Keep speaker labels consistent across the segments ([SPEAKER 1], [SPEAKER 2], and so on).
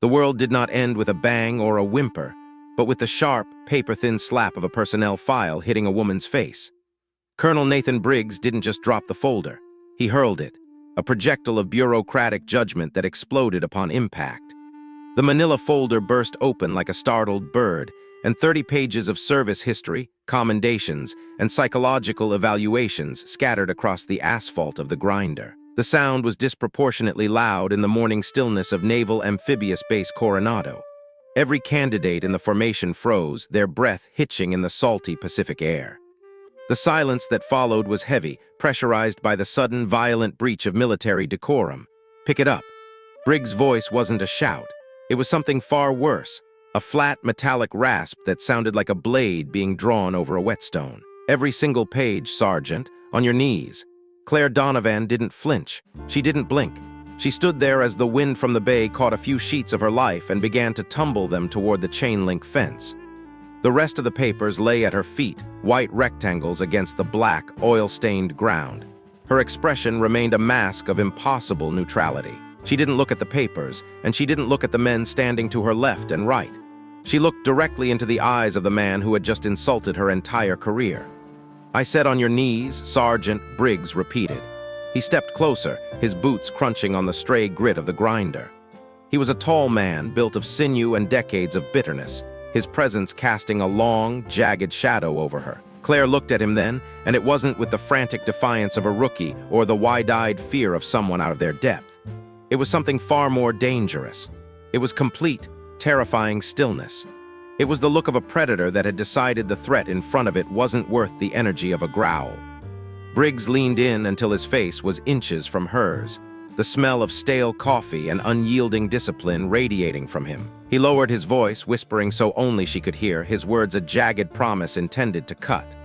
[SPEAKER 1] The world did not end with a bang or a whimper, but with the sharp, paper-thin slap of a personnel file hitting a woman's face. Colonel Nathan Briggs didn't just drop the folder. He hurled it, a projectile of bureaucratic judgment that exploded upon impact. The manila folder burst open like a startled bird, and 30 pages of service history, commendations, and psychological evaluations scattered across the asphalt of the grinder. The sound was disproportionately loud in the morning stillness of Naval Amphibious Base Coronado. Every candidate in the formation froze, their breath hitching in the salty Pacific air. The silence that followed was heavy, pressurized by the sudden, violent breach of military decorum. "Pick it up." Briggs' voice wasn't a shout. It was something far worse, a flat, metallic rasp that sounded like a blade being drawn over a whetstone. "Every single page, Sergeant. On your knees." Claire Donovan didn't flinch. She didn't blink. She stood there as the wind from the bay caught a few sheets of her life and began to tumble them toward the chain-link fence. The rest of the papers lay at her feet, white rectangles against the black, oil-stained ground. Her expression remained a mask of impossible neutrality. She didn't look at the papers, and she didn't look at the men standing to her left and right. She looked directly into the eyes of the man who had just insulted her entire career. "I said on your knees," Sergeant Briggs repeated. He stepped closer, his boots crunching on the stray grit of the grinder. He was a tall man, built of sinew and decades of bitterness, his presence casting a long, jagged shadow over her. Claire looked at him then, and it wasn't with the frantic defiance of a rookie or the wide-eyed fear of someone out of their depth. It was something far more dangerous. It was complete, terrifying stillness. It was the look of a predator that had decided the threat in front of it wasn't worth the energy of a growl. Briggs leaned in until his face was inches from hers, the smell of stale coffee and unyielding discipline radiating from him. He lowered his voice, whispering so only she could hear, his words a jagged promise intended to cut.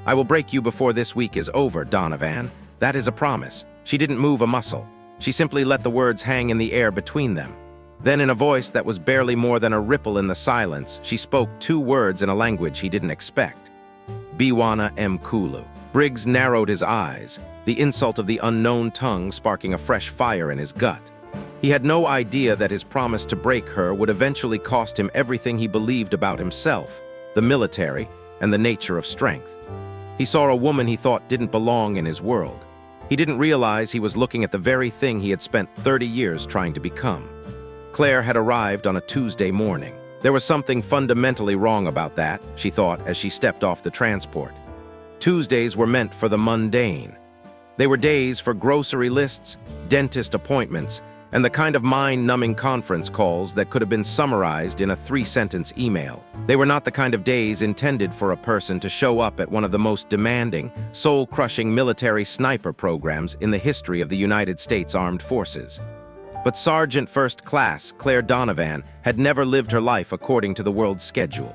[SPEAKER 1] "I will break you before this week is over, Donovan. That is a promise." She didn't move a muscle. She simply let the words hang in the air between them. Then, in a voice that was barely more than a ripple in the silence, she spoke 2 words in a language he didn't expect. "Biwana Mkulu." Briggs narrowed his eyes, the insult of the unknown tongue sparking a fresh fire in his gut. He had no idea that his promise to break her would eventually cost him everything he believed about himself, the military, and the nature of strength. He saw a woman he thought didn't belong in his world. He didn't realize he was looking at the very thing he had spent 30 years trying to become. Claire had arrived on a Tuesday morning. There was something fundamentally wrong about that, she thought as she stepped off the transport. Tuesdays were meant for the mundane. They were days for grocery lists, dentist appointments, and the kind of mind-numbing conference calls that could have been summarized in a 3-sentence email. They were not the kind of days intended for a person to show up at one of the most demanding, soul-crushing military sniper programs in the history of the United States Armed Forces. But Sergeant First Class Claire Donovan had never lived her life according to the world's schedule.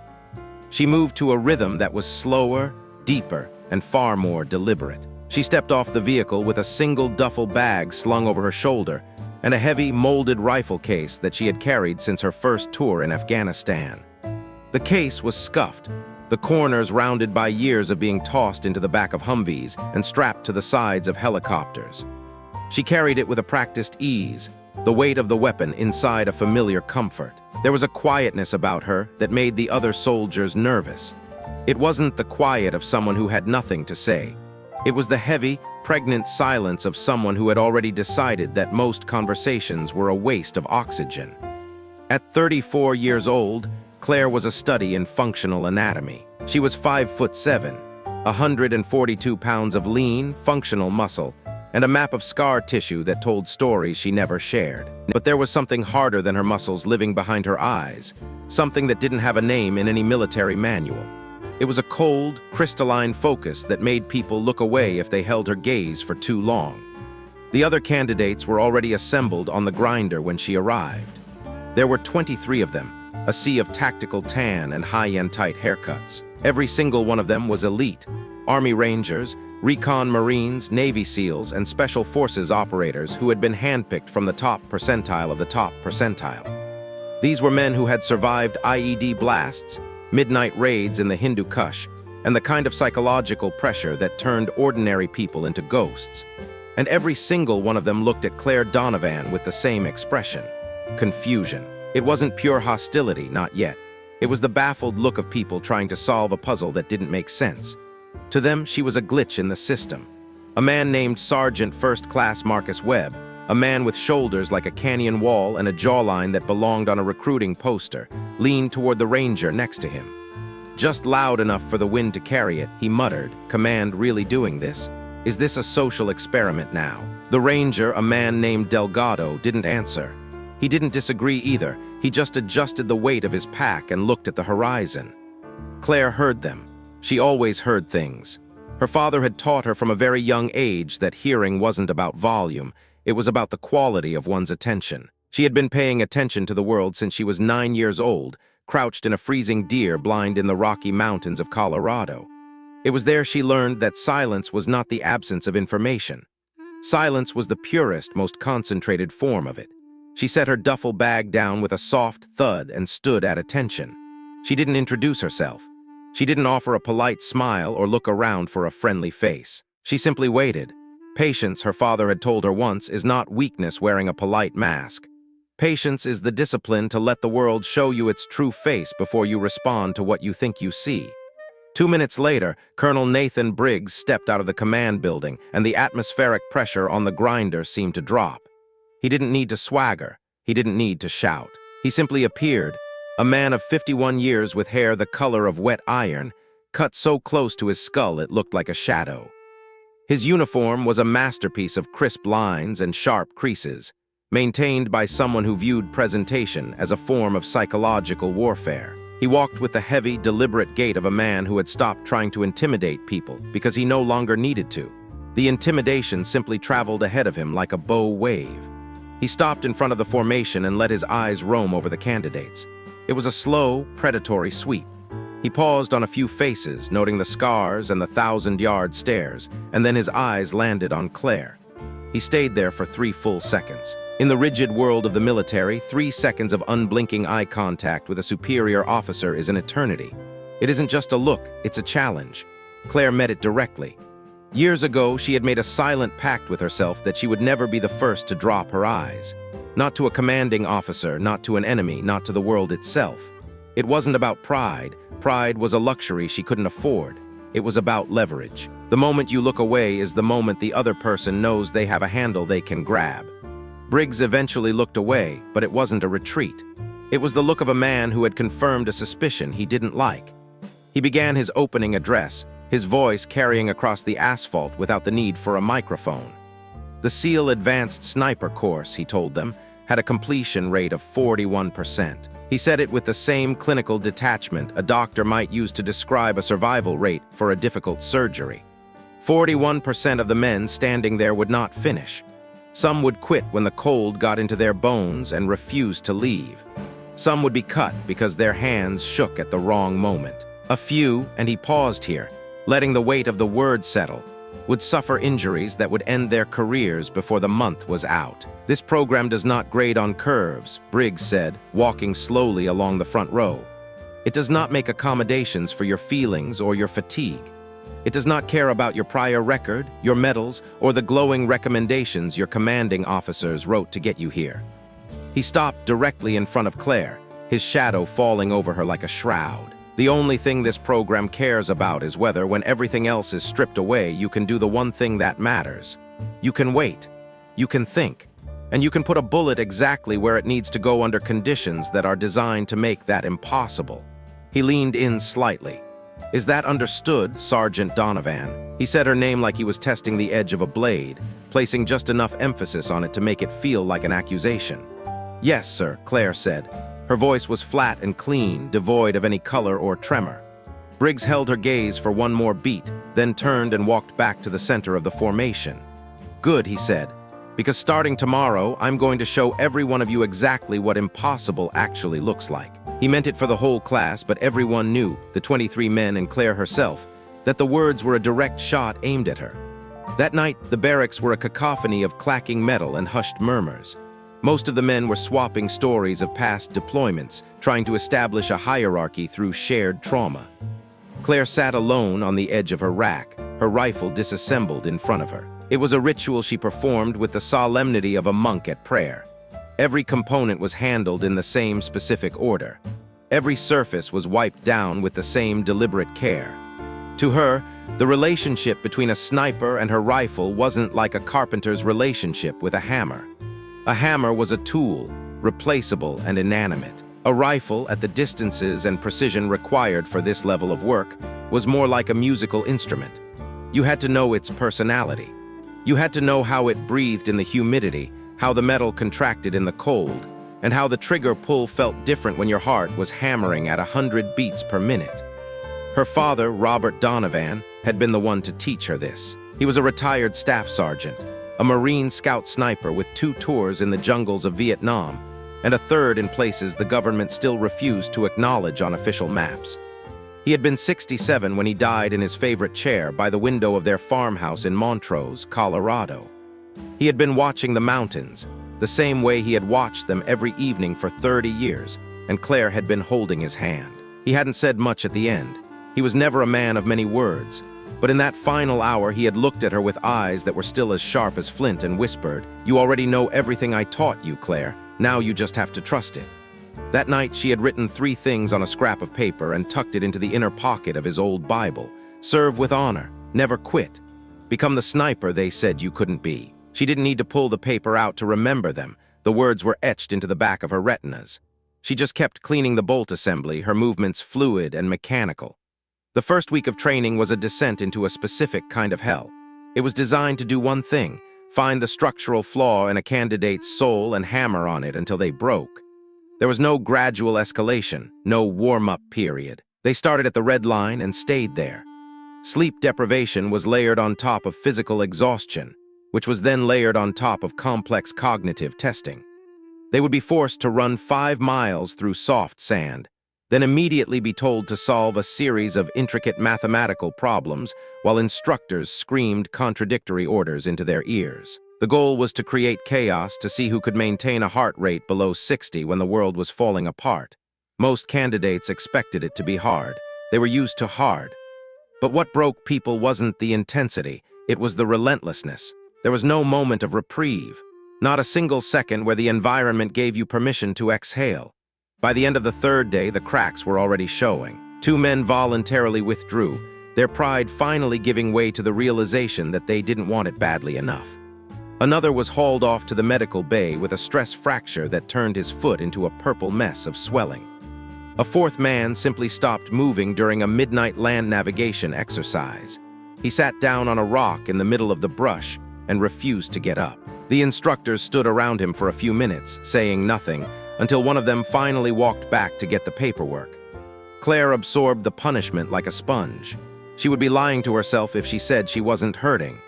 [SPEAKER 1] She moved to a rhythm that was slower, deeper, and far more deliberate. She stepped off the vehicle with a single duffel bag slung over her shoulder and a heavy, molded rifle case that she had carried since her first tour in Afghanistan. The case was scuffed, the corners rounded by years of being tossed into the back of Humvees and strapped to the sides of helicopters. She carried it with a practiced ease, the weight of the weapon inside a familiar comfort. There was a quietness about her that made the other soldiers nervous. It wasn't the quiet of someone who had nothing to say. It was the heavy, pregnant silence of someone who had already decided that most conversations were a waste of oxygen. At 34 years old, Claire was a study in functional anatomy. She was 5'7", 142 pounds of lean, functional muscle, and a map of scar tissue that told stories she never shared. But there was something harder than her muscles living behind her eyes, something that didn't have a name in any military manual. It was a cold, crystalline focus that made people look away if they held her gaze for too long. The other candidates were already assembled on the grinder when she arrived. There were 23 of them, a sea of tactical tan and high-end tight haircuts. Every single one of them was elite: Army Rangers, Recon Marines, Navy SEALs, and Special Forces operators who had been handpicked from the top percentile of the top percentile. These were men who had survived IED blasts, midnight raids in the Hindu Kush, and the kind of psychological pressure that turned ordinary people into ghosts. And every single one of them looked at Claire Donovan with the same expression: confusion. It wasn't pure hostility, not yet. It was the baffled look of people trying to solve a puzzle that didn't make sense. To them, she was a glitch in the system. A man named Sergeant First Class Marcus Webb, a man with shoulders like a canyon wall and a jawline that belonged on a recruiting poster, leaned toward the ranger next to him. Just loud enough for the wind to carry it, he muttered, "Command really doing this? Is this a social experiment now?" The ranger, a man named Delgado, didn't answer. He didn't disagree either. He just adjusted the weight of his pack and looked at the horizon. Claire heard them. She always heard things. Her father had taught her from a very young age that hearing wasn't about volume, it was about the quality of one's attention. She had been paying attention to the world since she was 9 years old, crouched in a freezing deer blind in the Rocky Mountains of Colorado. It was there she learned that silence was not the absence of information. Silence was the purest, most concentrated form of it. She set her duffel bag down with a soft thud and stood at attention. She didn't introduce herself. She didn't offer a polite smile or look around for a friendly face. She simply waited. Patience, her father had told her once, is not weakness wearing a polite mask. Patience is the discipline to let the world show you its true face before you respond to what you think you see. 2 minutes later, Colonel Nathan Briggs stepped out of the command building, and the atmospheric pressure on the grinder seemed to drop. He didn't need to swagger. He didn't need to shout. He simply appeared, a man of 51 years with hair the color of wet iron, cut so close to his skull it looked like a shadow. His uniform was a masterpiece of crisp lines and sharp creases, maintained by someone who viewed presentation as a form of psychological warfare. He walked with the heavy, deliberate gait of a man who had stopped trying to intimidate people because he no longer needed to. The intimidation simply traveled ahead of him like a bow wave. He stopped in front of the formation and let his eyes roam over the candidates. It was a slow, predatory sweep. He paused on a few faces, noting the scars and the 1,000-yard stares, and then his eyes landed on Claire. He stayed there for 3 full seconds. In the rigid world of the military, 3 seconds of unblinking eye contact with a superior officer is an eternity. It isn't just a look, it's a challenge. Claire met it directly. Years ago, she had made a silent pact with herself that she would never be the first to drop her eyes. Not to a commanding officer, not to an enemy, not to the world itself. It wasn't about pride. Pride was a luxury she couldn't afford. It was about leverage. The moment you look away is the moment the other person knows they have a handle they can grab. Briggs eventually looked away, but it wasn't a retreat. It was the look of a man who had confirmed a suspicion he didn't like. He began his opening address, his voice carrying across the asphalt without the need for a microphone. The SEAL Advanced Sniper course, he told them, had a completion rate of 41%. He said it with the same clinical detachment a doctor might use to describe a survival rate for a difficult surgery. 41% of the men standing there would not finish. Some would quit when the cold got into their bones and refused to leave. Some would be cut because their hands shook at the wrong moment. A few, and he paused here, letting the weight of the word settle, would suffer injuries that would end their careers before the month was out. This program does not grade on curves, Briggs said, walking slowly along the front row. It does not make accommodations for your feelings or your fatigue. It does not care about your prior record, your medals, or the glowing recommendations your commanding officers wrote to get you here. He stopped directly in front of Claire, his shadow falling over her like a shroud. The only thing this program cares about is whether, when everything else is stripped away, you can do the one thing that matters. You can wait. You can think. And you can put a bullet exactly where it needs to go under conditions that are designed to make that impossible. He leaned in slightly. "Is that understood, Sergeant Donovan?" He said her name like he was testing the edge of a blade, placing just enough emphasis on it to make it feel like an accusation. "Yes, sir," Claire said. Her voice was flat and clean, devoid of any color or tremor. Briggs held her gaze for one more beat, then turned and walked back to the center of the formation. "Good," he said, "because starting tomorrow, I'm going to show every one of you exactly what impossible actually looks like." He meant it for the whole class, but everyone knew, the 23 men and Claire herself, that the words were a direct shot aimed at her. That night, the barracks were a cacophony of clacking metal and hushed murmurs. Most of the men were swapping stories of past deployments, trying to establish a hierarchy through shared trauma. Claire sat alone on the edge of her rack, her rifle disassembled in front of her. It was a ritual she performed with the solemnity of a monk at prayer. Every component was handled in the same specific order. Every surface was wiped down with the same deliberate care. To her, the relationship between a sniper and her rifle wasn't like a carpenter's relationship with a hammer. A hammer was a tool, replaceable and inanimate. A rifle, at the distances and precision required for this level of work, was more like a musical instrument. You had to know its personality. You had to know how it breathed in the humidity, how the metal contracted in the cold, and how the trigger pull felt different when your heart was hammering at 100 beats per minute. Her father, Robert Donovan, had been the one to teach her this. He was a retired staff sergeant, a Marine scout sniper with 2 tours in the jungles of Vietnam, and a third in places the government still refused to acknowledge on official maps. He had been 67 when he died in his favorite chair by the window of their farmhouse in Montrose, Colorado. He had been watching the mountains, the same way he had watched them every evening for 30 years, and Claire had been holding his hand. He hadn't said much at the end. He was never a man of many words, but in that final hour he had looked at her with eyes that were still as sharp as flint and whispered, "You already know everything I taught you, Claire. Now you just have to trust it." That night she had written 3 things on a scrap of paper and tucked it into the inner pocket of his old Bible. Serve with honor, never quit. Become the sniper they said you couldn't be. She didn't need to pull the paper out to remember them. The words were etched into the back of her retinas. She just kept cleaning the bolt assembly, her movements fluid and mechanical. The first week of training was a descent into a specific kind of hell. It was designed to do one thing: find the structural flaw in a candidate's soul and hammer on it until they broke. There was no gradual escalation, no warm-up period. They started at the red line and stayed there. Sleep deprivation was layered on top of physical exhaustion, which was then layered on top of complex cognitive testing. They would be forced to run 5 miles through soft sand, then immediately be told to solve a series of intricate mathematical problems while instructors screamed contradictory orders into their ears. The goal was to create chaos to see who could maintain a heart rate below 60 when the world was falling apart. Most candidates expected it to be hard. They were used to hard. But what broke people wasn't the intensity, it was the relentlessness. There was no moment of reprieve, not a single second where the environment gave you permission to exhale. By the end of the 3rd day, the cracks were already showing. 2 men voluntarily withdrew, their pride finally giving way to the realization that they didn't want it badly enough. Another was hauled off to the medical bay with a stress fracture that turned his foot into a purple mess of swelling. A 4th man simply stopped moving during a midnight land navigation exercise. He sat down on a rock in the middle of the brush and refused to get up. The instructors stood around him for a few minutes, saying nothing, until one of them finally walked back to get the paperwork. Claire absorbed the punishment like a sponge. She would be lying to herself if she said she wasn't hurting.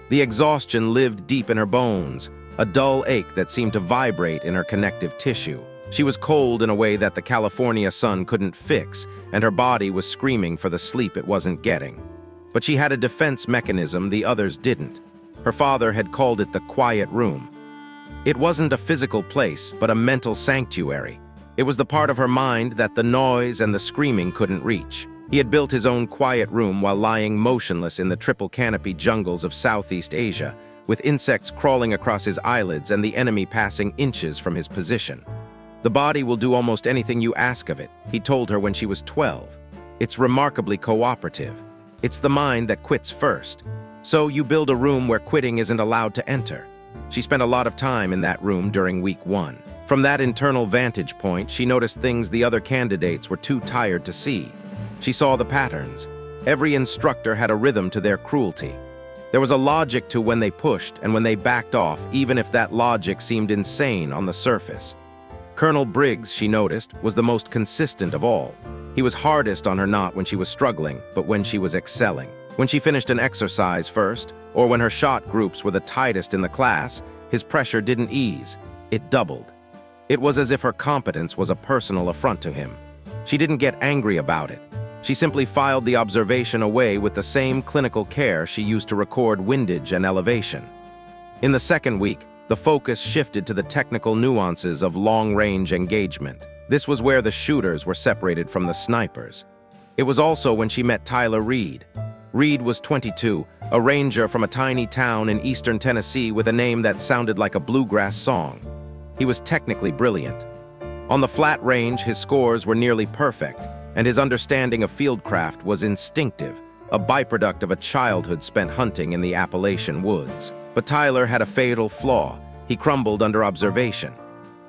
[SPEAKER 1] The exhaustion lived deep in her bones, a dull ache that seemed to vibrate in her connective tissue. She was cold in a way that the California sun couldn't fix, and her body was screaming for the sleep it wasn't getting. But she had a defense mechanism the others didn't. Her father had called it the quiet room. It wasn't a physical place, but a mental sanctuary. It was the part of her mind that the noise and the screaming couldn't reach. He had built his own quiet room while lying motionless in the triple canopy jungles of Southeast Asia, with insects crawling across his eyelids and the enemy passing inches from his position. The body will do almost anything you ask of it, he told her when she was 12. It's remarkably cooperative. It's the mind that quits first. So you build a room where quitting isn't allowed to enter. She spent a lot of time in that room during week 1. From that internal vantage point, she noticed things the other candidates were too tired to see. She saw the patterns. Every instructor had a rhythm to their cruelty. There was a logic to when they pushed and when they backed off, even if that logic seemed insane on the surface. Colonel Briggs, she noticed, was the most consistent of all. He was hardest on her not when she was struggling, but when she was excelling. When she finished an exercise first, or when her shot groups were the tightest in the class, his pressure didn't ease. It doubled. It was as if her competence was a personal affront to him. She didn't get angry about it. She simply filed the observation away with the same clinical care she used to record windage and elevation. In the 2nd week, the focus shifted to the technical nuances of long-range engagement. This was where the shooters were separated from the snipers. It was also when she met Tyler Reed. Reed was 22, a ranger from a tiny town in eastern Tennessee with a name that sounded like a bluegrass song. He was technically brilliant. On the flat range, his scores were nearly perfect, and his understanding of fieldcraft was instinctive, a byproduct of a childhood spent hunting in the Appalachian woods. But Tyler had a fatal flaw. He crumbled under observation.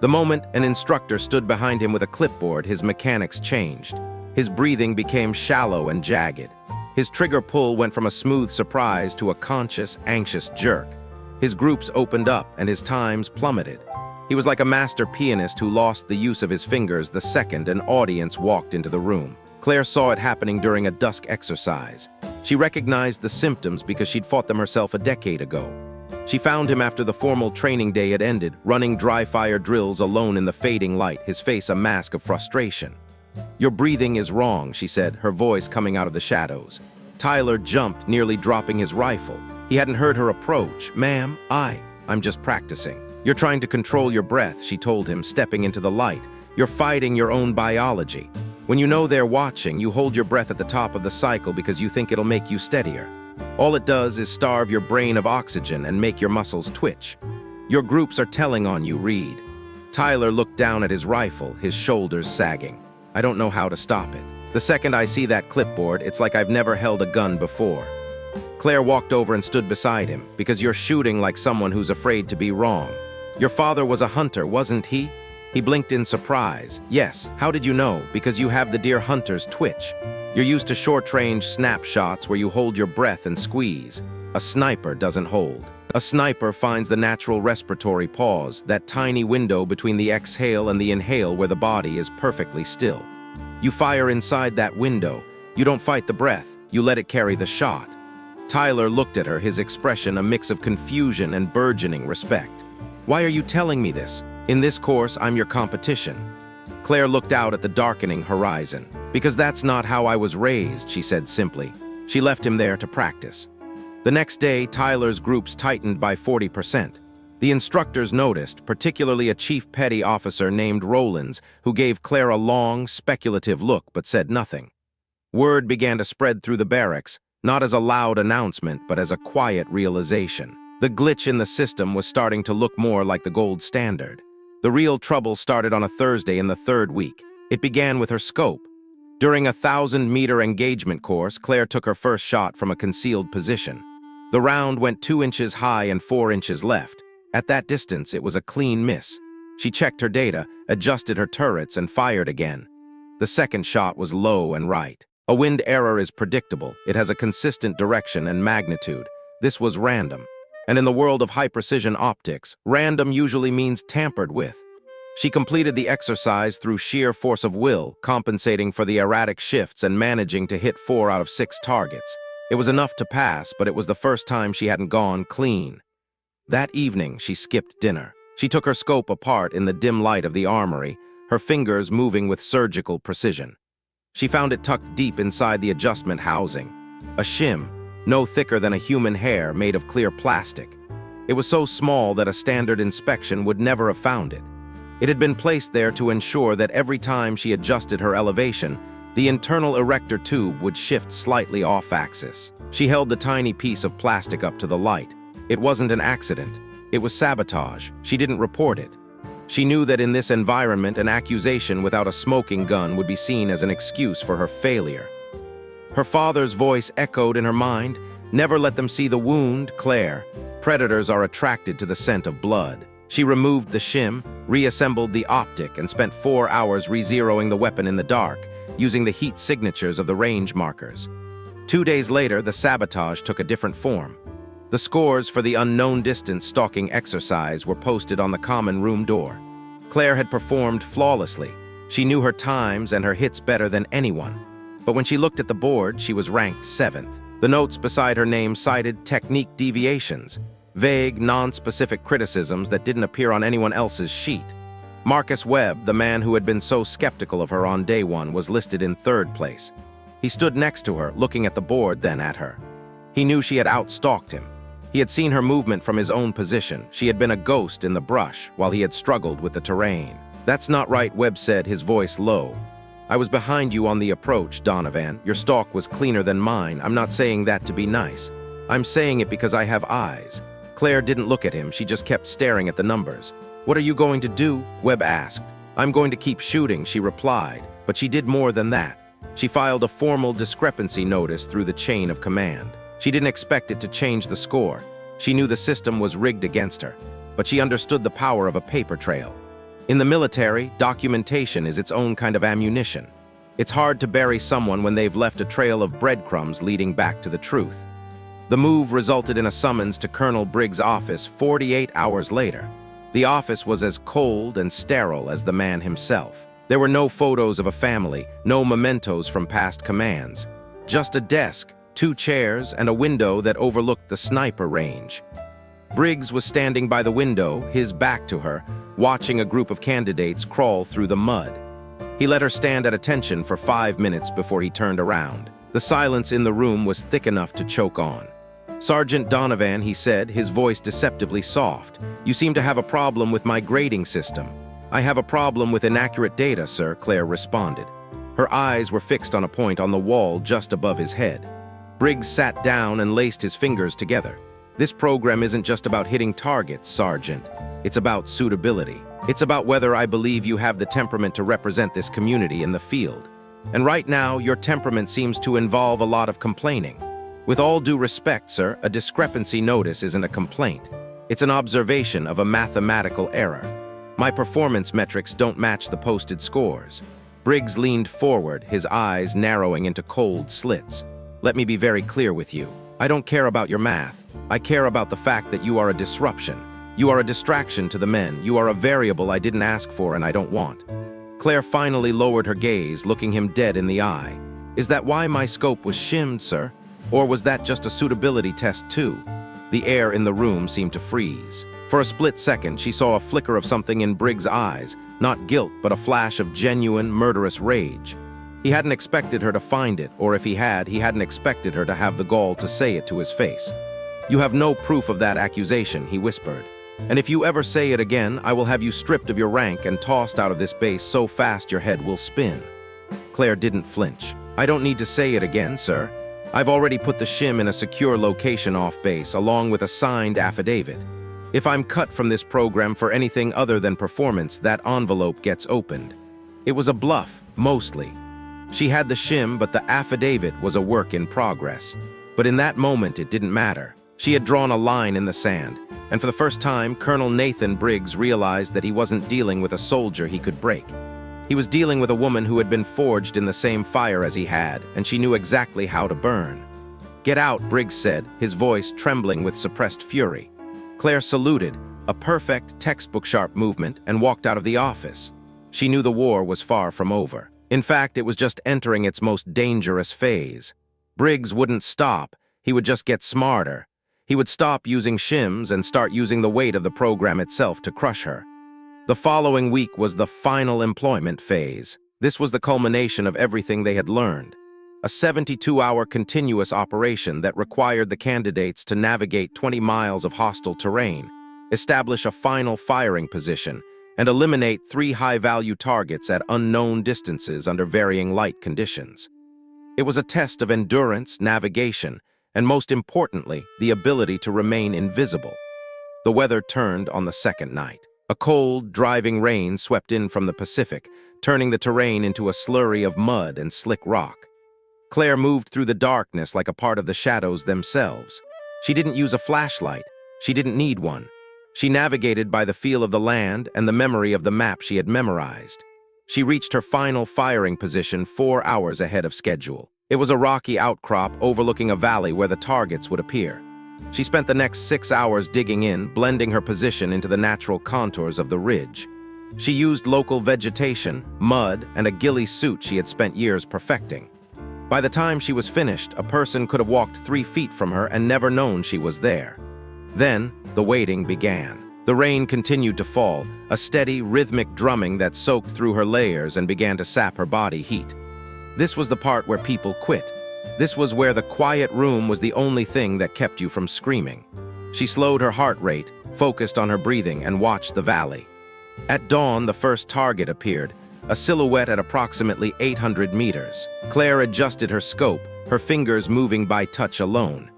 [SPEAKER 1] The moment an instructor stood behind him with a clipboard, his mechanics changed. His breathing became shallow and jagged. His trigger pull went from a smooth surprise to a conscious, anxious jerk. His groups opened up and his times plummeted. He was like a master pianist who lost the use of his fingers the second an audience walked into the room. Claire saw it happening during a dusk exercise. She recognized the symptoms because she'd fought them herself a decade ago. She found him after the formal training day had ended, running dry-fire drills alone in the fading light, his face a mask of frustration. "Your breathing is wrong," she said, her voice coming out of the shadows. Tyler jumped, nearly dropping his rifle. He hadn't heard her approach. "Ma'am, I'm just practicing." "You're trying to control your breath," she told him, stepping into the light. "You're fighting your own biology. When you know they're watching, you hold your breath at the top of the cycle because you think it'll make you steadier. All it does is starve your brain of oxygen and make your muscles twitch. Your groups are telling on you, Reed." Tyler looked down at his rifle, his shoulders sagging. "I don't know how to stop it. The second I see that clipboard, it's like I've never held a gun before." Claire walked over and stood beside him. "Because you're shooting like someone who's afraid to be wrong. Your father was a hunter, wasn't he?" He blinked in surprise. "Yes. How did you know?" "Because you have the deer hunter's twitch. You're used to short-range snapshots where you hold your breath and squeeze. A sniper doesn't hold. A sniper finds the natural respiratory pause, that tiny window between the exhale and the inhale where the body is perfectly still. You fire inside that window. You don't fight the breath. You let it carry the shot." Tyler looked at her, his expression a mix of confusion and burgeoning respect. "Why are you telling me this? In this course, I'm your competition." Claire looked out at the darkening horizon. "Because that's not how I was raised," she said simply. She left him there to practice. The next day, Tyler's groups tightened by 40%. The instructors noticed, particularly a chief petty officer named Rollins, who gave Claire a long, speculative look but said nothing. Word began to spread through the barracks, not as a loud announcement but as a quiet realization. The glitch in the system was starting to look more like the gold standard. The real trouble started on a Thursday in the third week. It began with her scope. During a 1,000-meter engagement course, Claire took her first shot from a concealed position. The round went 2 inches high and 4 inches left. At that distance, it was a clean miss. She checked her data, adjusted her turrets, and fired again. The second shot was low and right. A wind error is predictable. It has a consistent direction and magnitude. This was random. And in the world of high-precision optics, random usually means tampered with. She completed the exercise through sheer force of will, compensating for the erratic shifts and managing to hit 4 out of 6 targets. It was enough to pass, but it was the first time she hadn't gone clean. That evening, she skipped dinner. She took her scope apart in the dim light of the armory, her fingers moving with surgical precision. She found it tucked deep inside the adjustment housing. A shim, no thicker than a human hair, made of clear plastic. It was so small that a standard inspection would never have found it. It had been placed there to ensure that every time she adjusted her elevation, the internal erector tube would shift slightly off-axis. She held the tiny piece of plastic up to the light. It wasn't an accident. It was sabotage. She didn't report it. She knew that in this environment, an accusation without a smoking gun would be seen as an excuse for her failure. Her father's voice echoed in her mind. "Never let them see the wound, Claire. Predators are attracted to the scent of blood." She removed the shim, reassembled the optic, and spent 4 hours re-zeroing the weapon in the dark, using the heat signatures of the range markers. 2 days later, the sabotage took a different form. The scores for the unknown distance stalking exercise were posted on the common room door. Claire had performed flawlessly. She knew her times and her hits better than anyone. But when she looked at the board, she was ranked 7th. The notes beside her name cited technique deviations, vague, non-specific criticisms that didn't appear on anyone else's sheet. Marcus Webb, the man who had been so skeptical of her on day 1, was listed in 3rd place. He stood next to her, looking at the board, then at her. He knew she had outstalked him. He had seen her movement from his own position. She had been a ghost in the brush while he had struggled with the terrain. "That's not right," Webb said, his voice low. "I was behind you on the approach, Donovan. Your stalk was cleaner than mine. I'm not saying that to be nice. I'm saying it because I have eyes." Claire didn't look at him. She just kept staring at the numbers. "What are you going to do?" Webb asked. "I'm going to keep shooting," she replied, but she did more than that. She filed a formal discrepancy notice through the chain of command. She didn't expect it to change the score. She knew the system was rigged against her, but she understood the power of a paper trail. In the military, documentation is its own kind of ammunition. It's hard to bury someone when they've left a trail of breadcrumbs leading back to the truth. The move resulted in a summons to Colonel Briggs' office 48 hours later. The office was as cold and sterile as the man himself. There were no photos of a family, no mementos from past commands. Just a desk, 2 chairs, and a window that overlooked the sniper range. Briggs was standing by the window, his back to her, watching a group of candidates crawl through the mud. He let her stand at attention for 5 minutes before he turned around. The silence in the room was thick enough to choke on. "Sergeant Donovan," he said, his voice deceptively soft, "you seem to have a problem with my grading system." "I have a problem with inaccurate data, sir," Claire responded. Her eyes were fixed on a point on the wall just above his head. Briggs sat down and laced his fingers together. "This program isn't just about hitting targets, Sergeant. It's about suitability. It's about whether I believe you have the temperament to represent this community in the field. And right now, your temperament seems to involve a lot of complaining. With all due respect, sir, a discrepancy notice isn't a complaint. It's an observation of a mathematical error. My performance metrics don't match the posted scores." Briggs leaned forward, his eyes narrowing into cold slits. "Let me be very clear with you. I don't care about your math. I care about the fact that you are a disruption. You are a distraction to the men. You are a variable I didn't ask for and I don't want." Claire finally lowered her gaze, looking him dead in the eye. "Is that why my scope was shimmed, sir? Or was that just a suitability test too?" The air in the room seemed to freeze. For a split second, she saw a flicker of something in Briggs' eyes, not guilt, but a flash of genuine, murderous rage. He hadn't expected her to find it, or if he hadn't expected her to have the gall to say it to his face. "You have no proof of that accusation," he whispered. "And if you ever say it again, I will have you stripped of your rank and tossed out of this base so fast your head will spin." Claire didn't flinch. "I don't need to say it again, sir. I've already put the shim in a secure location off base, along with a signed affidavit. If I'm cut from this program for anything other than performance, that envelope gets opened." It was a bluff, mostly. She had the shim, but the affidavit was a work in progress. But in that moment, it didn't matter. She had drawn a line in the sand, and for the first time, Colonel Nathan Briggs realized that he wasn't dealing with a soldier he could break. He was dealing with a woman who had been forged in the same fire as he had, and she knew exactly how to burn. "Get out," Briggs said, his voice trembling with suppressed fury. Claire saluted, a perfect, textbook-sharp movement, and walked out of the office. She knew the war was far from over. In fact, it was just entering its most dangerous phase. Briggs wouldn't stop. He would just get smarter. He would stop using shims and start using the weight of the program itself to crush her. The following week was the final employment phase. This was the culmination of everything they had learned. A 72-hour continuous operation that required the candidates to navigate 20 miles of hostile terrain, establish a final firing position, and eliminate 3 high-value targets at unknown distances under varying light conditions. It was a test of endurance, navigation, and most importantly, the ability to remain invisible. The weather turned on the second night. A cold, driving rain swept in from the Pacific, turning the terrain into a slurry of mud and slick rock. Claire moved through the darkness like a part of the shadows themselves. She didn't use a flashlight. She didn't need one. She navigated by the feel of the land and the memory of the map she had memorized. She reached her final firing position 4 hours ahead of schedule. It was a rocky outcrop overlooking a valley where the targets would appear. She spent the next 6 hours digging in, blending her position into the natural contours of the ridge. She used local vegetation, mud, and a ghillie suit she had spent years perfecting. By the time she was finished, a person could have walked 3 feet from her and never known she was there. Then, the waiting began. The rain continued to fall, a steady, rhythmic drumming that soaked through her layers and began to sap her body heat. This was the part where people quit. This was where the quiet room was the only thing that kept you from screaming. She slowed her heart rate, focused on her breathing, and watched the valley. At dawn, the first target appeared, a silhouette at approximately 800 meters. Claire adjusted her scope, her fingers moving by touch alone.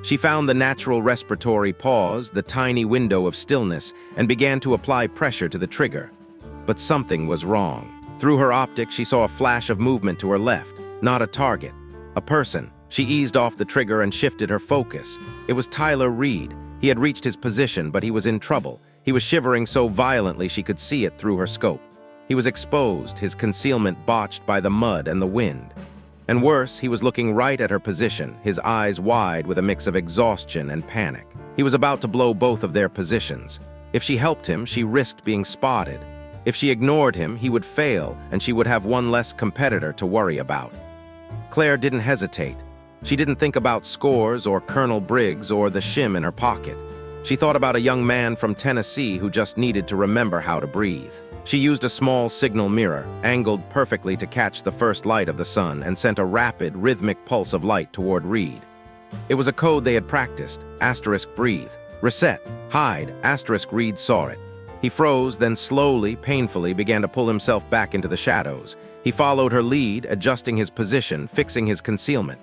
[SPEAKER 1] She found the natural respiratory pause, the tiny window of stillness, and began to apply pressure to the trigger. But something was wrong. Through her optic, she saw a flash of movement to her left, not a target, a person. She eased off the trigger and shifted her focus. It was Tyler Reed. He had reached his position, but he was in trouble. He was shivering so violently she could see it through her scope. He was exposed, his concealment botched by the mud and the wind. And worse, he was looking right at her position, his eyes wide with a mix of exhaustion and panic. He was about to blow both of their positions. If she helped him, she risked being spotted. If she ignored him, he would fail, and she would have one less competitor to worry about. Claire didn't hesitate. She didn't think about scores or Colonel Briggs or the shim in her pocket. She thought about a young man from Tennessee who just needed to remember how to breathe. She used a small signal mirror, angled perfectly to catch the first light of the sun, and sent a rapid, rhythmic pulse of light toward Reed. It was a code they had practiced. Asterisk breathe. Reset. Hide. Asterisk Reed saw it. He froze, then slowly, painfully began to pull himself back into the shadows. He followed her lead, adjusting his position, fixing his concealment.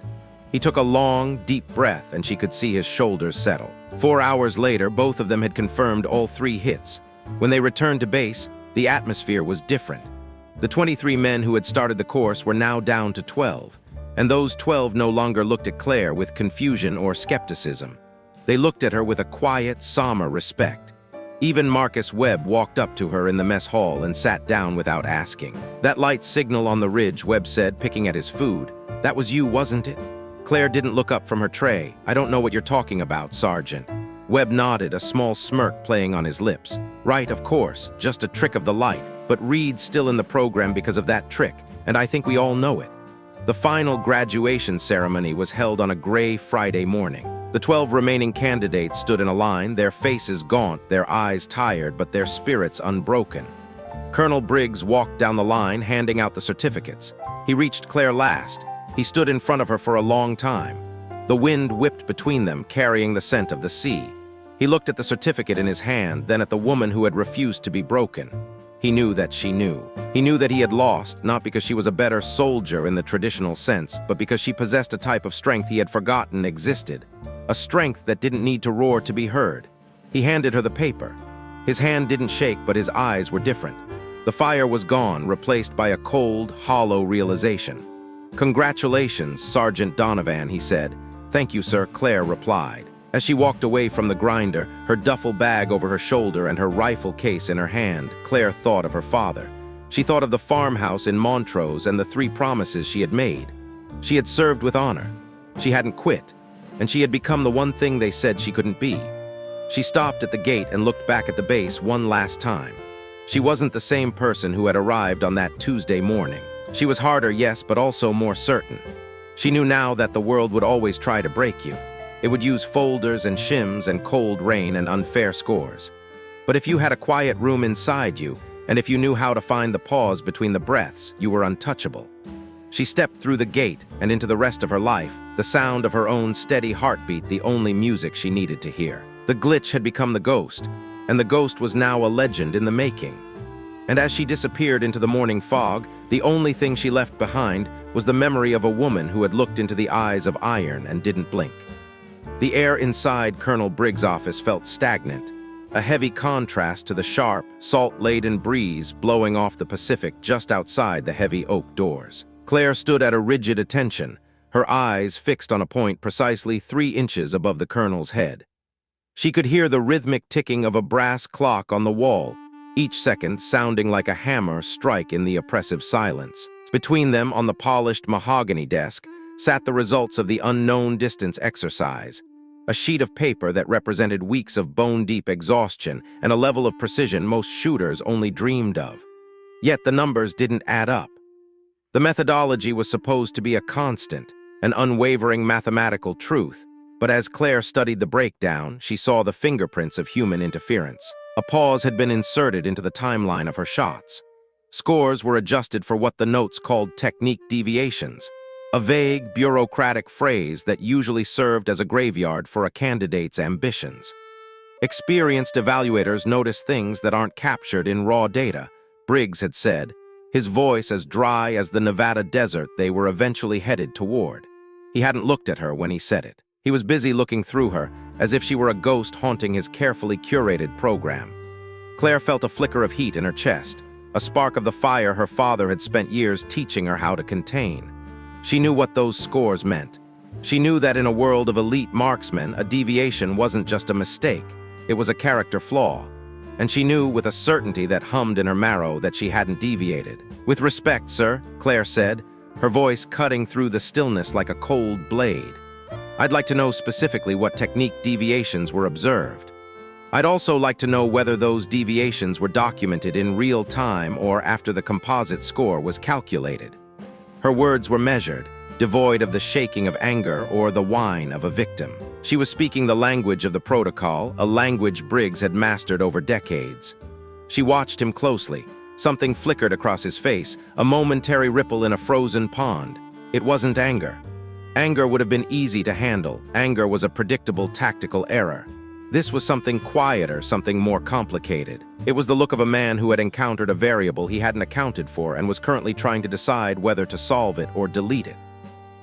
[SPEAKER 1] He took a long, deep breath, and she could see his shoulders settle. 4 hours later, both of them had confirmed all 3 hits. When they returned to base, the atmosphere was different. The 23 men who had started the course were now down to 12, and those 12 no longer looked at Claire with confusion or skepticism. They looked at her with a quiet, somber respect. Even Marcus Webb walked up to her in the mess hall and sat down without asking. "That light signal on the ridge," Webb said, picking at his food. "That was you, wasn't it?" Claire didn't look up from her tray. "I don't know what you're talking about, Sergeant." Webb nodded, a small smirk playing on his lips. "Right, of course, just a trick of the light, but Reed's still in the program because of that trick, and I think we all know it." The final graduation ceremony was held on a gray Friday morning. The 12 remaining candidates stood in a line, their faces gaunt, their eyes tired, but their spirits unbroken. Colonel Briggs walked down the line, handing out the certificates. He reached Claire last. He stood in front of her for a long time. The wind whipped between them, carrying the scent of the sea. He looked at the certificate in his hand, then at the woman who had refused to be broken. He knew that she knew. He knew that he had lost, not because she was a better soldier in the traditional sense, but because she possessed a type of strength he had forgotten existed. A strength that didn't need to roar to be heard. He handed her the paper. His hand didn't shake, but his eyes were different. The fire was gone, replaced by a cold, hollow realization. "Congratulations, Sergeant Donovan," he said. "Thank you, sir," Claire replied. As she walked away from the grinder, her duffel bag over her shoulder and her rifle case in her hand, Claire thought of her father. She thought of the farmhouse in Montrose and the 3 promises she had made. She had served with honor. She hadn't quit. And she had become the one thing they said she couldn't be. She stopped at the gate and looked back at the base one last time. She wasn't the same person who had arrived on that Tuesday morning. She was harder, yes, but also more certain. She knew now that the world would always try to break you. It would use folders and shims and cold rain and unfair scores. But if you had a quiet room inside you, and if you knew how to find the pause between the breaths, you were untouchable. She stepped through the gate and into the rest of her life, the sound of her own steady heartbeat the only music she needed to hear. The glitch had become the ghost, and the ghost was now a legend in the making. And as she disappeared into the morning fog, the only thing she left behind was the memory of a woman who had looked into the eyes of iron and didn't blink. The air inside Colonel Briggs' office felt stagnant, a heavy contrast to the sharp, salt-laden breeze blowing off the Pacific just outside the heavy oak doors. Claire stood at a rigid attention, her eyes fixed on a point precisely 3 inches above the colonel's head. She could hear the rhythmic ticking of a brass clock on the wall, each second sounding like a hammer strike in the oppressive silence. Between them, on the polished mahogany desk, sat the results of the unknown distance exercise, a sheet of paper that represented weeks of bone-deep exhaustion and a level of precision most shooters only dreamed of. Yet the numbers didn't add up. The methodology was supposed to be a constant, an unwavering mathematical truth, but as Claire studied the breakdown, she saw the fingerprints of human interference. A pause had been inserted into the timeline of her shots. Scores were adjusted for what the notes called technique deviations, a vague, bureaucratic phrase that usually served as a graveyard for a candidate's ambitions. Experienced evaluators notice things that aren't captured in raw data, Briggs had said, his voice as dry as the Nevada desert they were eventually headed toward. He hadn't looked at her when he said it. He was busy looking through her, as if she were a ghost haunting his carefully curated program. Claire felt a flicker of heat in her chest, a spark of the fire her father had spent years teaching her how to contain. She knew what those scores meant. She knew that in a world of elite marksmen, a deviation wasn't just a mistake, it was a character flaw. And she knew with a certainty that hummed in her marrow that she hadn't deviated. "With respect, sir," Claire said, her voice cutting through the stillness like a cold blade. "I'd like to know specifically what technique deviations were observed. I'd also like to know whether those deviations were documented in real time or after the composite score was calculated." Her words were measured, devoid of the shaking of anger or the whine of a victim. She was speaking the language of the protocol, a language Briggs had mastered over decades. She watched him closely. Something flickered across his face, a momentary ripple in a frozen pond. It wasn't anger. Anger would have been easy to handle. Anger was a predictable tactical error. This was something quieter, something more complicated. It was the look of a man who had encountered a variable he hadn't accounted for and was currently trying to decide whether to solve it or delete it.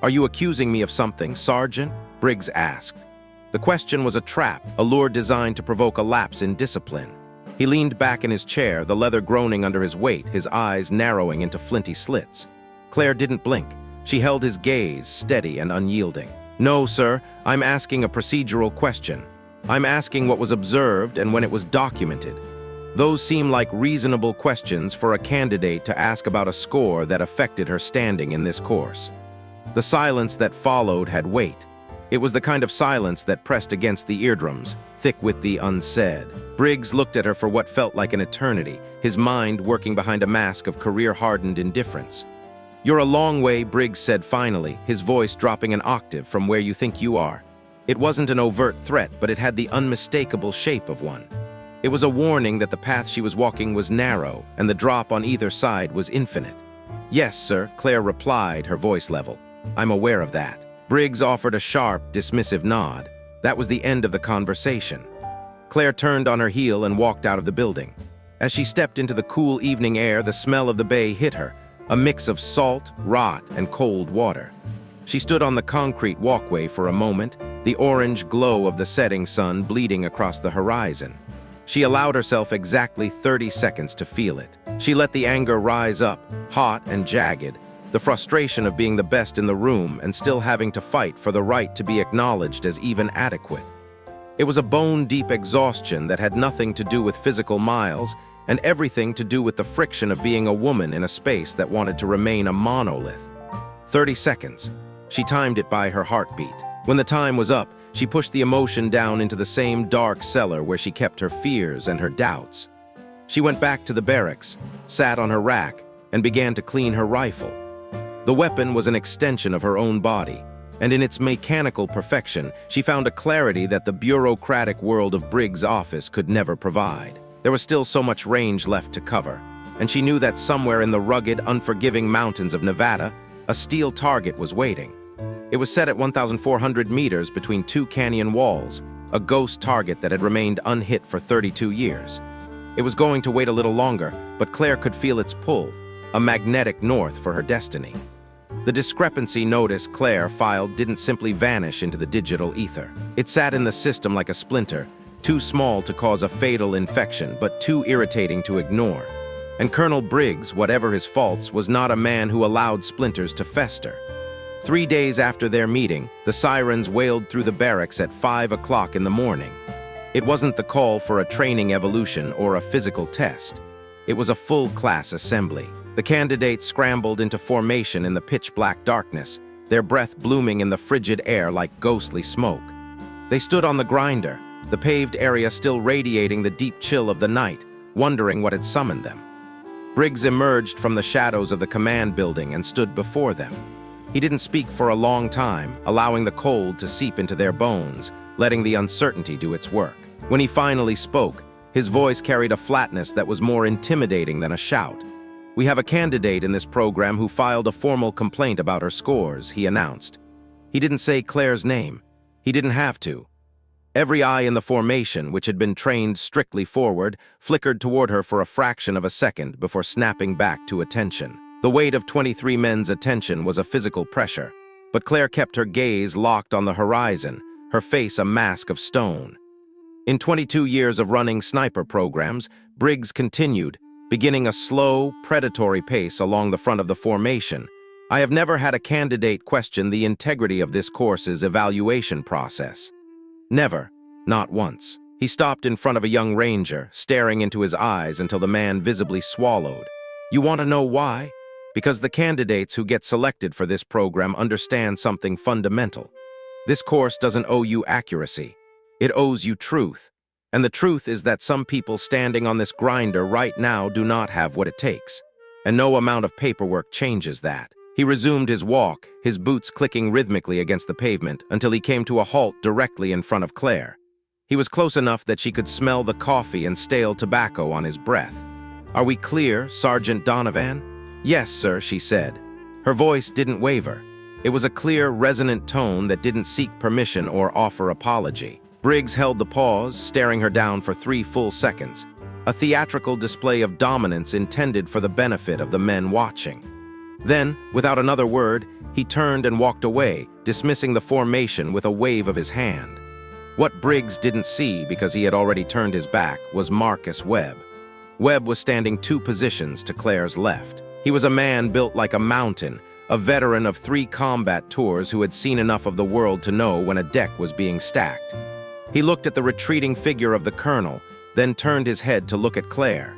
[SPEAKER 1] "Are you accusing me of something, Sergeant?" Briggs asked. The question was a trap, a lure designed to provoke a lapse in discipline. He leaned back in his chair, the leather groaning under his weight, his eyes narrowing into flinty slits. Claire didn't blink. She held his gaze, steady and unyielding. "No, sir, I'm asking a procedural question. I'm asking what was observed and when it was documented. Those seem like reasonable questions for a candidate to ask about a score that affected her standing in this course." The silence that followed had weight. It was the kind of silence that pressed against the eardrums, thick with the unsaid. Briggs looked at her for what felt like an eternity, his mind working behind a mask of career-hardened indifference. "You're a long way," Briggs said finally, his voice dropping an octave from where you think you are. It wasn't an overt threat, but it had the unmistakable shape of one. It was a warning that the path she was walking was narrow, and the drop on either side was infinite. "Yes, sir," Claire replied, her voice level. "I'm aware of that." Briggs offered a sharp, dismissive nod. That was the end of the conversation. Claire turned on her heel and walked out of the building. As she stepped into the cool evening air, the smell of the bay hit her, a mix of salt, rot, and cold water. She stood on the concrete walkway for a moment, the orange glow of the setting sun bleeding across the horizon. She allowed herself exactly 30 seconds to feel it. She let the anger rise up, hot and jagged, the frustration of being the best in the room and still having to fight for the right to be acknowledged as even adequate. It was a bone-deep exhaustion that had nothing to do with physical miles and everything to do with the friction of being a woman in a space that wanted to remain a monolith. 30 seconds. She timed it by her heartbeat. When the time was up, she pushed the emotion down into the same dark cellar where she kept her fears and her doubts. She went back to the barracks, sat on her rack, and began to clean her rifle. The weapon was an extension of her own body, and in its mechanical perfection, she found a clarity that the bureaucratic world of Briggs' office could never provide. There was still so much range left to cover, and she knew that somewhere in the rugged, unforgiving mountains of Nevada, a steel target was waiting. It was set at 1,400 meters between two canyon walls, a ghost target that had remained unhit for 32 years. It was going to wait a little longer, but Claire could feel its pull, a magnetic north for her destiny. The discrepancy notice Claire filed didn't simply vanish into the digital ether. It sat in the system like a splinter, too small to cause a fatal infection, but too irritating to ignore. And Colonel Briggs, whatever his faults, was not a man who allowed splinters to fester. 3 days after their meeting, the sirens wailed through the barracks at 5 o'clock in the morning. It wasn't the call for a training evolution or a physical test. It was a full-class assembly. The candidates scrambled into formation in the pitch-black darkness, their breath blooming in the frigid air like ghostly smoke. They stood on the grinder, the paved area still radiating the deep chill of the night, wondering what had summoned them. Briggs emerged from the shadows of the command building and stood before them. He didn't speak for a long time, allowing the cold to seep into their bones, letting the uncertainty do its work. When he finally spoke, his voice carried a flatness that was more intimidating than a shout. "We have a candidate in this program who filed a formal complaint about her scores," he announced. He didn't say Claire's name. He didn't have to. Every eye in the formation, which had been trained strictly forward, flickered toward her for a fraction of a second before snapping back to attention. The weight of 23 men's attention was a physical pressure, but Claire kept her gaze locked on the horizon, her face a mask of stone. In 22 years of running sniper programs, Briggs continued, beginning a slow, predatory pace along the front of the formation. I have never had a candidate question the integrity of this course's evaluation process. Never, not once. He stopped in front of a young ranger, staring into his eyes until the man visibly swallowed. You want to know why? Because the candidates who get selected for this program understand something fundamental. This course doesn't owe you accuracy. It owes you truth. And the truth is that some people standing on this grinder right now do not have what it takes. And no amount of paperwork changes that. He resumed his walk, his boots clicking rhythmically against the pavement until he came to a halt directly in front of Claire. He was close enough that she could smell the coffee and stale tobacco on his breath. Are we clear, Sergeant Donovan? Yes, sir, she said. Her voice didn't waver. It was a clear, resonant tone that didn't seek permission or offer apology. Briggs held the pause, staring her down for 3 full seconds, a theatrical display of dominance intended for the benefit of the men watching. Then, without another word, he turned and walked away, dismissing the formation with a wave of his hand. What Briggs didn't see, because he had already turned his back, was Marcus Webb. Webb was standing 2 positions to Claire's left. He was a man built like a mountain, a veteran of 3 combat tours who had seen enough of the world to know when a deck was being stacked. He looked at the retreating figure of the colonel, then turned his head to look at Claire.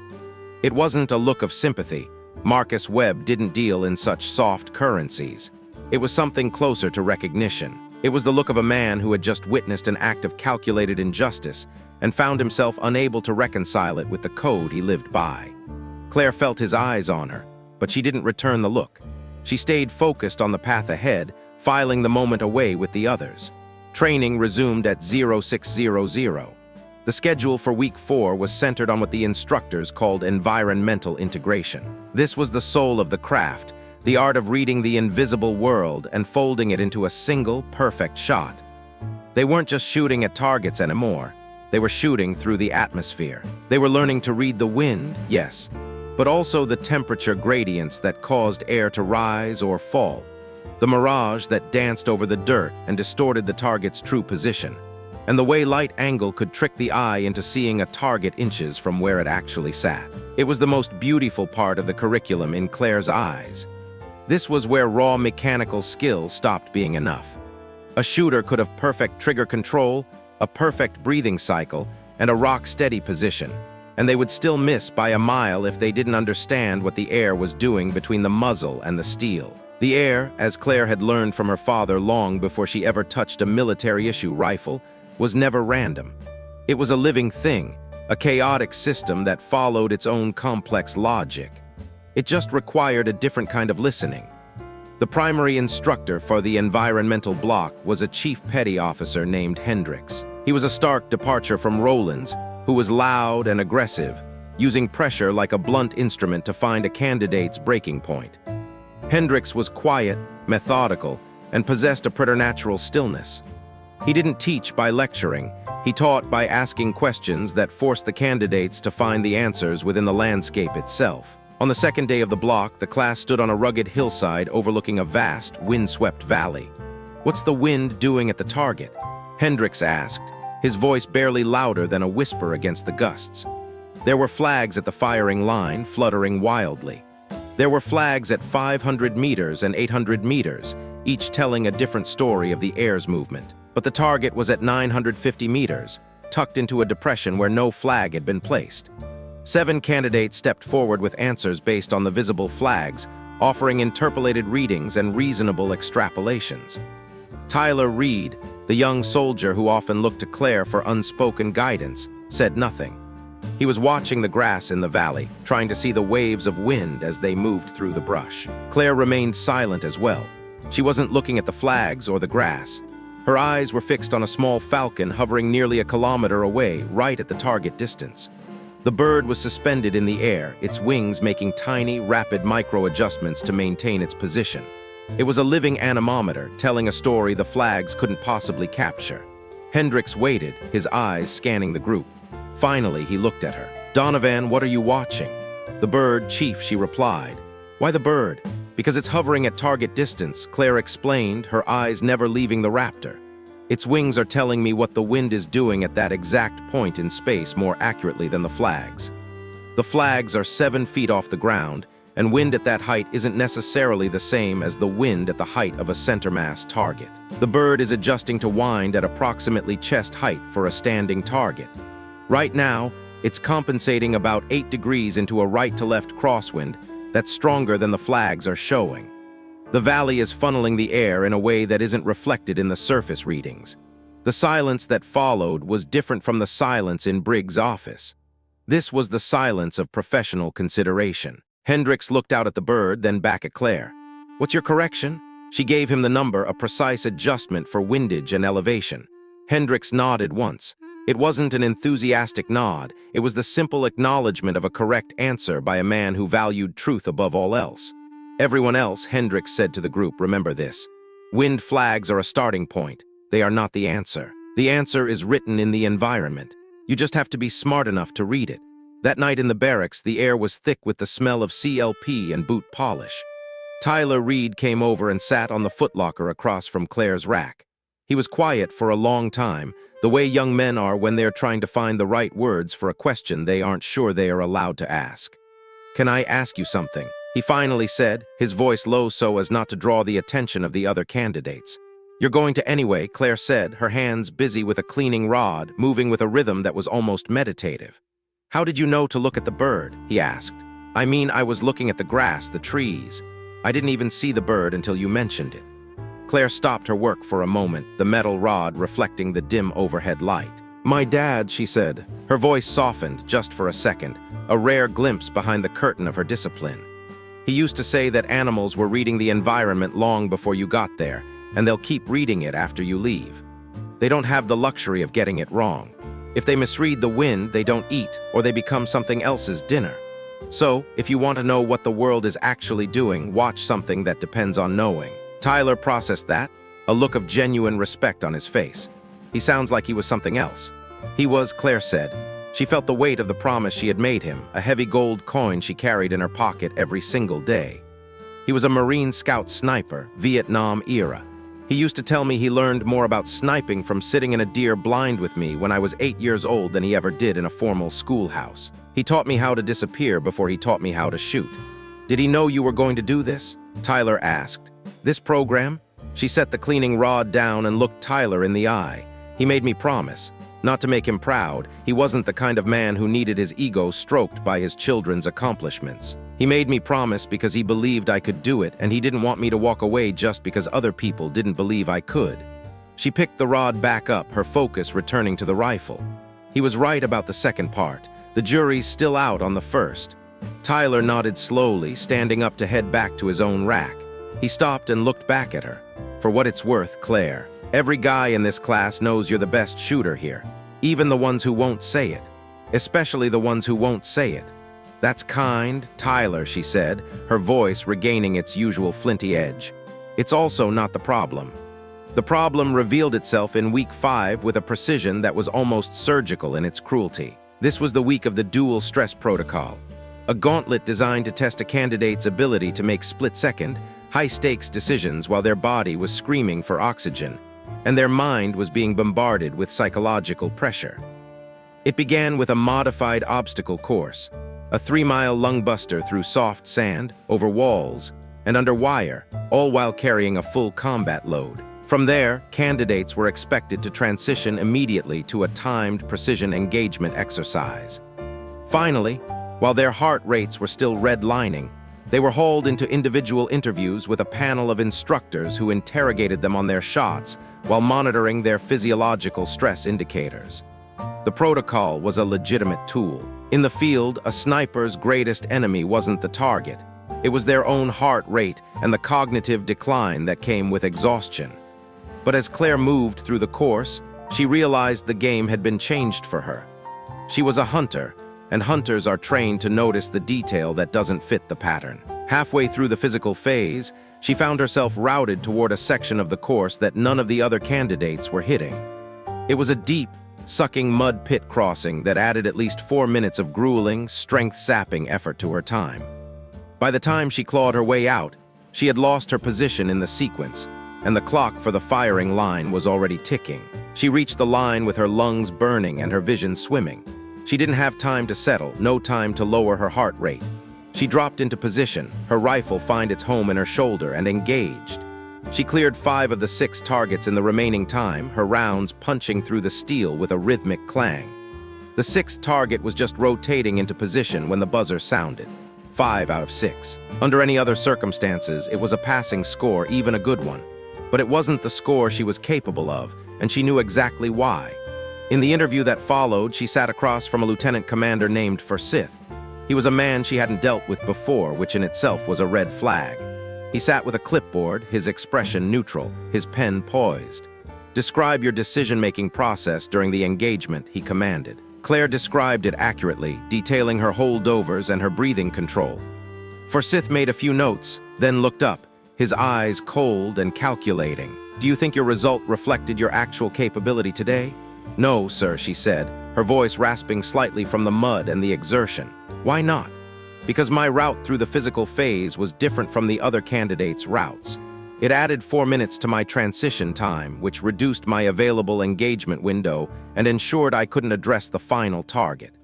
[SPEAKER 1] It wasn't a look of sympathy. Marcus Webb didn't deal in such soft currencies. It was something closer to recognition. It was the look of a man who had just witnessed an act of calculated injustice and found himself unable to reconcile it with the code he lived by. Claire felt his eyes on her, but she didn't return the look. She stayed focused on the path ahead, filing the moment away with the others. Training resumed at 0600. The schedule for week 4 was centered on what the instructors called environmental integration. This was the soul of the craft, the art of reading the invisible world and folding it into a single, perfect shot. They weren't just shooting at targets anymore. They were shooting through the atmosphere. They were learning to read the wind, yes, but also the temperature gradients that caused air to rise or fall, the mirage that danced over the dirt and distorted the target's true position, and the way light angle could trick the eye into seeing a target inches from where it actually sat. It was the most beautiful part of the curriculum in Claire's eyes. This was where raw mechanical skill stopped being enough. A shooter could have perfect trigger control, a perfect breathing cycle, and a rock-steady position, and they would still miss by a mile if they didn't understand what the air was doing between the muzzle and the steel. The air, as Claire had learned from her father long before she ever touched a military-issue rifle, was never random. It was a living thing, a chaotic system that followed its own complex logic. It just required a different kind of listening. The primary instructor for the environmental block was a chief petty officer named Hendricks. He was a stark departure from Rowland's, who was loud and aggressive, using pressure like a blunt instrument to find a candidate's breaking point. Hendricks was quiet, methodical, and possessed a preternatural stillness. He didn't teach by lecturing. He taught by asking questions that forced the candidates to find the answers within the landscape itself. On the second day of the block, the class stood on a rugged hillside overlooking a vast, windswept valley. "What's the wind doing at the target?" Hendricks asked, his voice barely louder than a whisper against the gusts. There were flags at the firing line, fluttering wildly. There were flags at 500 meters and 800 meters, each telling a different story of the air's movement. But the target was at 950 meters, tucked into a depression where no flag had been placed. 7 candidates stepped forward with answers based on the visible flags, offering interpolated readings and reasonable extrapolations. Tyler Reed, the young soldier who often looked to Claire for unspoken guidance, said nothing. He was watching the grass in the valley, trying to see the waves of wind as they moved through the brush. Claire remained silent as well. She wasn't looking at the flags or the grass. Her eyes were fixed on a small falcon hovering nearly a kilometer away, right at the target distance. The bird was suspended in the air, its wings making tiny, rapid micro-adjustments to maintain its position. It was a living anemometer, telling a story the flags couldn't possibly capture. Hendricks waited, his eyes scanning the group. Finally, he looked at her. "Donovan, what are you watching?" "The bird, Chief," she replied. "Why the bird?" "Because it's hovering at target distance," Claire explained, her eyes never leaving the raptor. Its wings are telling me what the wind is doing at that exact point in space more accurately than the flags. The flags are 7 feet off the ground, and wind at that height isn't necessarily the same as the wind at the height of a center-mass target. The bird is adjusting to wind at approximately chest height for a standing target. Right now, it's compensating about 8 degrees into a right-to-left crosswind that's stronger than the flags are showing. The valley is funneling the air in a way that isn't reflected in the surface readings. The silence that followed was different from the silence in Briggs' office. This was the silence of professional consideration. Hendricks looked out at the bird, then back at Claire. "What's your correction?" She gave him the number, a precise adjustment for windage and elevation. Hendricks nodded once. It wasn't an enthusiastic nod, it was the simple acknowledgement of a correct answer by a man who valued truth above all else. "Everyone else," Hendricks said to the group, "remember this. Wind flags are a starting point. They are not the answer. The answer is written in the environment. You just have to be smart enough to read it." That night in the barracks, the air was thick with the smell of CLP and boot polish. Tyler Reed came over and sat on the footlocker across from Claire's rack. He was quiet for a long time, the way young men are when they're trying to find the right words for a question they aren't sure they are allowed to ask. "Can I ask you something?" he finally said, his voice low so as not to draw the attention of the other candidates. "You're going to anyway," Claire said, her hands busy with a cleaning rod, moving with a rhythm that was almost meditative. "How did you know to look at the bird?" he asked. "I mean, I was looking at the grass, the trees. I didn't even see the bird until you mentioned it." Claire stopped her work for a moment, the metal rod reflecting the dim overhead light. "My dad," she said. Her voice softened just for a second, a rare glimpse behind the curtain of her discipline. "He used to say that animals were reading the environment long before you got there, and they'll keep reading it after you leave. They don't have the luxury of getting it wrong. If they misread the wind, they don't eat, or they become something else's dinner. So, if you want to know what the world is actually doing, watch something that depends on knowing." Tyler processed that, a look of genuine respect on his face. He sounds like he was something else. He was, Claire said. She felt the weight of the promise she had made him, a heavy gold coin she carried in her pocket every single day. He was a Marine Scout sniper, Vietnam era. He used to tell me he learned more about sniping from sitting in a deer blind with me when I was 8 years old than he ever did in a formal schoolhouse. He taught me how to disappear before he taught me how to shoot. "Did he know you were going to do this?" Tyler asked. "This program?" She set the cleaning rod down and looked Tyler in the eye. "He made me promise. Not to make him proud, he wasn't the kind of man who needed his ego stroked by his children's accomplishments. He made me promise because he believed I could do it, and he didn't want me to walk away just because other people didn't believe I could." She picked the rod back up, her focus returning to the rifle. He was right about the second part. The jury's still out on the first. Tyler nodded slowly, standing up to head back to his own rack. He stopped and looked back at her. "For what it's worth, Claire, every guy in this class knows you're the best shooter here. Even the ones who won't say it. Especially the ones who won't say it." "That's kind, Tyler," she said, her voice regaining its usual flinty edge. "It's also not the problem." The problem revealed itself in week 5 with a precision that was almost surgical in its cruelty. This was the week of the dual stress protocol, a gauntlet designed to test a candidate's ability to make split-second, high-stakes decisions while their body was screaming for oxygen, and their mind was being bombarded with psychological pressure. It began with a modified obstacle course, a 3-mile lungbuster through soft sand, over walls, and under wire, all while carrying a full combat load. From there, candidates were expected to transition immediately to a timed precision engagement exercise. Finally, while their heart rates were still redlining, they were hauled into individual interviews with a panel of instructors who interrogated them on their shots while monitoring their physiological stress indicators. The protocol was a legitimate tool. In the field, a sniper's greatest enemy wasn't the target. It was their own heart rate and the cognitive decline that came with exhaustion. But as Claire moved through the course, she realized the game had been changed for her. She was a hunter, and hunters are trained to notice the detail that doesn't fit the pattern. Halfway through the physical phase, she found herself routed toward a section of the course that none of the other candidates were hitting. It was a deep, sucking mud pit crossing that added at least 4 minutes of grueling, strength-sapping effort to her time. By the time she clawed her way out, she had lost her position in the sequence. and the clock for the firing line was already ticking. She reached the line with her lungs burning and her vision swimming. She didn't have time to settle, no time to lower her heart rate. She dropped into position, her rifle find its home in her shoulder, and engaged. She cleared 5 of the 6 targets in the remaining time, her rounds punching through the steel with a rhythmic clang. The 6th target was just rotating into position when the buzzer sounded. 5 out of 6. Under any other circumstances, it was a passing score, even a good one. But it wasn't the score she was capable of, and she knew exactly why. In the interview that followed, she sat across from a lieutenant commander named Forsyth. He was a man she hadn't dealt with before, which in itself was a red flag. He sat with a clipboard, his expression neutral, his pen poised. "Describe your decision-making process during the engagement," he commanded. Claire described it accurately, detailing her holdovers and her breathing control. Forsyth made a few notes, then looked up, his eyes cold and calculating. "Do you think your result reflected your actual capability today?" "No, sir," she said, her voice rasping slightly from the mud and the exertion. "Why not?" "Because my route through the physical phase was different from the other candidates' routes. It added 4 minutes to my transition time, which reduced my available engagement window and ensured I couldn't address the final target."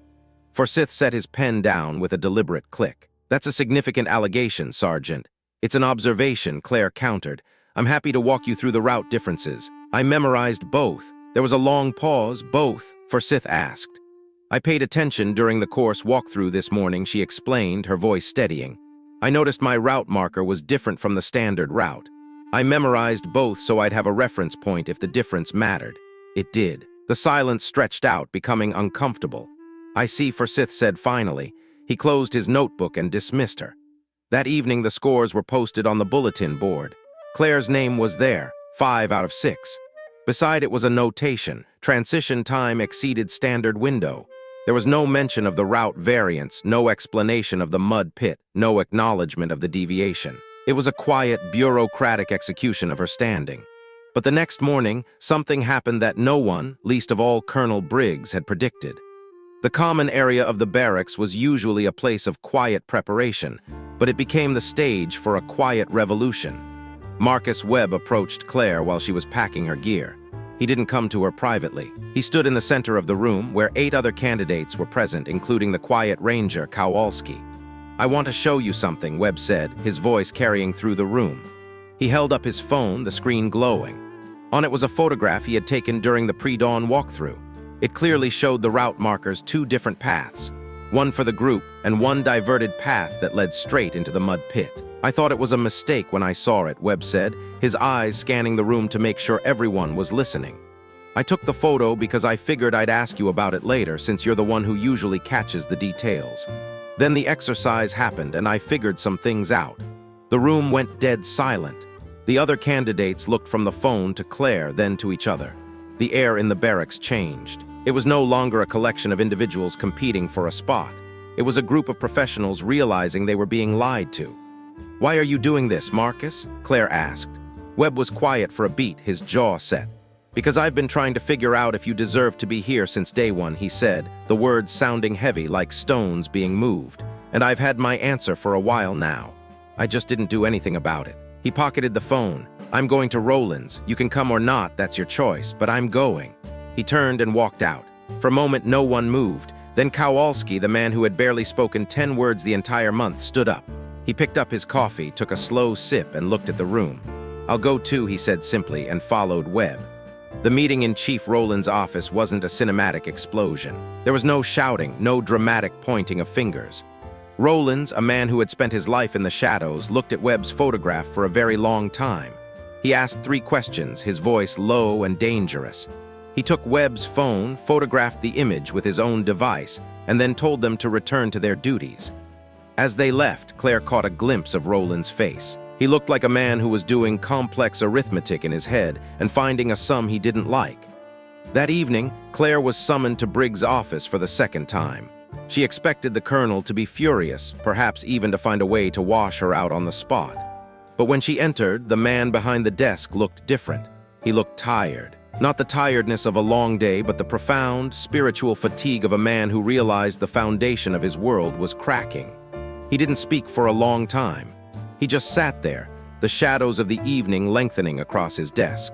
[SPEAKER 1] Forsyth set his pen down with a deliberate click. "That's a significant allegation, Sergeant." "It's an observation," Claire countered. "I'm happy to walk you through the route differences. I memorized both." There was a long pause. "Both?" Forsyth asked. "I paid attention during the course walkthrough this morning," she explained, her voice steadying. "I noticed my route marker was different from the standard route. I memorized both so I'd have a reference point if the difference mattered." It did. The silence stretched out, becoming uncomfortable. "I see," Forsyth said finally. He closed his notebook and dismissed her. That evening, the scores were posted on the bulletin board. Claire's name was there, 5 out of 6. Beside it was a notation: transition time exceeded standard window. There was no mention of the route variance, no explanation of the mud pit, no acknowledgement of the deviation. It was a quiet, bureaucratic execution of her standing. But the next morning, something happened that no one, least of all Colonel Briggs, had predicted. The common area of the barracks was usually a place of quiet preparation, but it became the stage for a quiet revolution. Marcus Webb approached Claire while she was packing her gear. He didn't come to her privately. He stood in the center of the room, where 8 other candidates were present, including the quiet ranger, Kowalski. "I want to show you something," Webb said, his voice carrying through the room. He held up his phone, the screen glowing. On it was a photograph he had taken during the pre-dawn walkthrough. It clearly showed the route markers 2 different paths, one for the group and one diverted path that led straight into the mud pit. "I thought it was a mistake when I saw it," Webb said, his eyes scanning the room to make sure everyone was listening. "I took the photo because I figured I'd ask you about it later, since you're the one who usually catches the details. Then the exercise happened and I figured some things out." The room went dead silent. The other candidates looked from the phone to Claire, then to each other. The air in the barracks changed. It was no longer a collection of individuals competing for a spot. It was a group of professionals realizing they were being lied to. "Why are you doing this, Marcus?" Claire asked. Webb was quiet for a beat, his jaw set. "Because I've been trying to figure out if you deserve to be here since day one," he said, the words sounding heavy like stones being moved. "And I've had my answer for a while now. I just didn't do anything about it." He pocketed the phone. "I'm going to Roland's. You can come or not, that's your choice, but I'm going." He turned and walked out. For a moment, no one moved. Then Kowalski, the man who had barely spoken 10 words the entire month, stood up. He picked up his coffee, took a slow sip, and looked at the room. "I'll go too," he said simply, and followed Webb. The meeting in Chief Roland's office wasn't a cinematic explosion. There was no shouting, no dramatic pointing of fingers. Roland's, a man who had spent his life in the shadows, looked at Webb's photograph for a very long time. He asked 3 questions, his voice low and dangerous. He took Webb's phone, photographed the image with his own device, and then told them to return to their duties. As they left, Claire caught a glimpse of Roland's face. He looked like a man who was doing complex arithmetic in his head and finding a sum he didn't like. That evening, Claire was summoned to Briggs' office for the 2nd time. She expected the colonel to be furious, perhaps even to find a way to wash her out on the spot. But when she entered, the man behind the desk looked different. He looked tired. Not the tiredness of a long day, but the profound, spiritual fatigue of a man who realized the foundation of his world was cracking. He didn't speak for a long time. He just sat there, the shadows of the evening lengthening across his desk.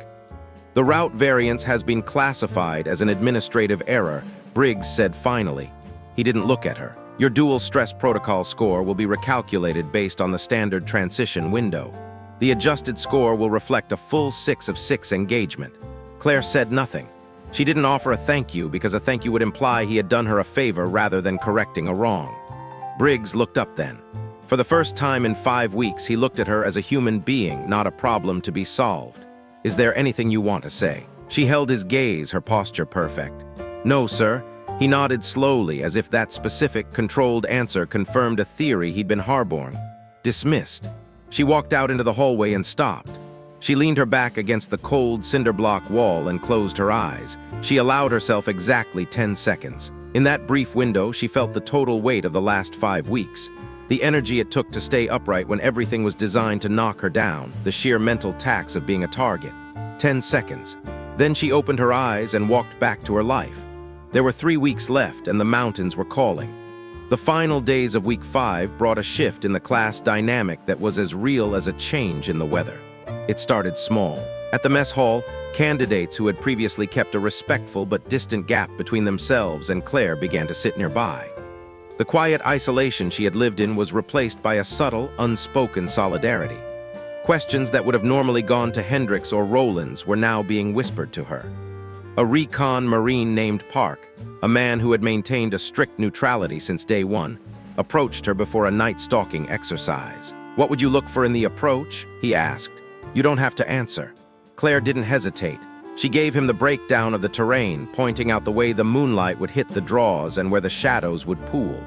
[SPEAKER 1] "The route variance has been classified as an administrative error," Briggs said finally. He didn't look at her. "Your dual stress protocol score will be recalculated based on the standard transition window. The adjusted score will reflect a full 6 of 6 engagement." Claire said nothing. She didn't offer a thank you because a thank you would imply he had done her a favor rather than correcting a wrong. Briggs looked up then. For the first time in 5 weeks, he looked at her as a human being, not a problem to be solved. "Is there anything you want to say?" She held his gaze, her posture perfect. "No, sir." He nodded slowly, as if that specific, controlled answer confirmed a theory he'd been harboring. Dismissed. She walked out into the hallway and stopped. She leaned her back against the cold cinder-block wall and closed her eyes. She allowed herself exactly 10 seconds. In that brief window, she felt the total weight of the last 5 weeks. The energy it took to stay upright when everything was designed to knock her down, the sheer mental tax of being a target. 10 seconds. Then she opened her eyes and walked back to her life. There were 3 weeks left, and the mountains were calling. The final days of week 5 brought a shift in the class dynamic that was as real as a change in the weather. It started small. At the mess hall, candidates who had previously kept a respectful but distant gap between themselves and Claire began to sit nearby. The quiet isolation she had lived in was replaced by a subtle, unspoken solidarity. Questions that would have normally gone to Hendricks or Rollins were now being whispered to her. A recon Marine named Park, a man who had maintained a strict neutrality since day one, approached her before a night stalking exercise. "What would you look for in the approach?" he asked. "You don't have to answer." Claire didn't hesitate. She gave him the breakdown of the terrain, pointing out the way the moonlight would hit the draws and where the shadows would pool.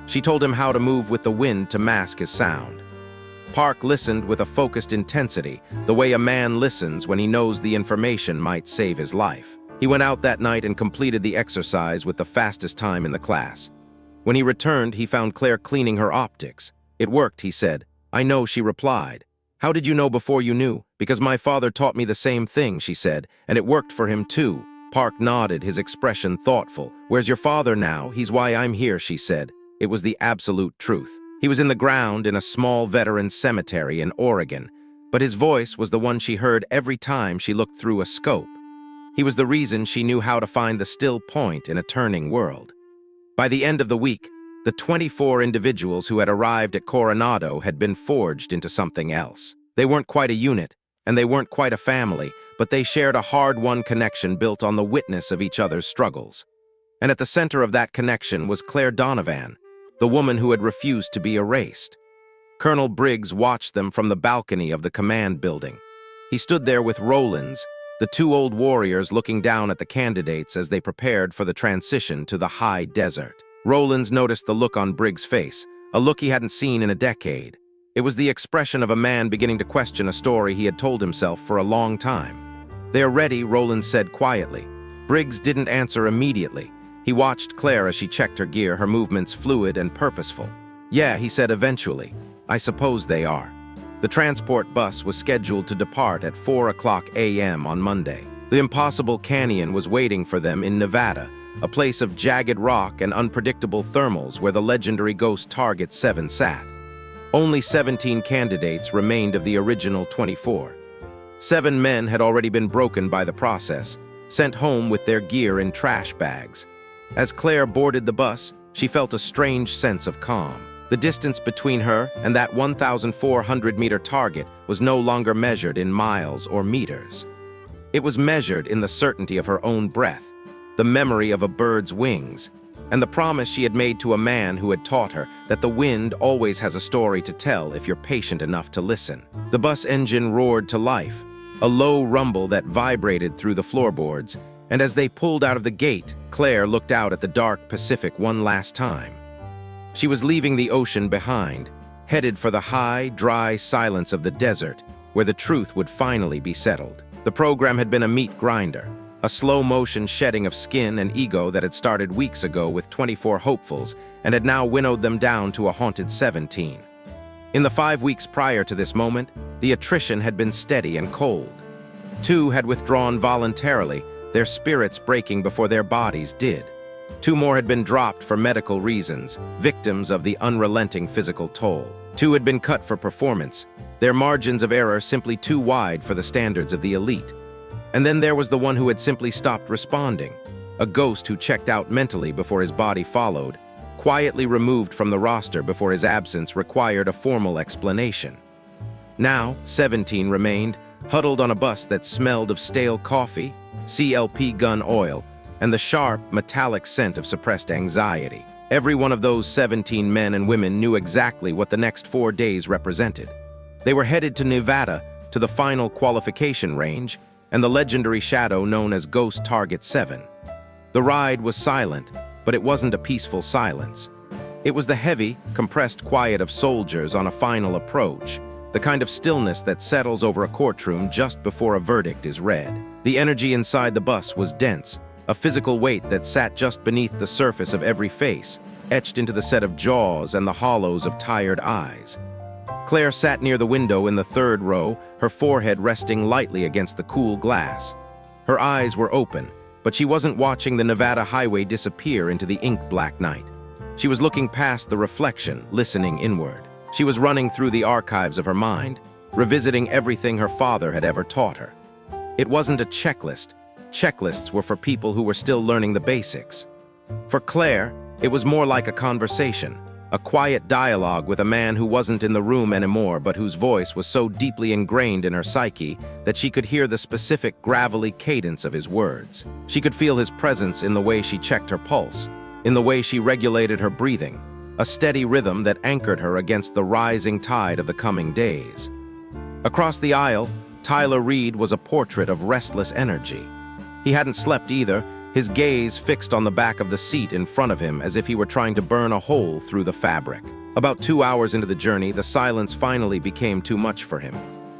[SPEAKER 1] She told him how to move with the wind to mask his sound. Park listened with a focused intensity, the way a man listens when he knows the information might save his life. He went out that night and completed the exercise with the fastest time in the class. When he returned, he found Claire cleaning her optics. "It worked," he said. "I know," she replied. "How did you know before you knew?" "Because my father taught me the same thing," she said, "and it worked for him too." Park nodded, his expression thoughtful. "Where's your father now?" "He's why I'm here," she said. It was the absolute truth. He was in the ground in a small veteran cemetery in Oregon, but his voice was the one she heard every time she looked through a scope. He was the reason she knew how to find the still point in a turning world. By the end of the week, the 24 individuals who had arrived at Coronado had been forged into something else. They weren't quite a unit, and they weren't quite a family, but they shared a hard-won connection built on the witness of each other's struggles. And at the center of that connection was Claire Donovan, the woman who had refused to be erased. Colonel Briggs watched them from the balcony of the command building. He stood there with Rollins, the 2 old warriors looking down at the candidates as they prepared for the transition to the high desert. Rollins noticed the look on Briggs' face, a look he hadn't seen in a decade. It was the expression of a man beginning to question a story he had told himself for a long time. "They're ready," Rollins said quietly. Briggs didn't answer immediately. He watched Claire as she checked her gear, her movements fluid and purposeful. "Yeah," he said eventually. "I suppose they are." The transport bus was scheduled to depart at 4 a.m. on Monday. The impossible canyon was waiting for them in Nevada, a place of jagged rock and unpredictable thermals where the legendary ghost Target 7 sat. Only 17 candidates remained of the original 24. 7 men had already been broken by the process, sent home with their gear in trash bags. As Claire boarded the bus, she felt a strange sense of calm. The distance between her and that 1,400-meter target was no longer measured in miles or meters. It was measured in the certainty of her own breath, the memory of a bird's wings, and the promise she had made to a man who had taught her that the wind always has a story to tell if you're patient enough to listen. The bus engine roared to life, a low rumble that vibrated through the floorboards, and as they pulled out of the gate, Claire looked out at the dark Pacific one last time. She was leaving the ocean behind, headed for the high, dry silence of the desert, where the truth would finally be settled. The program had been a meat grinder, a slow-motion shedding of skin and ego that had started weeks ago with 24 hopefuls and had now winnowed them down to a haunted 17. In the 5 weeks prior to this moment, the attrition had been steady and cold. 2 had withdrawn voluntarily, their spirits breaking before their bodies did. 2 more had been dropped for medical reasons, victims of the unrelenting physical toll. Two had been cut for performance, their margins of error simply too wide for the standards of the elite. And then there was the one who had simply stopped responding, a ghost who checked out mentally before his body followed, quietly removed from the roster before his absence required a formal explanation. Now, 17 remained, huddled on a bus that smelled of stale coffee, CLP gun oil, and the sharp, metallic scent of suppressed anxiety. Every one of those 17 men and women knew exactly what the next 4 days represented. They were headed to Nevada, to the final qualification range, and the legendary shadow known as Ghost Target 7. The ride was silent, but it wasn't a peaceful silence. It was the heavy, compressed quiet of soldiers on a final approach, the kind of stillness that settles over a courtroom just before a verdict is read. The energy inside the bus was dense, a physical weight that sat just beneath the surface of every face, etched into the set of jaws and the hollows of tired eyes. Claire sat near the window in the third row, her forehead resting lightly against the cool glass. Her eyes were open, but she wasn't watching the Nevada highway disappear into the ink-black night. She was looking past the reflection, listening inward. She was running through the archives of her mind, revisiting everything her father had ever taught her. It wasn't a checklist. Checklists were for people who were still learning the basics. For Claire, it was more like a conversation, a quiet dialogue with a man who wasn't in the room anymore but whose voice was so deeply ingrained in her psyche that she could hear the specific gravelly cadence of his words. She could feel his presence in the way she checked her pulse, in the way she regulated her breathing, a steady rhythm that anchored her against the rising tide of the coming days. Across the aisle, Tyler Reed was a portrait of restless energy. He hadn't slept either, his gaze fixed on the back of the seat in front of him as if he were trying to burn a hole through the fabric. About 2 hours into the journey, the silence finally became too much for him.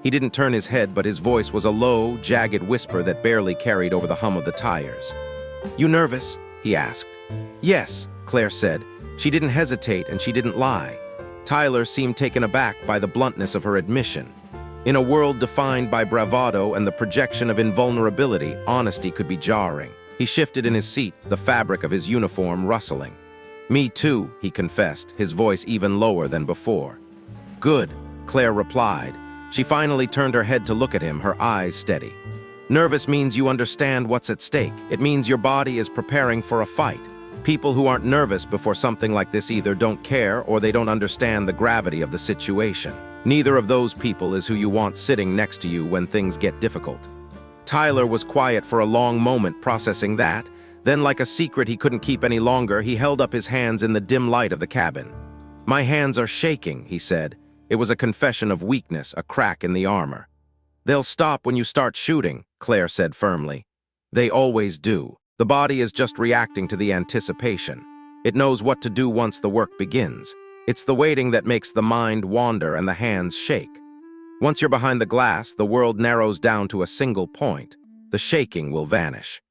[SPEAKER 1] He didn't turn his head, but his voice was a low, jagged whisper that barely carried over the hum of the tires. "You nervous?" he asked. "Yes," Claire said. She didn't hesitate and she didn't lie. Tyler seemed taken aback by the bluntness of her admission. In a world defined by bravado and the projection of invulnerability, honesty could be jarring. He shifted in his seat, the fabric of his uniform rustling. "Me too," he confessed, his voice even lower than before. "Good," Claire replied. She finally turned her head to look at him, her eyes steady. "Nervous means you understand what's at stake. It means your body is preparing for a fight. People who aren't nervous before something like this either don't care or they don't understand the gravity of the situation. Neither of those people is who you want sitting next to you when things get difficult." Tyler was quiet for a long moment, processing that. Then, like a secret he couldn't keep any longer, he held up his hands in the dim light of the cabin. "My hands are shaking," he said. It was a confession of weakness, a crack in the armor. "They'll stop when you start shooting," Claire said firmly. "They always do. The body is just reacting to the anticipation. It knows what to do once the work begins. It's the waiting that makes the mind wander and the hands shake. Once you're behind the glass, the world narrows down to a single point. The shaking will vanish."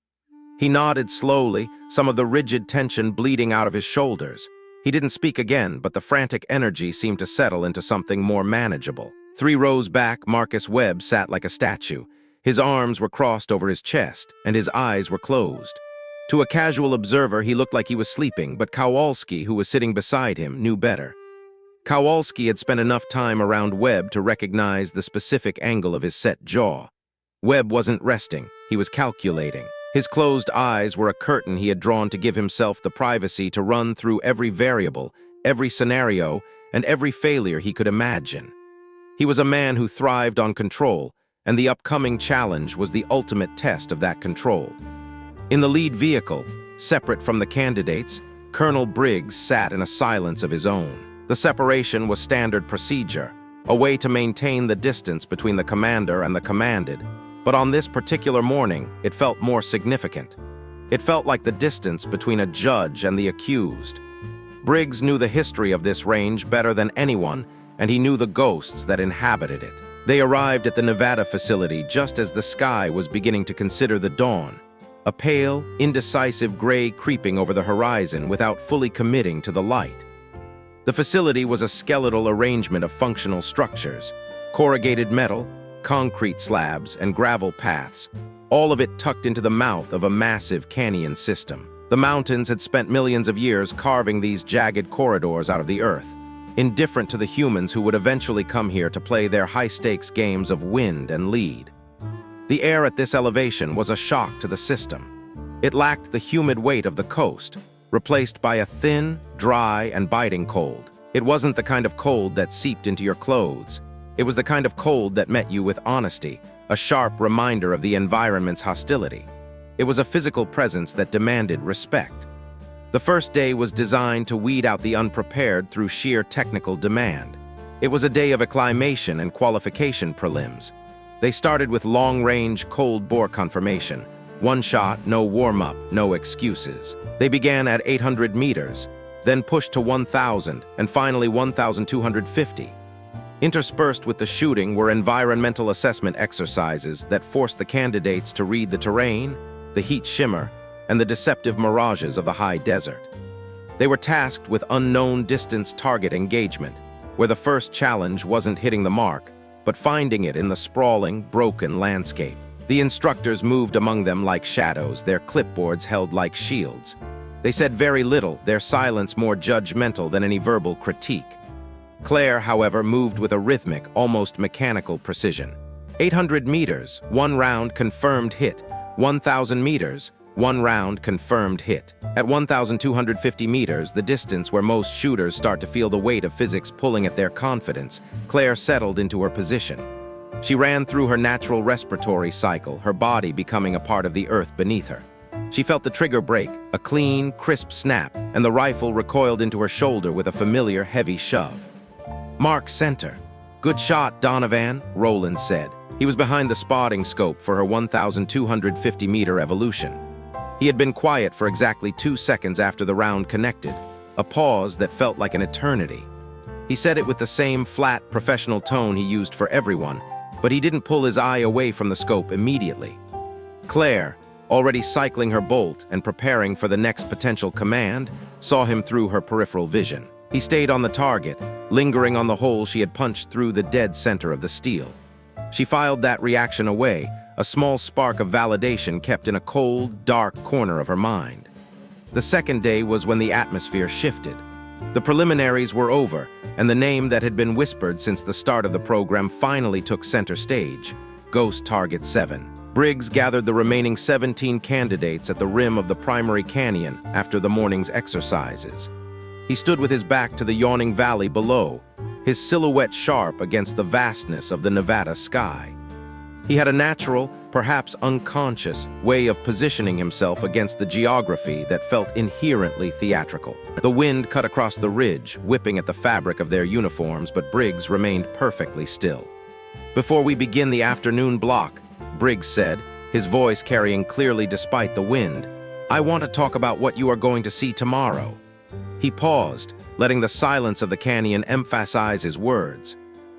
[SPEAKER 1] He nodded slowly, some of the rigid tension bleeding out of his shoulders. He didn't speak again, but the frantic energy seemed to settle into something more manageable. 3 rows back, Marcus Webb sat like a statue. His arms were crossed over his chest, and his eyes were closed. To a casual observer, he looked like he was sleeping, but Kowalski, who was sitting beside him, knew better. Kowalski had spent enough time around Webb to recognize the specific angle of his set jaw. Webb wasn't resting, he was calculating. His closed eyes were a curtain he had drawn to give himself the privacy to run through every variable, every scenario, and every failure he could imagine. He was a man who thrived on control, and the upcoming challenge was the ultimate test of that control. In the lead vehicle, separate from the candidates, Colonel Briggs sat in a silence of his own. The separation was standard procedure, a way to maintain the distance between the commander and the commanded. But on this particular morning, it felt more significant. It felt like the distance between a judge and the accused. Briggs knew the history of this range better than anyone, and he knew the ghosts that inhabited it. They arrived at the Nevada facility just as the sky was beginning to consider the dawn, a pale, indecisive gray creeping over the horizon without fully committing to the light. The facility was a skeletal arrangement of functional structures, corrugated metal, concrete slabs, and gravel paths, all of it tucked into the mouth of a massive canyon system. The mountains had spent millions of years carving these jagged corridors out of the earth, indifferent to the humans who would eventually come here to play their high-stakes games of wind and lead. The air at this elevation was a shock to the system. It lacked the humid weight of the coast, replaced by a thin, dry, and biting cold. It wasn't the kind of cold that seeped into your clothes. It was the kind of cold that met you with honesty, a sharp reminder of the environment's hostility. It was a physical presence that demanded respect. The first day was designed to weed out the unprepared through sheer technical demand. It was a day of acclimation and qualification prelims. They started with long-range cold bore confirmation. One shot, no warm-up, no excuses. They began at 800 meters, then pushed to 1,000, and finally 1,250. Interspersed with the shooting were environmental assessment exercises that forced the candidates to read the terrain, the heat shimmer, and the deceptive mirages of the high desert. They were tasked with unknown distance target engagement, where the first challenge wasn't hitting the mark, but finding it in the sprawling, broken landscape. The instructors moved among them like shadows, their clipboards held like shields. They said very little, their silence more judgmental than any verbal critique. Claire, however, moved with a rhythmic, almost mechanical precision. 800 meters, one round confirmed hit. 1,000 meters, one round confirmed hit. At 1,250 meters, the distance where most shooters start to feel the weight of physics pulling at their confidence, Claire settled into her position. She ran through her natural respiratory cycle, her body becoming a part of the earth beneath her. She felt the trigger break, a clean, crisp snap, and the rifle recoiled into her shoulder with a familiar, heavy shove. "Mark center." "Good shot, Donovan," Roland said. He was behind the spotting scope for her 1,250-meter evolution. He had been quiet for exactly 2 seconds after the round connected, a pause that felt like an eternity. He said it with the same flat, professional tone he used for everyone, but he didn't pull his eye away from the scope immediately. Claire, already cycling her bolt and preparing for the next potential command, saw him through her peripheral vision. He stayed on the target, lingering on the hole she had punched through the dead center of the steel. She filed that reaction away, a small spark of validation kept in a cold, dark corner of her mind. The second day was when the atmosphere shifted. The preliminaries were over, and the name that had been whispered since the start of the program finally took center stage: Ghost Target 7. Briggs gathered the remaining 17 candidates at the rim of the primary canyon after the morning's exercises. He stood with his back to the yawning valley below, his silhouette sharp against the vastness of the Nevada sky. He had a natural, perhaps unconscious, way of positioning himself against the geography that felt inherently theatrical. The wind cut across the ridge, whipping at the fabric of their uniforms, but Briggs remained perfectly still. "Before we begin the afternoon block," Briggs said, his voice carrying clearly despite the wind, "I want to talk about what you are going to see tomorrow." He paused, letting the silence of the canyon emphasize his words.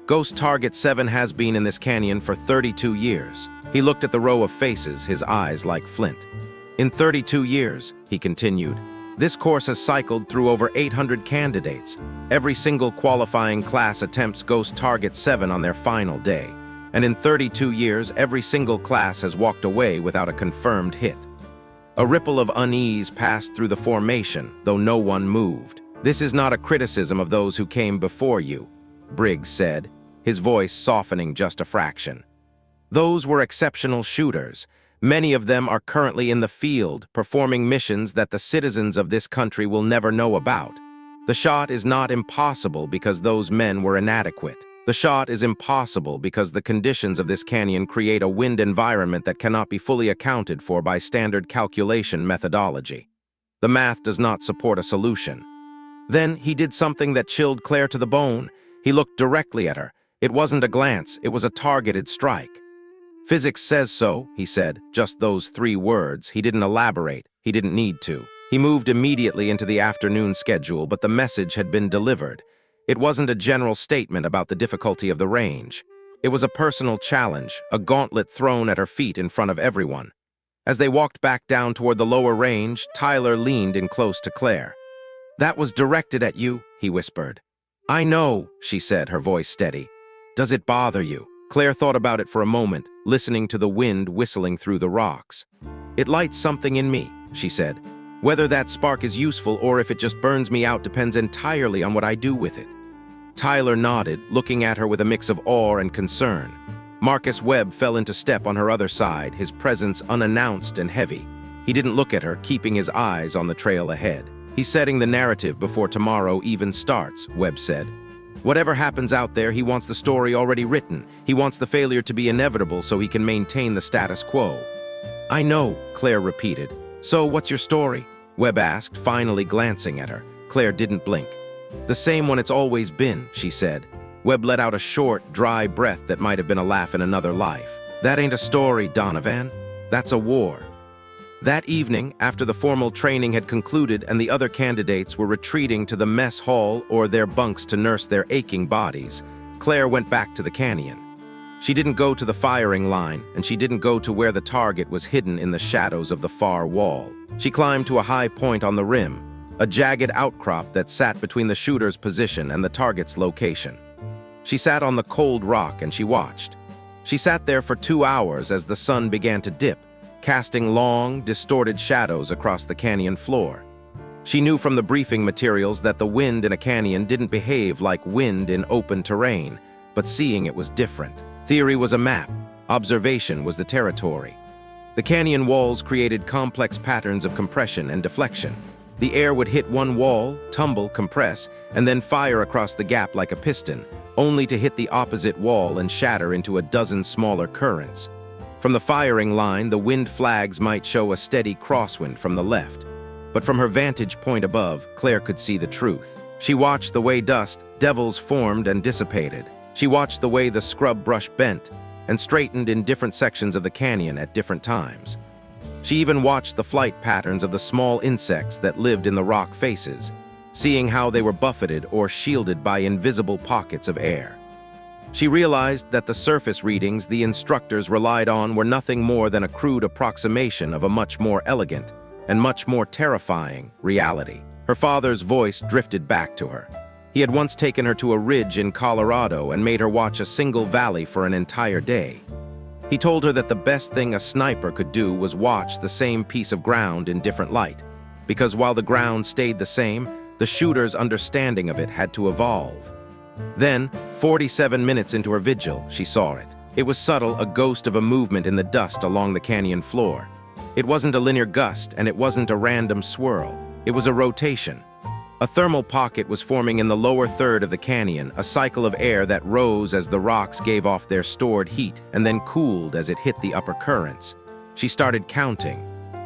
[SPEAKER 1] Ghost Target 7 has been in this canyon for 32 years. He looked at the row of faces, his eyes like flint. "In 32 years, he continued, this course has cycled through over 800 candidates. Every single qualifying class attempts Ghost Target 7 on their final day. And in 32 years, every single class has walked away without a confirmed hit." A ripple of unease passed through the formation, though no one moved. "This is not a criticism of those who came before you," Briggs said, his voice softening just a fraction. "Those were exceptional shooters. Many of them are currently in the field, performing missions that the citizens of this country will never know about. The shot is not impossible because those men were inadequate. The shot is impossible because the conditions of this canyon create a wind environment that cannot be fully accounted for by standard calculation methodology. The math does not support a solution." Then he did something that chilled Claire to the bone. He looked directly at her. It wasn't a glance, it was a targeted strike. "Physics says so," he said, just those 3 words. He didn't elaborate, he didn't need to. He moved immediately into the afternoon schedule, but the message had been delivered. It wasn't a general statement about the difficulty of the range. It was a personal challenge, a gauntlet thrown at her feet in front of everyone. As they walked back down toward the lower range, Tyler leaned in close to Claire. "That was directed at you," he whispered. "I know," she said, her voice steady. "Does it bother you?" Claire thought about it for a moment, listening to the wind whistling through the rocks. "It lights something in me," she said. "Whether that spark is useful or if it just burns me out depends entirely on what I do with it." Tyler nodded, looking at her with a mix of awe and concern. Marcus Webb fell into step on her other side, his presence unannounced and heavy. He didn't look at her, keeping his eyes on the trail ahead. "He's setting the narrative before tomorrow even starts," Webb said. "Whatever happens out there, he wants the story already written. He wants the failure to be inevitable so he can maintain the status quo." "I know," Claire repeated. "So, what's your story?" Webb asked, finally glancing at her. Claire didn't blink. "The same one it's always been," she said. Webb let out a short, dry breath that might have been a laugh in another life. "That ain't a story, Donovan. That's a war." That evening, after the formal training had concluded and the other candidates were retreating to the mess hall or their bunks to nurse their aching bodies, Claire went back to the canyon. She didn't go to the firing line, and she didn't go to where the target was hidden in the shadows of the far wall. She climbed to a high point on the rim, a jagged outcrop that sat between the shooter's position and the target's location. She sat on the cold rock and she watched. She sat there for 2 hours as the sun began to dip, casting long, distorted shadows across the canyon floor. She knew from the briefing materials that the wind in a canyon didn't behave like wind in open terrain, but seeing it was different. Theory was a map, observation was the territory. The canyon walls created complex patterns of compression and deflection. The air would hit one wall, tumble, compress, and then fire across the gap like a piston, only to hit the opposite wall and shatter into a dozen smaller currents. From the firing line, the wind flags might show a steady crosswind from the left. But from her vantage point above, Claire could see the truth. She watched the way dust, devils formed and dissipated. She watched the way the scrub brush bent and straightened in different sections of the canyon at different times. She even watched the flight patterns of the small insects that lived in the rock faces, seeing how they were buffeted or shielded by invisible pockets of air. She realized that the surface readings the instructors relied on were nothing more than a crude approximation of a much more elegant and much more terrifying reality. Her father's voice drifted back to her. He had once taken her to a ridge in Colorado and made her watch a single valley for an entire day. He told her that the best thing a sniper could do was watch the same piece of ground in different light, because while the ground stayed the same, the shooter's understanding of it had to evolve. Then, 47 minutes into her vigil, she saw it. It was subtle, a ghost of a movement in the dust along the canyon floor. It wasn't a linear gust, and it wasn't a random swirl. It was a rotation. A thermal pocket was forming in the lower third of the canyon, a cycle of air that rose as the rocks gave off their stored heat and then cooled as it hit the upper currents. She started counting.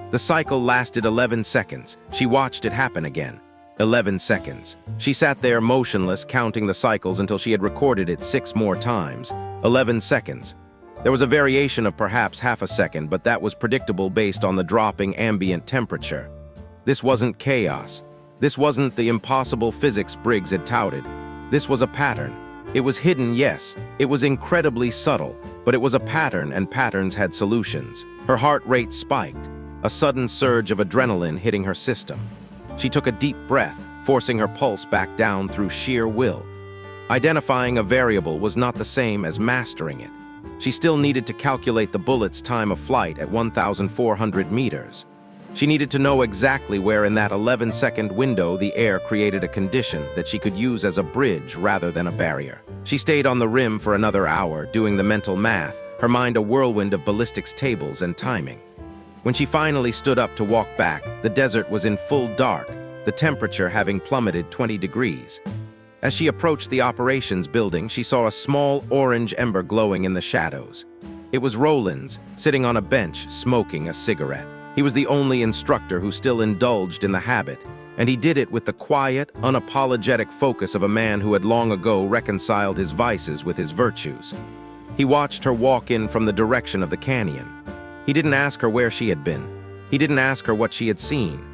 [SPEAKER 1] The cycle lasted 11 seconds. She watched it happen again. 11 seconds. She sat there motionless, counting the cycles until she had recorded it 6 more times. 11 seconds. There was a variation of perhaps half a second, but that was predictable based on the dropping ambient temperature. This wasn't chaos. This wasn't the impossible physics Briggs had touted. This was a pattern. It was hidden, yes. It was incredibly subtle, but it was a pattern, and patterns had solutions. Her heart rate spiked, a sudden surge of adrenaline hitting her system. She took a deep breath, forcing her pulse back down through sheer will. Identifying a variable was not the same as mastering it. She still needed to calculate the bullet's time of flight at 1,400 meters. She needed to know exactly where in that 11-second window the air created a condition that she could use as a bridge rather than a barrier. She stayed on the rim for another hour, doing the mental math, her mind a whirlwind of ballistics tables and timing. When she finally stood up to walk back, the desert was in full dark, the temperature having plummeted 20 degrees. As she approached the operations building, she saw a small orange ember glowing in the shadows. It was Roland's, sitting on a bench, smoking a cigarette. He was the only instructor who still indulged in the habit, and he did it with the quiet, unapologetic focus of a man who had long ago reconciled his vices with his virtues. He watched her walk in from the direction of the canyon. He didn't ask her where she had been. He didn't ask her what she had seen.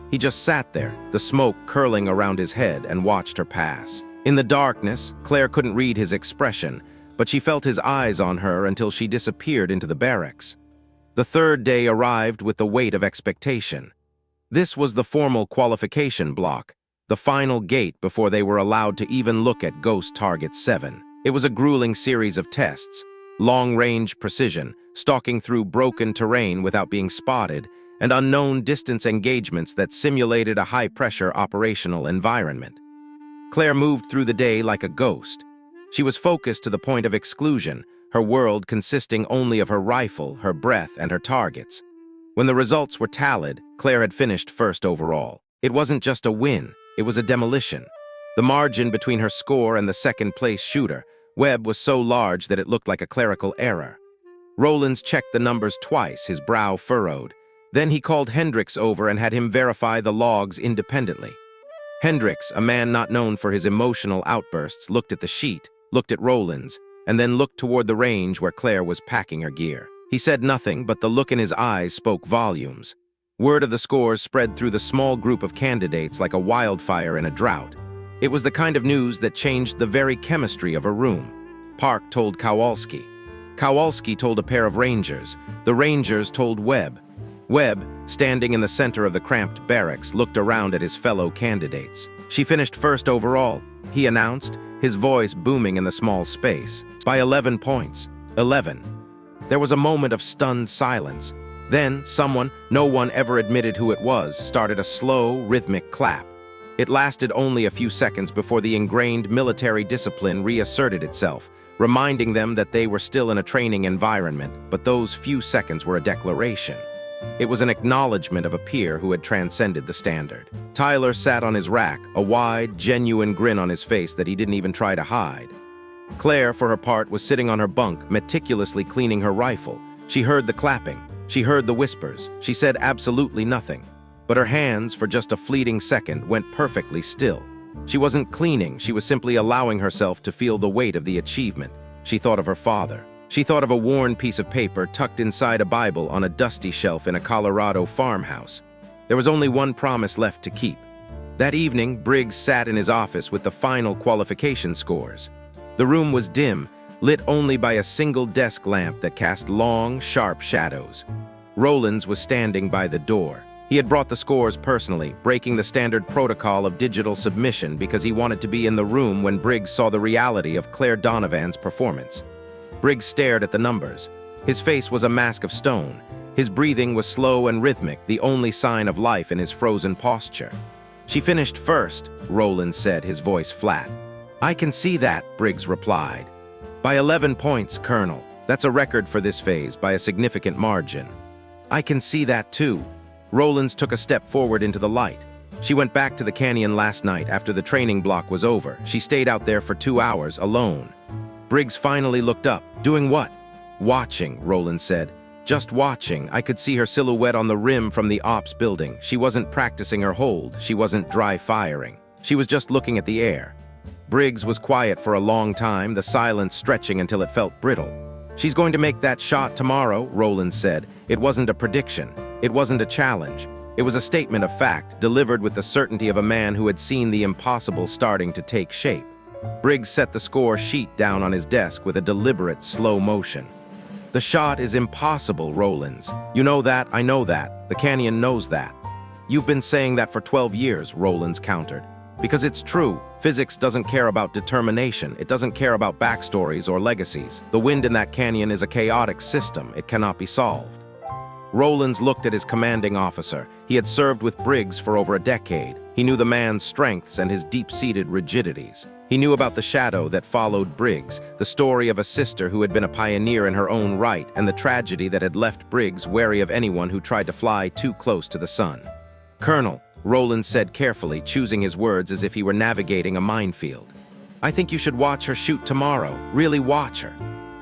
[SPEAKER 1] He just sat there, the smoke curling around his head, and watched her pass. In the darkness, Claire couldn't read his expression, but she felt his eyes on her until she disappeared into the barracks. The third day arrived with the weight of expectation. This was the formal qualification block, the final gate before they were allowed to even look at Ghost Target 7. It was a grueling series of tests, long-range precision, stalking through broken terrain without being spotted, and unknown distance engagements that simulated a high-pressure operational environment. Claire moved through the day like a ghost. She was focused to the point of exclusion, her world consisting only of her rifle, her breath, and her targets. When the results were tallied, Claire had finished first overall. It wasn't just a win, it was a demolition. The margin between her score and the second-place shooter, Webb, was so large that it looked like a clerical error. Rowlands checked the numbers twice, his brow furrowed. Then he called Hendricks over and had him verify the logs independently. Hendricks, a man not known for his emotional outbursts, looked at the sheet, looked at Rowlands, and then looked toward the range where Claire was packing her gear. He said nothing, but the look in his eyes spoke volumes. Word of the scores spread through the small group of candidates like a wildfire in a drought. It was the kind of news that changed the very chemistry of a room. Park told Kowalski. Kowalski told a pair of Rangers. The Rangers told Webb. Webb, standing in the center of the cramped barracks, looked around at his fellow candidates. She finished first overall, he announced, his voice booming in the small space. By 11 points. 11. There was a moment of stunned silence. Then someone, no one ever admitted who it was, started a slow, rhythmic clap. It lasted only a few seconds before the ingrained military discipline reasserted itself, reminding them that they were still in a training environment, but those few seconds were a declaration. It was an acknowledgement of a peer who had transcended the standard. Tyler sat on his rack, a wide, genuine grin on his face that he didn't even try to hide. Claire, for her part, was sitting on her bunk, meticulously cleaning her rifle. She heard the clapping. She heard the whispers. She said absolutely nothing. But her hands, for just a fleeting second, went perfectly still. She wasn't cleaning, she was simply allowing herself to feel the weight of the achievement. She thought of her father. She thought of a worn piece of paper tucked inside a Bible on a dusty shelf in a Colorado farmhouse. There was only one promise left to keep. That evening, Briggs sat in his office with the final qualification scores. The room was dim, lit only by a single desk lamp that cast long, sharp shadows. Rowlands was standing by the door. He had brought the scores personally, breaking the standard protocol of digital submission because he wanted to be in the room when Briggs saw the reality of Claire Donovan's performance. Briggs stared at the numbers. His face was a mask of stone. His breathing was slow and rhythmic, the only sign of life in his frozen posture. "She finished first," Rowlands said, his voice flat. "I can see that," Briggs replied. "By 11 points, Colonel. That's a record for this phase by a significant margin." "I can see that too." Rowlands took a step forward into the light. She went back to the canyon last night after the training block was over. She stayed out there for 2 hours, alone. Briggs finally looked up. "Doing what?" "Watching," Rowlands said. "Just watching." I could see her silhouette on the rim from the ops building. She wasn't practicing her hold. She wasn't dry firing. She was just looking at the air. Briggs was quiet for a long time, the silence stretching until it felt brittle. "She's going to make that shot tomorrow," Rowlands said. It wasn't a prediction. It wasn't a challenge. It was a statement of fact, delivered with the certainty of a man who had seen the impossible starting to take shape. Briggs set the score sheet down on his desk with a deliberate, slow motion. "The shot is impossible, Rowlands. You know that, I know that. The canyon knows that." "You've been saying that for 12 years, Rowlands countered. "Because it's true. Physics doesn't care about determination. It doesn't care about backstories or legacies. The wind in that canyon is a chaotic system. It cannot be solved." Rowlands looked at his commanding officer. He had served with Briggs for over a decade. He knew the man's strengths and his deep-seated rigidities. He knew about the shadow that followed Briggs, the story of a sister who had been a pioneer in her own right, and the tragedy that had left Briggs wary of anyone who tried to fly too close to the sun. "Colonel," Rowlands said carefully, choosing his words as if he were navigating a minefield. "I think you should watch her shoot tomorrow. Really watch her."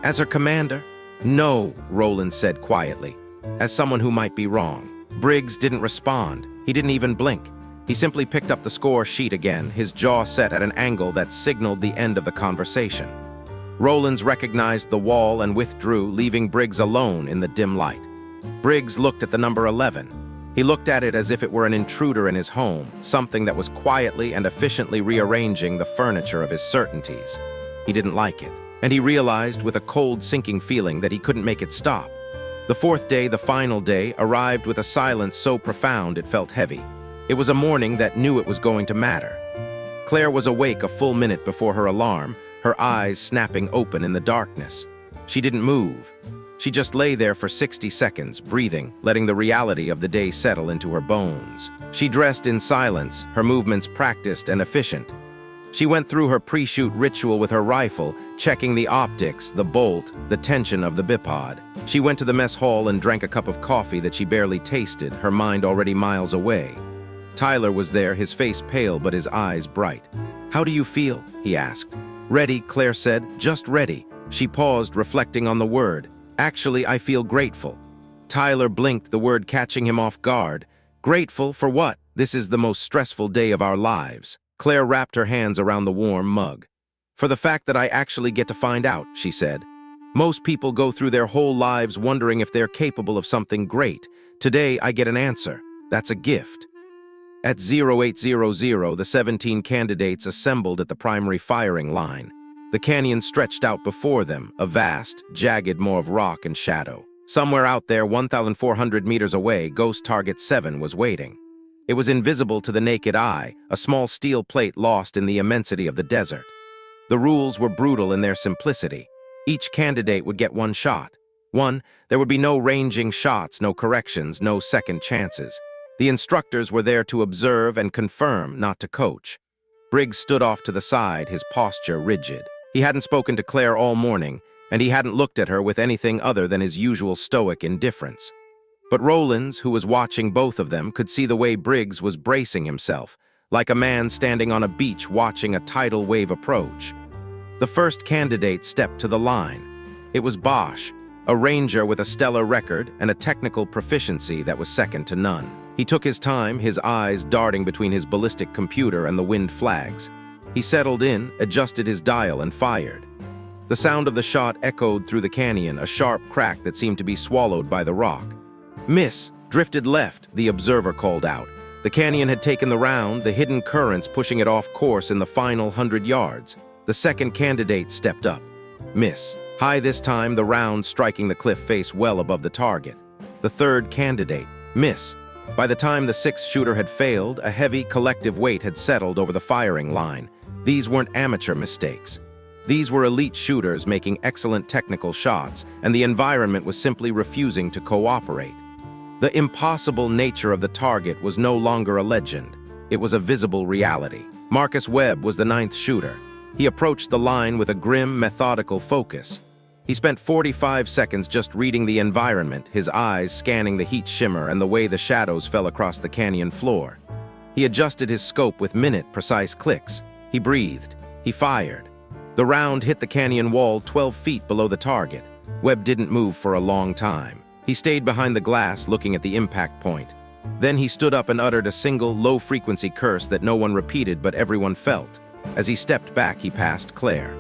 [SPEAKER 1] "As her commander?" "No," Rowlands said quietly. "As someone who might be wrong." Briggs didn't respond. He didn't even blink. He simply picked up the score sheet again, his jaw set at an angle that signaled the end of the conversation. Rowlands recognized the wall and withdrew, leaving Briggs alone in the dim light. Briggs looked at the number 11. He looked at it as if it were an intruder in his home, something that was quietly and efficiently rearranging the furniture of his certainties. He didn't like it, and he realized with a cold, sinking feeling that he couldn't make it stop. The fourth day, the final day, arrived with a silence so profound it felt heavy. It was a morning that knew it was going to matter. Claire was awake a full minute before her alarm, her eyes snapping open in the darkness. She didn't move. She just lay there for 60 seconds, breathing, letting the reality of the day settle into her bones. She dressed in silence, her movements practiced and efficient. She went through her pre-shoot ritual with her rifle, checking the optics, the bolt, the tension of the bipod. She went to the mess hall and drank a cup of coffee that she barely tasted, her mind already miles away. Tyler was there, his face pale but his eyes bright. "How do you feel?" he asked. "Ready," Claire said, "just ready." She paused, reflecting on the word. "Actually, I feel grateful." Tyler blinked, the word catching him off guard. "Grateful for what? This is the most stressful day of our lives." Claire wrapped her hands around the warm mug. "For the fact that I actually get to find out," she said. "Most people go through their whole lives wondering if they're capable of something great. Today, I get an answer. That's a gift." At 0800, the 17 candidates assembled at the primary firing line. The canyon stretched out before them, a vast, jagged moor of rock and shadow. Somewhere out there, 1,400 meters away, Ghost Target 7 was waiting. It was invisible to the naked eye, a small steel plate lost in the immensity of the desert. The rules were brutal in their simplicity. Each candidate would get one shot. There would be no ranging shots, no corrections, no second chances. The instructors were there to observe and confirm, not to coach. Briggs stood off to the side, his posture rigid. He hadn't spoken to Claire all morning, and he hadn't looked at her with anything other than his usual stoic indifference. But Rowlands, who was watching both of them, could see the way Briggs was bracing himself, like a man standing on a beach watching a tidal wave approach. The first candidate stepped to the line. It was Bosch, a ranger with a stellar record and a technical proficiency that was second to none. He took his time, his eyes darting between his ballistic computer and the wind flags. He settled in, adjusted his dial, and fired. The sound of the shot echoed through the canyon, a sharp crack that seemed to be swallowed by the rock. "Miss, drifted left," the observer called out. The canyon had taken the round, the hidden currents pushing it off course in the final 100 yards. The second candidate stepped up. "Miss." High this time, the round striking the cliff face well above the target. The third candidate. "Miss." By the time the sixth shooter had failed, a heavy collective weight had settled over the firing line. These weren't amateur mistakes. These were elite shooters making excellent technical shots, and the environment was simply refusing to cooperate. The impossible nature of the target was no longer a legend. It was a visible reality. Marcus Webb was the ninth shooter. He approached the line with a grim, methodical focus. He spent 45 seconds just reading the environment, his eyes scanning the heat shimmer and the way the shadows fell across the canyon floor. He adjusted his scope with minute-precise clicks. He breathed. He fired. The round hit the canyon wall 12 feet below the target. Webb didn't move for a long time. He stayed behind the glass, looking at the impact point. Then he stood up and uttered a single, low-frequency curse that no one repeated but everyone felt. As he stepped back, he passed Claire.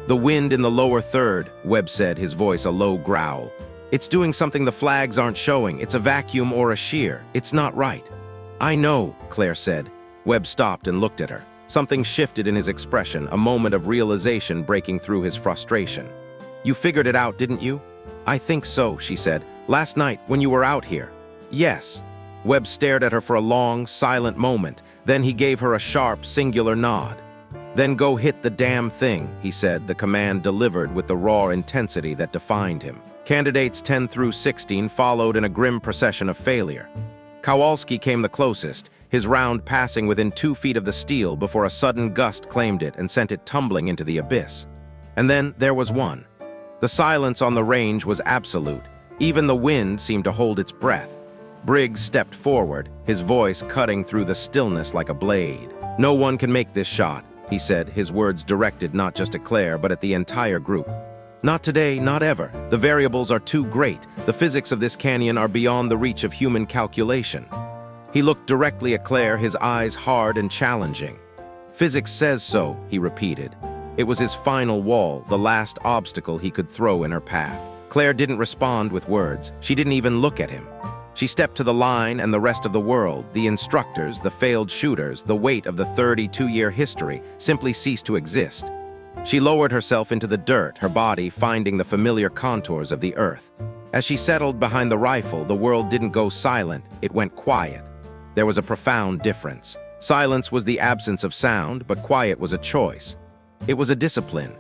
[SPEAKER 1] "The wind in the lower third," Webb said, his voice a low growl. "It's doing something the flags aren't showing. It's a vacuum or a shear. It's not right." "I know," Claire said. Webb stopped and looked at her. Something shifted in his expression, a moment of realization breaking through his frustration. "You figured it out, didn't you?" "I think so," she said. "Last night, when you were out here." "Yes." Webb stared at her for a long, silent moment. Then he gave her a sharp, singular nod. "Then go hit the damn thing," he said, the command delivered with the raw intensity that defined him. Candidates 10 through 16 followed in a grim procession of failure. Kowalski came the closest, his round passing within 2 feet of the steel before a sudden gust claimed it and sent it tumbling into the abyss. And then there was one. The silence on the range was absolute. Even the wind seemed to hold its breath. Briggs stepped forward, his voice cutting through the stillness like a blade. "No one can make this shot," he said, his words directed not just at Claire but at the entire group. "Not today, not ever. The variables are too great. The physics of this canyon are beyond the reach of human calculation." He looked directly at Claire, his eyes hard and challenging. "Physics says so," he repeated. It was his final wall, the last obstacle he could throw in her path. Claire didn't respond with words. She didn't even look at him. She stepped to the line, and the rest of the world, the instructors, the failed shooters, the weight of the 32-year history, simply ceased to exist. She lowered herself into the dirt, her body finding the familiar contours of the earth. As she settled behind the rifle, the world didn't go silent, it went quiet. There was a profound difference. Silence was the absence of sound, but quiet was a choice. It was a discipline.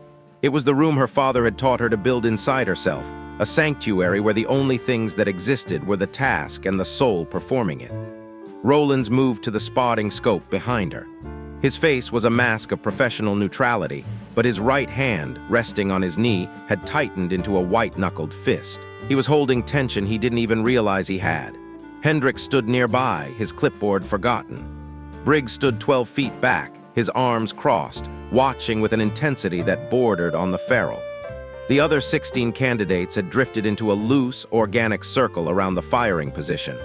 [SPEAKER 1] It was the room her father had taught her to build inside herself, a sanctuary where the only things that existed were the task and the soul performing it. Rowlands moved to the spotting scope behind her. His face was a mask of professional neutrality, but his right hand, resting on his knee, had tightened into a white-knuckled fist. He was holding tension he didn't even realize he had. Hendricks stood nearby, his clipboard forgotten. Briggs stood 12 feet back, his arms crossed, watching with an intensity that bordered on the feral. The other 16 candidates had drifted into a loose, organic circle around the firing position.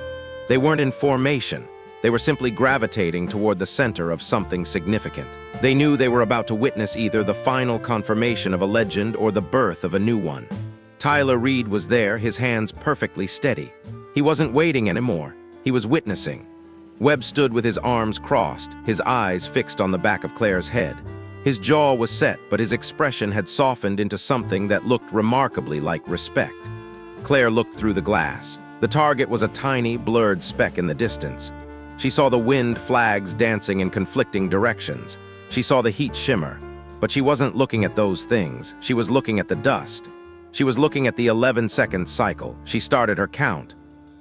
[SPEAKER 1] They weren't in formation. They were simply gravitating toward the center of something significant. They knew they were about to witness either the final confirmation of a legend or the birth of a new one. Tyler Reed was there, his hands perfectly steady. He wasn't waiting anymore. He was witnessing. Webb stood with his arms crossed, his eyes fixed on the back of Claire's head. His jaw was set, but his expression had softened into something that looked remarkably like respect. Claire looked through the glass. The target was a tiny, blurred speck in the distance. She saw the wind flags dancing in conflicting directions. She saw the heat shimmer. But she wasn't looking at those things. She was looking at the dust. She was looking at the 11-second cycle. She started her count.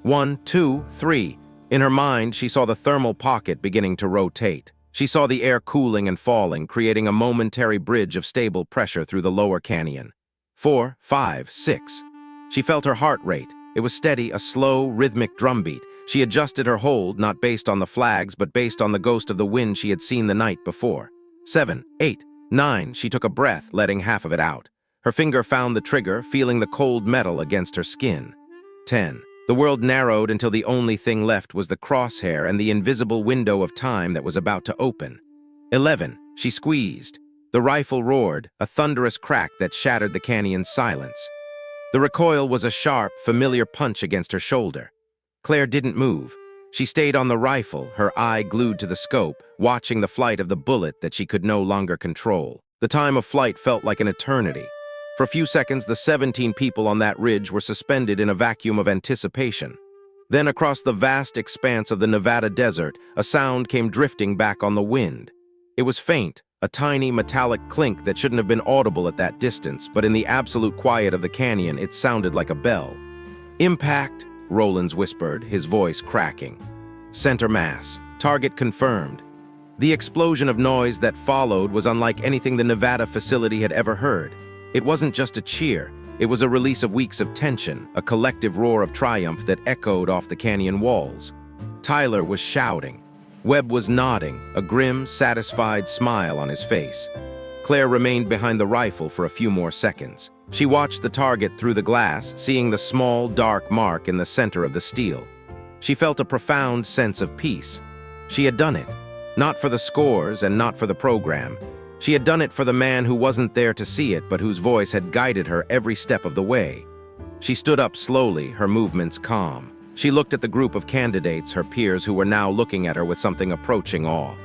[SPEAKER 1] 1, 2, 3. In her mind, she saw the thermal pocket beginning to rotate. She saw the air cooling and falling, creating a momentary bridge of stable pressure through the lower canyon. 4, 5, 6. She felt her heart rate. It was steady, a slow, rhythmic drumbeat. She adjusted her hold, not based on the flags, but based on the ghost of the wind she had seen the night before. 7, 8, 9. She took a breath, letting half of it out. Her finger found the trigger, feeling the cold metal against her skin. 10. The world narrowed until the only thing left was the crosshair and the invisible window of time that was about to open. 11. She squeezed. The rifle roared, a thunderous crack that shattered the canyon's silence. The recoil was a sharp, familiar punch against her shoulder. Claire didn't move. She stayed on the rifle, her eye glued to the scope, watching the flight of the bullet that she could no longer control. The time of flight felt like an eternity. For a few seconds, the 17 people on that ridge were suspended in a vacuum of anticipation. Then, across the vast expanse of the Nevada desert, a sound came drifting back on the wind. It was faint, a tiny metallic clink that shouldn't have been audible at that distance, but in the absolute quiet of the canyon, it sounded like a bell. Impact, Rollins whispered, his voice cracking. Center mass. Target confirmed. The explosion of noise that followed was unlike anything the Nevada facility had ever heard. It wasn't just a cheer. It was a release of weeks of tension, a collective roar of triumph that echoed off the canyon walls. Tyler was shouting. Webb was nodding, a grim, satisfied smile on his face. Claire remained behind the rifle for a few more seconds. She watched the target through the glass, seeing the small, dark mark in the center of the steel. She felt a profound sense of peace. She had done it. Not for the scores and not for the program. She had done it for the man who wasn't there to see it, but whose voice had guided her every step of the way. She stood up slowly, her movements calm. She looked at the group of candidates, her peers, who were now looking at her with something approaching awe.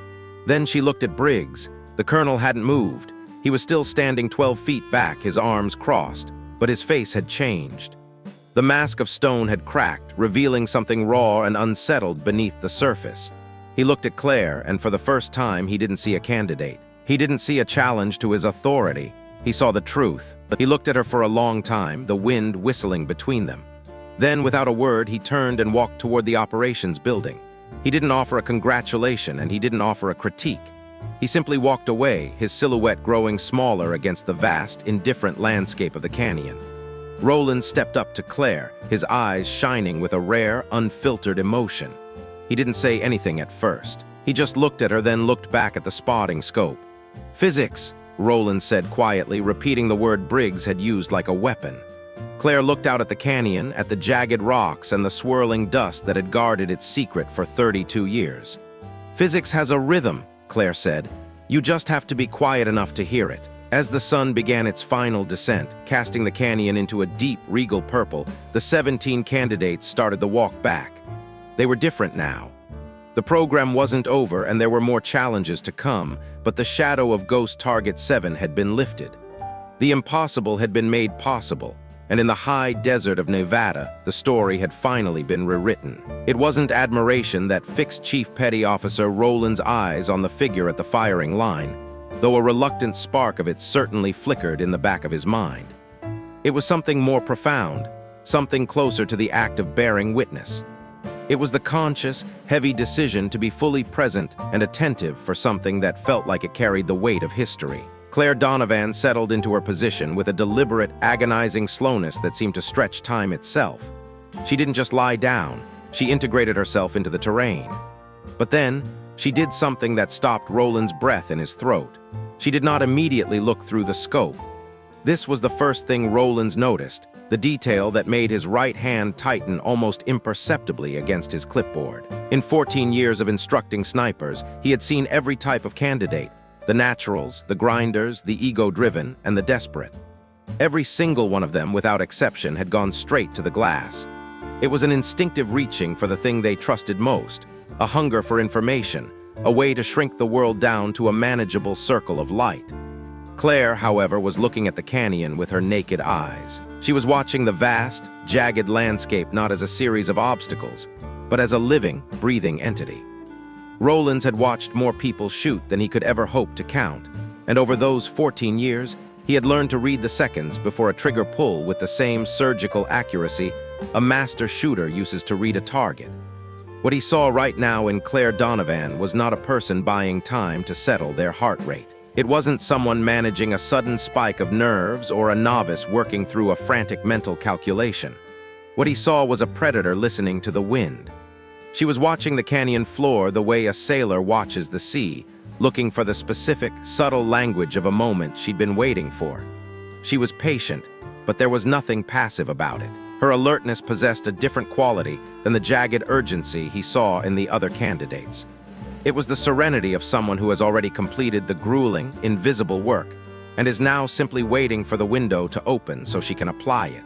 [SPEAKER 1] Then she looked at Briggs. The colonel hadn't moved. He was still standing 12 feet back, his arms crossed, but his face had changed. The mask of stone had cracked, revealing something raw and unsettled beneath the surface. He looked at Claire, and for the first time, he didn't see a candidate. He didn't see a challenge to his authority. He saw the truth. He looked at her for a long time, the wind whistling between them. Then, without a word, he turned and walked toward the operations building. He didn't offer a congratulation, and he didn't offer a critique. He simply walked away, his silhouette growing smaller against the vast, indifferent landscape of the canyon. Roland stepped up to Claire, his eyes shining with a rare, unfiltered emotion. He didn't say anything at first. He just looked at her, then looked back at the spotting scope. Physics, Roland said quietly, repeating the word Briggs had used like a weapon. Claire looked out at the canyon, at the jagged rocks and the swirling dust that had guarded its secret for 32 years. Physics has a rhythm, Claire said. You just have to be quiet enough to hear it. As the sun began its final descent, casting the canyon into a deep, regal purple, the 17 candidates started the walk back. They were different now. The program wasn't over and there were more challenges to come, but the shadow of Ghost Target 7 had been lifted. The impossible had been made possible, and in the high desert of Nevada, the story had finally been rewritten. It wasn't admiration that fixed Chief Petty Officer Roland's eyes on the figure at the firing line, though a reluctant spark of it certainly flickered in the back of his mind. It was something more profound, something closer to the act of bearing witness. It was the conscious, heavy decision to be fully present and attentive for something that felt like it carried the weight of history. Claire Donovan settled into her position with a deliberate, agonizing slowness that seemed to stretch time itself. She didn't just lie down, she integrated herself into the terrain. But then, she did something that stopped Roland's breath in his throat. She did not immediately look through the scope. This was the first thing Roland noticed, the detail that made his right hand tighten almost imperceptibly against his clipboard. In 14 years of instructing snipers, he had seen every type of candidate, the naturals, the grinders, the ego-driven, and the desperate. Every single one of them, without exception, had gone straight to the glass. It was an instinctive reaching for the thing they trusted most, a hunger for information, a way to shrink the world down to a manageable circle of light. Claire, however, was looking at the canyon with her naked eyes. She was watching the vast, jagged landscape not as a series of obstacles, but as a living, breathing entity. Roland had watched more people shoot than he could ever hope to count, and over those 14 years, he had learned to read the seconds before a trigger pull with the same surgical accuracy a master shooter uses to read a target. What he saw right now in Claire Donovan was not a person buying time to settle their heart rate. It wasn't someone managing a sudden spike of nerves or a novice working through a frantic mental calculation. What he saw was a predator listening to the wind. She was watching the canyon floor the way a sailor watches the sea, looking for the specific, subtle language of a moment she'd been waiting for. She was patient, but there was nothing passive about it. Her alertness possessed a different quality than the jagged urgency he saw in the other candidates. It was the serenity of someone who has already completed the grueling, invisible work and is now simply waiting for the window to open so she can apply it.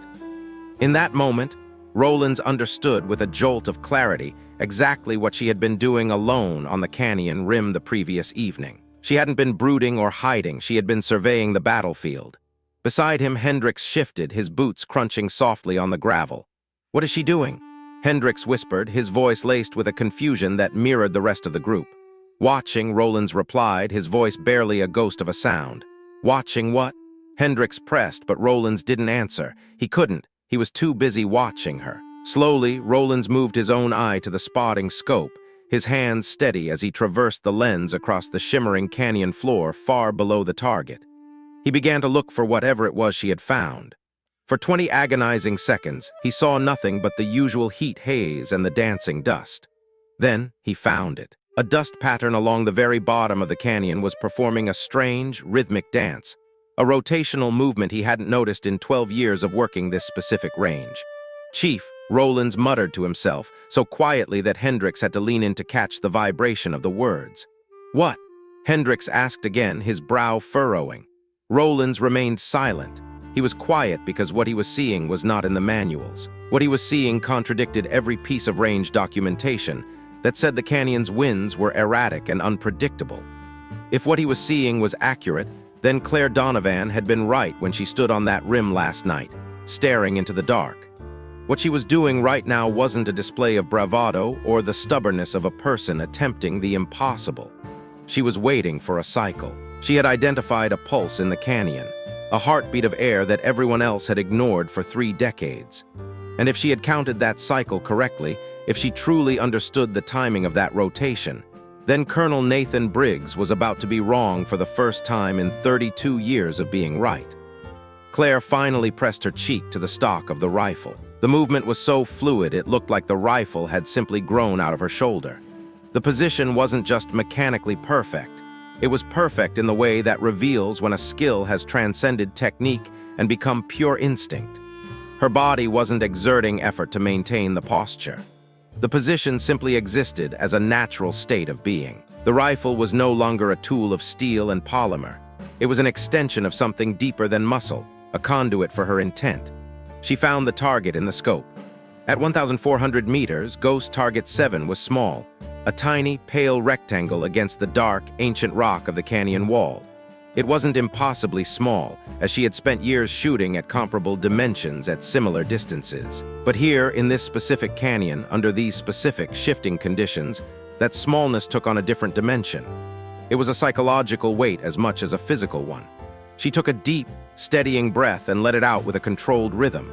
[SPEAKER 1] In that moment, Roland understood with a jolt of clarity exactly what she had been doing alone on the canyon rim the previous evening. She hadn't been brooding or hiding, she had been surveying the battlefield. Beside him, Hendricks shifted, his boots crunching softly on the gravel. "What is she doing?" Hendricks whispered, his voice laced with a confusion that mirrored the rest of the group. "Watching," Roland replied, his voice barely a ghost of a sound. "Watching what?" Hendricks pressed, but Roland didn't answer. He couldn't. He was too busy watching her. Slowly, Roland moved his own eye to the spotting scope, his hands steady as he traversed the lens across the shimmering canyon floor far below the target. He began to look for whatever it was she had found. For 20 agonizing seconds, he saw nothing but the usual heat haze and the dancing dust. Then, he found it. A dust pattern along the very bottom of the canyon was performing a strange, rhythmic dance, a rotational movement he hadn't noticed in 12 years of working this specific range. "Chief," Roland muttered to himself, so quietly that Hendricks had to lean in to catch the vibration of the words. "What?" Hendricks asked again, his brow furrowing. Roland remained silent. He was quiet because what he was seeing was not in the manuals. What he was seeing contradicted every piece of range documentation that said the canyon's winds were erratic and unpredictable. If what he was seeing was accurate, then Claire Donovan had been right when she stood on that rim last night, staring into the dark. What she was doing right now wasn't a display of bravado or the stubbornness of a person attempting the impossible. She was waiting for a cycle. She had identified a pulse in the canyon, a heartbeat of air that everyone else had ignored for 3 decades. And if she had counted that cycle correctly, if she truly understood the timing of that rotation, then Colonel Nathan Briggs was about to be wrong for the first time in 32 years of being right. Claire finally pressed her cheek to the stock of the rifle. The movement was so fluid it looked like the rifle had simply grown out of her shoulder. The position wasn't just mechanically perfect. It was perfect in the way that reveals when a skill has transcended technique and become pure instinct. Her body wasn't exerting effort to maintain the posture. The position simply existed as a natural state of being. The rifle was no longer a tool of steel and polymer. It was an extension of something deeper than muscle, a conduit for her intent. She found the target in the scope. At 1,400 meters, Ghost Target 7 was small, a tiny, pale rectangle against the dark, ancient rock of the canyon wall. It wasn't impossibly small, as she had spent years shooting at comparable dimensions at similar distances. But here, in this specific canyon, under these specific shifting conditions, that smallness took on a different dimension. It was a psychological weight as much as a physical one. She took a deep, steadying breath and let it out with a controlled rhythm.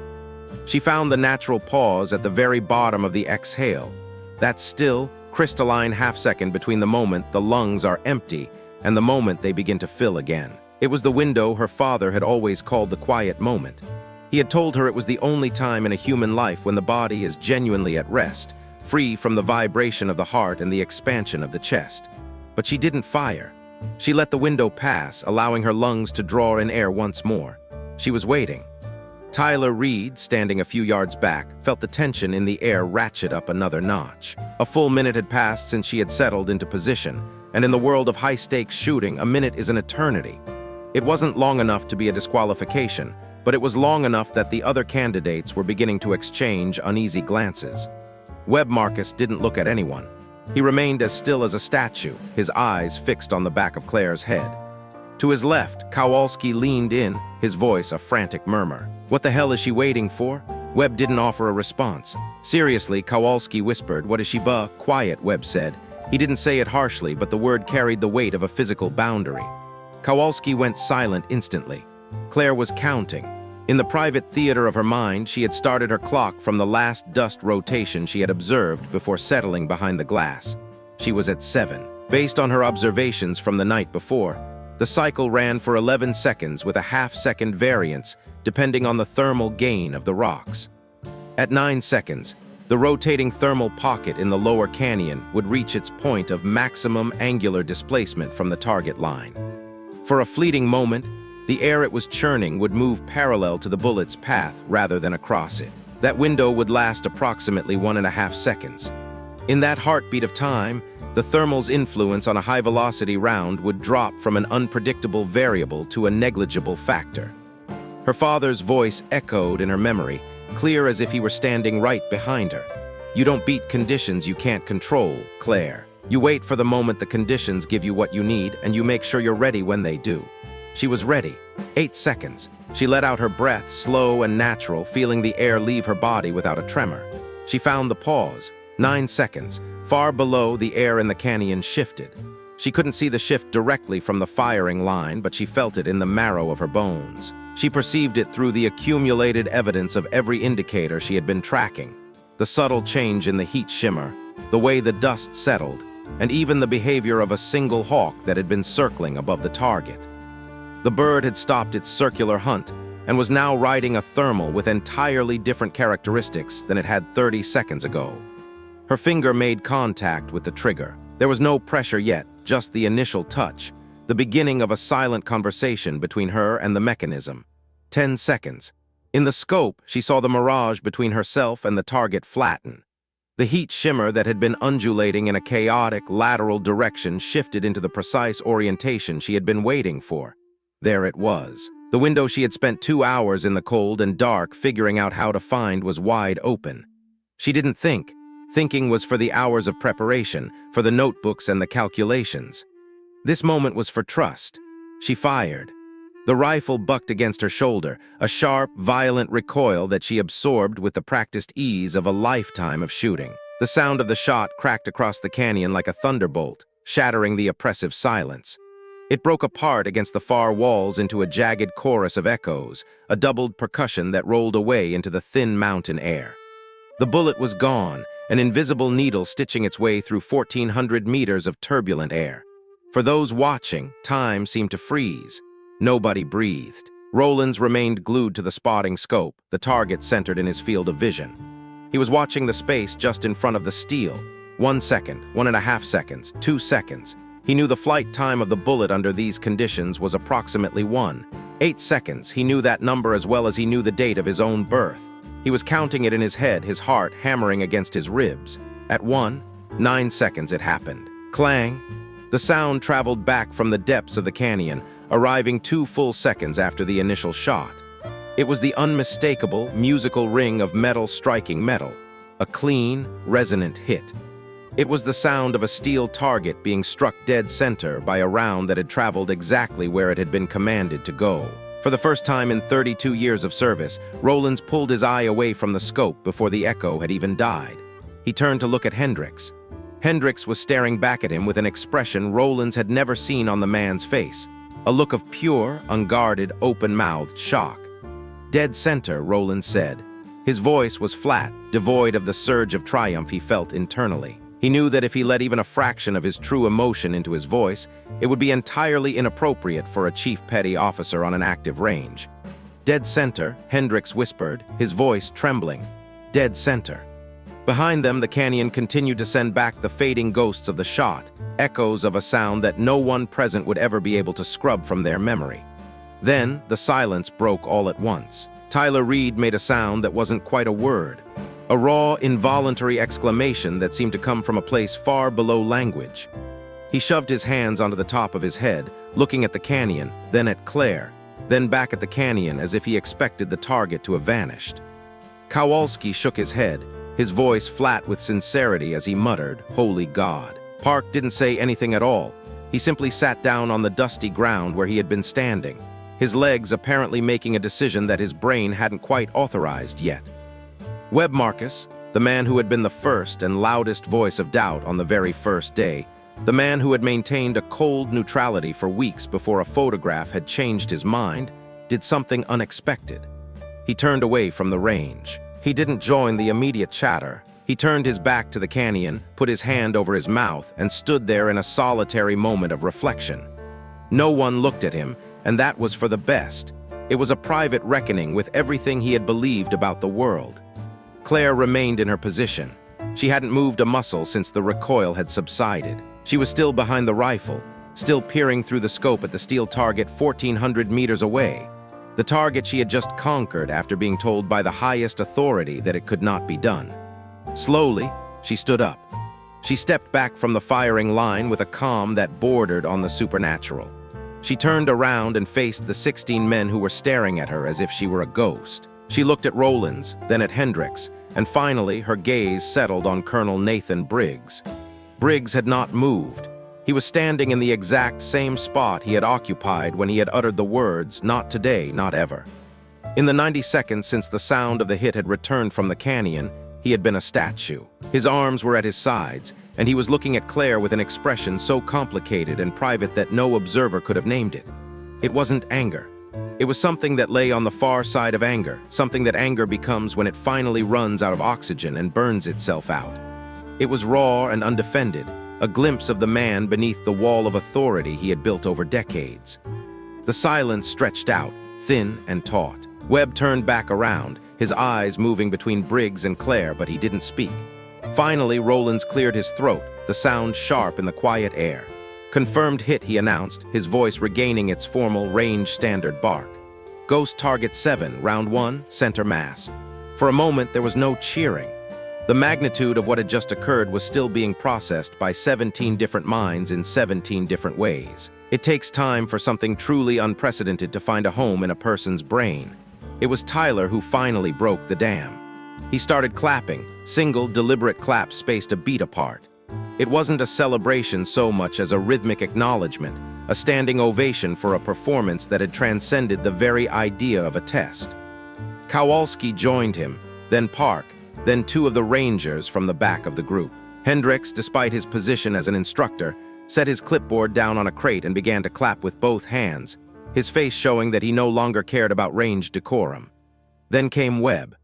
[SPEAKER 1] She found the natural pause at the very bottom of the exhale, That still, crystalline half-second between the moment the lungs are empty and the moment they begin to fill again. It was the window her father had always called the quiet moment. He had told her it was the only time in a human life when the body is genuinely at rest, free from the vibration of the heart and the expansion of the chest. But she didn't fire. She let the window pass, allowing her lungs to draw in air once more. She was waiting. Tyler Reed, standing a few yards back, felt the tension in the air ratchet up another notch. A full minute had passed since she had settled into position, and in the world of high-stakes shooting, a minute is an eternity. It wasn't long enough to be a disqualification, but it was long enough that the other candidates were beginning to exchange uneasy glances. Webb Marcus didn't look at anyone. He remained as still as a statue, his eyes fixed on the back of Claire's head. To his left, Kowalski leaned in, his voice a frantic murmur. "What the hell is she waiting for?" Webb didn't offer a response. Seriously, Kowalski whispered, "What is she Quiet," Webb said. He didn't say it harshly, but the word carried the weight of a physical boundary. Kowalski went silent instantly. Claire was counting. In the private theater of her mind, she had started her clock from the last dust rotation she had observed before settling behind the glass. She was at 7. Based on her observations from the night before, the cycle ran for 11 seconds with a half-second variance depending on the thermal gain of the rocks. At 9 seconds, the rotating thermal pocket in the lower canyon would reach its point of maximum angular displacement from the target line. For a fleeting moment, the air it was churning would move parallel to the bullet's path rather than across it. That window would last approximately 1.5 seconds. In that heartbeat of time, the thermal's influence on a high-velocity round would drop from an unpredictable variable to a negligible factor. Her father's voice echoed in her memory, clear as if he were standing right behind her. "You don't beat conditions you can't control, Claire. You wait for the moment the conditions give you what you need, and you make sure you're ready when they do." She was ready. 8 seconds. She let out her breath, slow and natural, feeling the air leave her body without a tremor. She found the pause. 9 seconds. Far below, the air in the canyon shifted. She couldn't see the shift directly from the firing line, but she felt it in the marrow of her bones. She perceived it through the accumulated evidence of every indicator she had been tracking. The subtle change in the heat shimmer, the way the dust settled, and even the behavior of a single hawk that had been circling above the target. The bird had stopped its circular hunt and was now riding a thermal with entirely different characteristics than it had 30 seconds ago. Her finger made contact with the trigger. There was no pressure yet, just the initial touch, the beginning of a silent conversation between her and the mechanism. 10 seconds. In the scope, she saw the mirage between herself and the target flatten. The heat shimmer that had been undulating in a chaotic, lateral direction shifted into the precise orientation she had been waiting for. There it was. The window she had spent 2 hours in the cold and dark figuring out how to find was wide open. She didn't think. Thinking was for the hours of preparation, for the notebooks and the calculations. This moment was for trust. She fired. The rifle bucked against her shoulder, a sharp, violent recoil that she absorbed with the practiced ease of a lifetime of shooting. The sound of the shot cracked across the canyon like a thunderbolt, shattering the oppressive silence. It broke apart against the far walls into a jagged chorus of echoes, a doubled percussion that rolled away into the thin mountain air. The bullet was gone, an invisible needle stitching its way through 1,400 meters of turbulent air. For those watching, time seemed to freeze. Nobody breathed. Rollins remained glued to the spotting scope, the target centered in his field of vision. He was watching the space just in front of the steel. 1 second, 1.5 seconds, 2 seconds. He knew the flight time of the bullet under these conditions was approximately 8 seconds. He knew that number as well as he knew the date of his own birth. He was counting it in his head, his heart hammering against his ribs. At 9 seconds it happened. Clang! The sound traveled back from the depths of the canyon, arriving 2 full seconds after the initial shot. It was the unmistakable, musical ring of metal striking metal, a clean, resonant hit. It was the sound of a steel target being struck dead center by a round that had traveled exactly where it had been commanded to go. For the first time in 32 years of service, Rollins pulled his eye away from the scope before the echo had even died. He turned to look at Hendricks. Hendricks was staring back at him with an expression Rollins had never seen on the man's face, a look of pure, unguarded, open-mouthed shock. "Dead center," Rollins said. His voice was flat, devoid of the surge of triumph he felt internally. He knew that if he let even a fraction of his true emotion into his voice, it would be entirely inappropriate for a chief petty officer on an active range. "Dead center," Hendricks whispered, his voice trembling. "Dead center." Behind them, the canyon continued to send back the fading ghosts of the shot, echoes of a sound that no one present would ever be able to scrub from their memory. Then, the silence broke all at once. Tyler Reed made a sound that wasn't quite a word, a raw, involuntary exclamation that seemed to come from a place far below language. He shoved his hands onto the top of his head, looking at the canyon, then at Claire, then back at the canyon as if he expected the target to have vanished. Kowalski shook his head, his voice flat with sincerity as he muttered, "Holy God." Park didn't say anything at all. He simply sat down on the dusty ground where he had been standing, his legs apparently making a decision that his brain hadn't quite authorized yet. Webb Marcus, the man who had been the first and loudest voice of doubt on the very first day, the man who had maintained a cold neutrality for weeks before a photograph had changed his mind, did something unexpected. He turned away from the range. He didn't join the immediate chatter. He turned his back to the canyon, put his hand over his mouth, and stood there in a solitary moment of reflection. No one looked at him, and that was for the best. It was a private reckoning with everything he had believed about the world. Claire remained in her position. She hadn't moved a muscle since the recoil had subsided. She was still behind the rifle, still peering through the scope at the steel target 1,400 meters away. The target she had just conquered after being told by the highest authority that it could not be done. Slowly, she stood up. She stepped back from the firing line with a calm that bordered on the supernatural. She turned around and faced the 16 men who were staring at her as if she were a ghost. She looked at Rollins, then at Hendricks, and finally her gaze settled on Colonel Nathan Briggs. Briggs had not moved. He was standing in the exact same spot he had occupied when he had uttered the words, "Not today, not ever." In the 90 seconds since the sound of the hit had returned from the canyon, he had been a statue. His arms were at his sides, and he was looking at Claire with an expression so complicated and private that no observer could have named it. It wasn't anger. It was something that lay on the far side of anger, something that anger becomes when it finally runs out of oxygen and burns itself out. It was raw and undefended, a glimpse of the man beneath the wall of authority he had built over decades. The silence stretched out, thin and taut. Webb turned back around, his eyes moving between Briggs and Claire, but he didn't speak. Finally, Rollins cleared his throat, the sound sharp in the quiet air. "Confirmed hit," he announced, his voice regaining its formal range standard bark. "Ghost target 7, round 1, center mass." For a moment, there was no cheering. The magnitude of what had just occurred was still being processed by 17 different minds in 17 different ways. It takes time for something truly unprecedented to find a home in a person's brain. It was Tyler who finally broke the dam. He started clapping, single, deliberate claps spaced a beat apart. It wasn't a celebration so much as a rhythmic acknowledgement, a standing ovation for a performance that had transcended the very idea of a test. Kowalski joined him, then Park, then 2 of the Rangers from the back of the group. Hendricks, despite his position as an instructor, set his clipboard down on a crate and began to clap with both hands, his face showing that he no longer cared about range decorum. Then came Webb.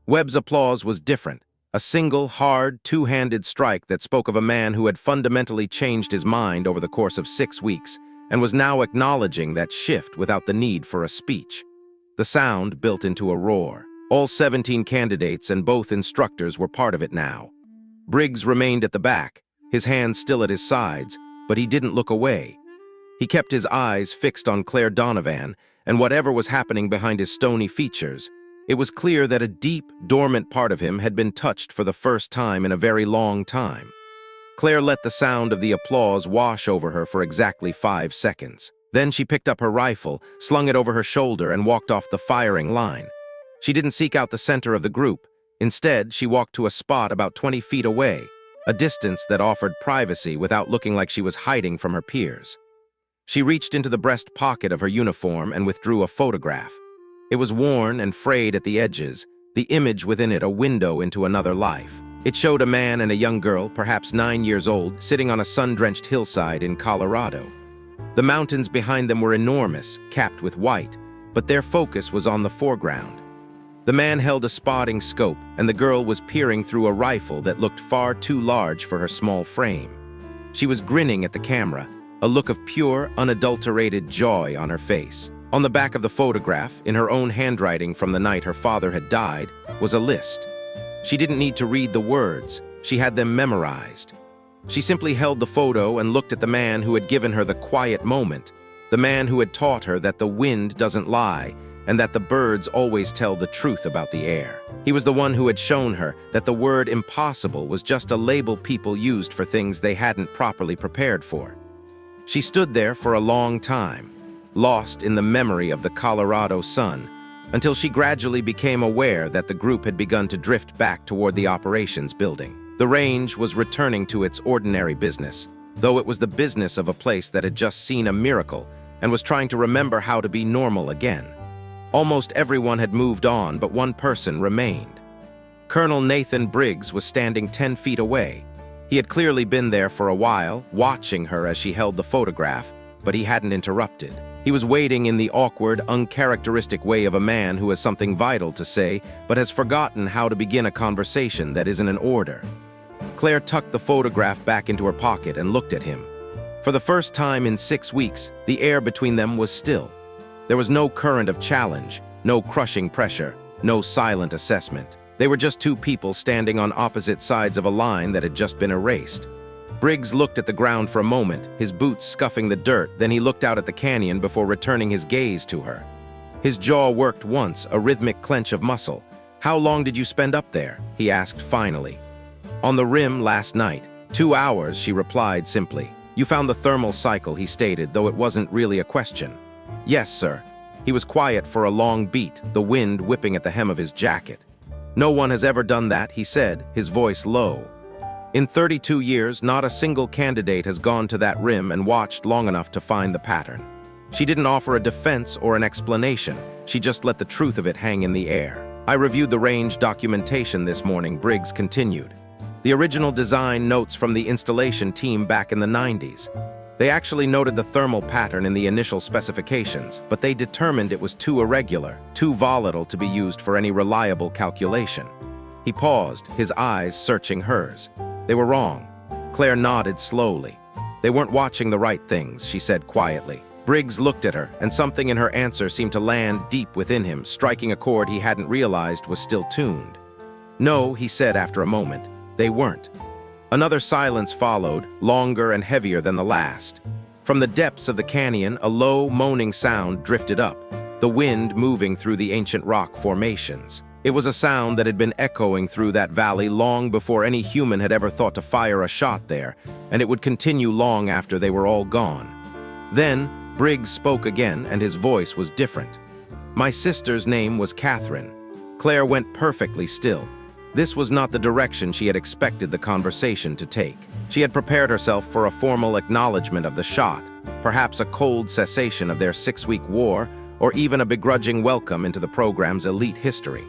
[SPEAKER 1] Webb's applause was different, a single, hard, two-handed strike that spoke of a man who had fundamentally changed his mind over the course of 6 weeks and was now acknowledging that shift without the need for a speech. The sound built into a roar. All 17 candidates and both instructors were part of it now. Briggs remained at the back, his hands still at his sides, but he didn't look away. He kept his eyes fixed on Claire Donovan, and whatever was happening behind his stony features, it was clear that a deep, dormant part of him had been touched for the first time in a very long time. Claire let the sound of the applause wash over her for exactly 5 seconds. Then she picked up her rifle, slung it over her shoulder, and walked off the firing line. She didn't seek out the center of the group. Instead, she walked to a spot about 20 feet away, a distance that offered privacy without looking like she was hiding from her peers. She reached into the breast pocket of her uniform and withdrew a photograph. It was worn and frayed at the edges, the image within it a window into another life. It showed a man and a young girl, perhaps 9 years old, sitting on a sun-drenched hillside in Colorado. The mountains behind them were enormous, capped with white, but their focus was on the foreground. The man held a spotting scope, and the girl was peering through a rifle that looked far too large for her small frame. She was grinning at the camera, a look of pure, unadulterated joy on her face. On the back of the photograph, in her own handwriting from the night her father had died, was a list. She didn't need to read the words, she had them memorized. She simply held the photo and looked at the man who had given her the quiet moment, the man who had taught her that the wind doesn't lie and that the birds always tell the truth about the air. He was the one who had shown her that the word impossible was just a label people used for things they hadn't properly prepared for. She stood there for a long time, lost in the memory of the Colorado sun, until she gradually became aware that the group had begun to drift back toward the operations building. The range was returning to its ordinary business, though it was the business of a place that had just seen a miracle and was trying to remember how to be normal again. Almost everyone had moved on, but one person remained. Colonel Nathan Briggs was standing 10 feet away. He had clearly been there for a while, watching her as she held the photograph, but he hadn't interrupted. He was waiting in the awkward, uncharacteristic way of a man who has something vital to say, but has forgotten how to begin a conversation that isn't in order. Claire tucked the photograph back into her pocket and looked at him. For the first time in 6 weeks, the air between them was still. There was no current of challenge, no crushing pressure, no silent assessment. They were just two people standing on opposite sides of a line that had just been erased. Briggs looked at the ground for a moment, his boots scuffing the dirt, then he looked out at the canyon before returning his gaze to her. His jaw worked once, a rhythmic clench of muscle. "How long did you spend up there?" he asked finally. "On the rim last night. 2 hours," she replied simply. "You found the thermal cycle," he stated, though it wasn't really a question. "Yes, sir." He was quiet for a long beat, the wind whipping at the hem of his jacket. "No one has ever done that," he said, his voice low. "In 32 years, not a single candidate has gone to that rim and watched long enough to find the pattern." She didn't offer a defense or an explanation. She just let the truth of it hang in the air. "I reviewed the range documentation this morning," Briggs continued. "The original design notes from the installation team back in the 90s. They actually noted the thermal pattern in the initial specifications, but they determined it was too irregular, too volatile to be used for any reliable calculation." He paused, his eyes searching hers. "They were wrong." Claire nodded slowly. "They weren't watching the right things," she said quietly. Briggs looked at her, and something in her answer seemed to land deep within him, striking a chord he hadn't realized was still tuned. "No," he said after a moment, "they weren't." Another silence followed, longer and heavier than the last. From the depths of the canyon, a low, moaning sound drifted up, the wind moving through the ancient rock formations. It was a sound that had been echoing through that valley long before any human had ever thought to fire a shot there, and it would continue long after they were all gone. Then, Briggs spoke again, and his voice was different. "My sister's name was Catherine." Claire went perfectly still. This was not the direction she had expected the conversation to take. She had prepared herself for a formal acknowledgement of the shot, perhaps a cold cessation of their 6-week war, or even a begrudging welcome into the program's elite history.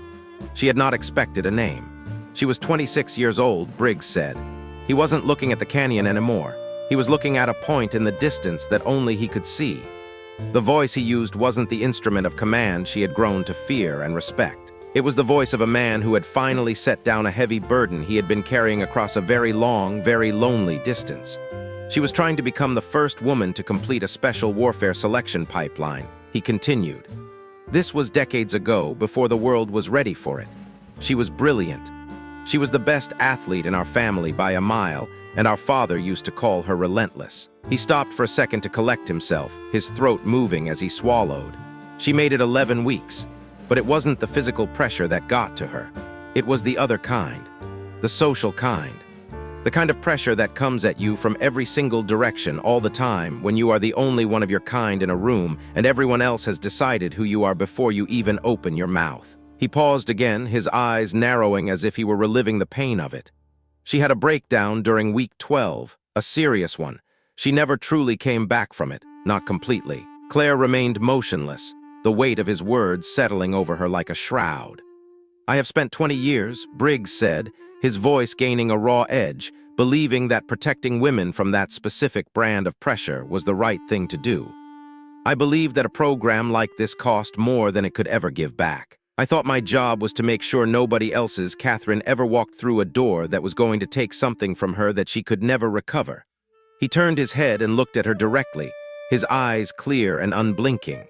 [SPEAKER 1] She had not expected a name. She was 26 years old, Briggs said. He wasn't looking at the canyon anymore. He was looking at a point in the distance that only he could see. The voice he used wasn't the instrument of command she had grown to fear and respect. It was the voice of a man who had finally set down a heavy burden he had been carrying across a very long, very lonely distance. She was trying to become the first woman to complete a special warfare selection pipeline, he continued. This was decades ago, before the world was ready for it. She was brilliant. She was the best athlete in our family by a mile, and our father used to call her relentless. He stopped for a second to collect himself, his throat moving as he swallowed. She made it 11 weeks. But it wasn't the physical pressure that got to her. It was the other kind, the social kind. The kind of pressure that comes at you from every single direction all the time when you are the only one of your kind in a room and everyone else has decided who you are before you even open your mouth. He paused again, his eyes narrowing as if he were reliving the pain of it. She had a breakdown during week 12, a serious one. She never truly came back from it, not completely. Claire remained motionless, the weight of his words settling over her like a shroud. "I have spent 20 years, Briggs said, his voice gaining a raw edge, believing that protecting women from that specific brand of pressure was the right thing to do. I believe that a program like this cost more than it could ever give back. I thought my job was to make sure nobody else's Catherine ever walked through a door that was going to take something from her that she could never recover. He turned his head and looked at her directly, his eyes clear and unblinking.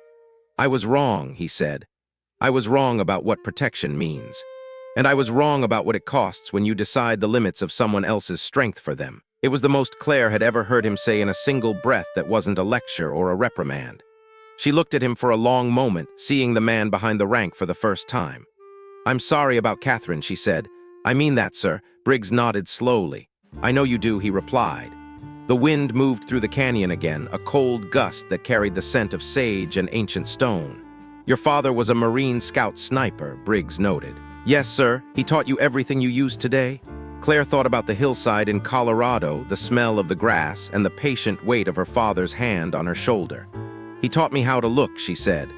[SPEAKER 1] I was wrong, he said. I was wrong about what protection means. And I was wrong about what it costs when you decide the limits of someone else's strength for them. It was the most Claire had ever heard him say in a single breath that wasn't a lecture or a reprimand. She looked at him for a long moment, seeing the man behind the rank for the first time. "I'm sorry about Catherine," she said. "I mean that, sir." Briggs nodded slowly. "I know you do," he replied. The wind moved through the canyon again, a cold gust that carried the scent of sage and ancient stone. "Your father was a Marine Scout sniper," Briggs noted. "Yes, sir. He taught you everything you used today?" Claire thought about the hillside in Colorado, the smell of the grass, and the patient weight of her father's hand on her shoulder. "He taught me how to look," she said,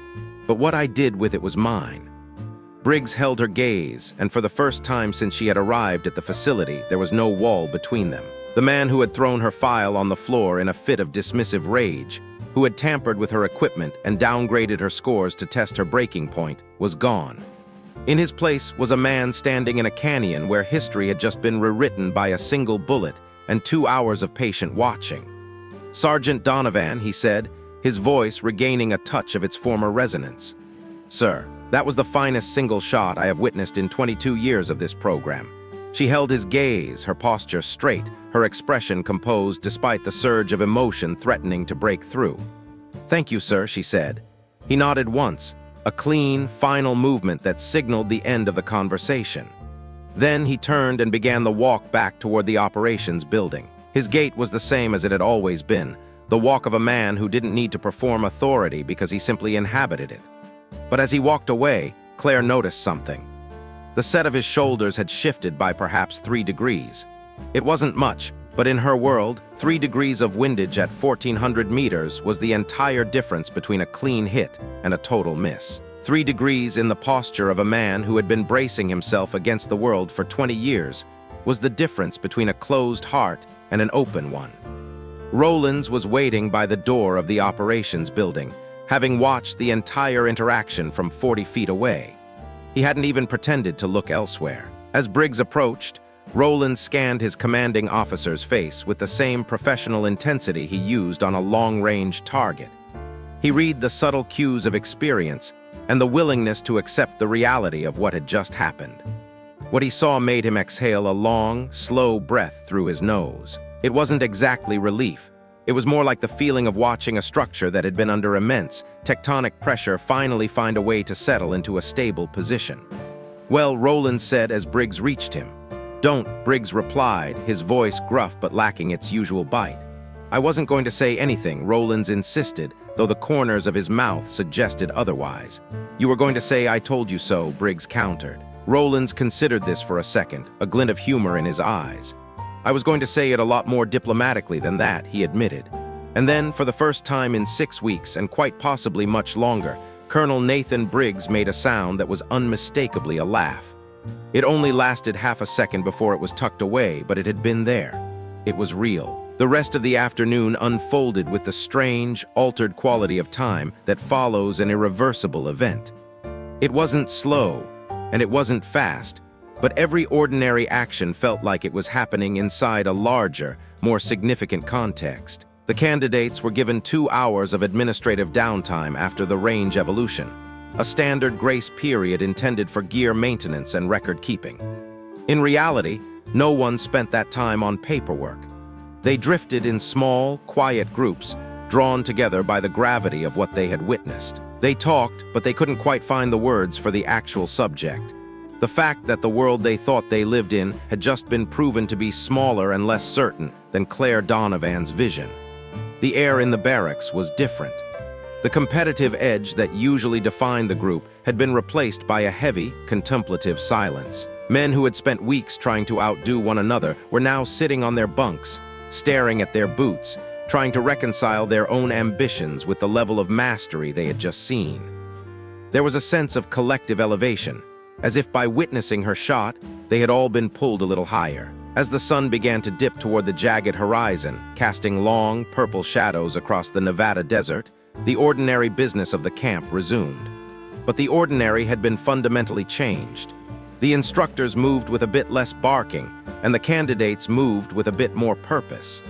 [SPEAKER 1] "but what I did with it was mine." Briggs held her gaze, and for the first time since she had arrived at the facility, there was no wall between them. The man who had thrown her file on the floor in a fit of dismissive rage, who had tampered with her equipment and downgraded her scores to test her breaking point, was gone. In his place was a man standing in a canyon where history had just been rewritten by a single bullet and 2 hours of patient watching. "Sergeant Donovan," he said, his voice regaining a touch of its former resonance. "Sir, that was the finest single shot I have witnessed in 22 years of this program." She held his gaze, her posture straight, her expression composed despite the surge of emotion threatening to break through. "Thank you, sir," she said. He nodded once, a clean, final movement that signaled the end of the conversation. Then he turned and began the walk back toward the operations building. His gait was the same as it had always been, the walk of a man who didn't need to perform authority because he simply inhabited it. But as he walked away, Claire noticed something. The set of his shoulders had shifted by perhaps 3 degrees. It wasn't much, but in her world, 3 degrees of windage at 1,400 meters was the entire difference between a clean hit and a total miss. 3 degrees in the posture of a man who had been bracing himself against the world for 20 years was the difference between a closed heart and an open one. Rollins was waiting by the door of the operations building, having watched the entire interaction from 40 feet away. He hadn't even pretended to look elsewhere. As Briggs approached, Rollins scanned his commanding officer's face with the same professional intensity he used on a long-range target. He read the subtle cues of experience and the willingness to accept the reality of what had just happened. What he saw made him exhale a long, slow breath through his nose. It wasn't exactly relief. It was more like the feeling of watching a structure that had been under immense, tectonic pressure finally find a way to settle into a stable position. "Well," Rollins said as Briggs reached him. "Don't," Briggs replied, his voice gruff but lacking its usual bite. "I wasn't going to say anything," Rollins insisted, though the corners of his mouth suggested otherwise. "You were going to say I told you so," Briggs countered. Rollins considered this for a second, a glint of humor in his eyes. "I was going to say it a lot more diplomatically than that," he admitted. And then, for the first time in 6 weeks, and quite possibly much longer, Colonel Nathan Briggs made a sound that was unmistakably a laugh. It only lasted half a second before it was tucked away, but it had been there. It was real. The rest of the afternoon unfolded with the strange, altered quality of time that follows an irreversible event. It wasn't slow, and it wasn't fast, but every ordinary action felt like it was happening inside a larger, more significant context. The candidates were given 2 hours of administrative downtime after the range evolution, a standard grace period intended for gear maintenance and record keeping. In reality, no one spent that time on paperwork. They drifted in small, quiet groups, drawn together by the gravity of what they had witnessed. They talked, but they couldn't quite find the words for the actual subject. The fact that the world they thought they lived in had just been proven to be smaller and less certain than Claire Donovan's vision. The air in the barracks was different. The competitive edge that usually defined the group had been replaced by a heavy, contemplative silence. Men who had spent weeks trying to outdo one another were now sitting on their bunks, staring at their boots, trying to reconcile their own ambitions with the level of mastery they had just seen. There was a sense of collective elevation, as if by witnessing her shot, they had all been pulled a little higher. As the sun began to dip toward the jagged horizon, casting long, purple shadows across the Nevada desert, the ordinary business of the camp resumed. but the ordinary had been fundamentally changed. The instructors moved with a bit less barking, and the candidates moved with a bit more purpose.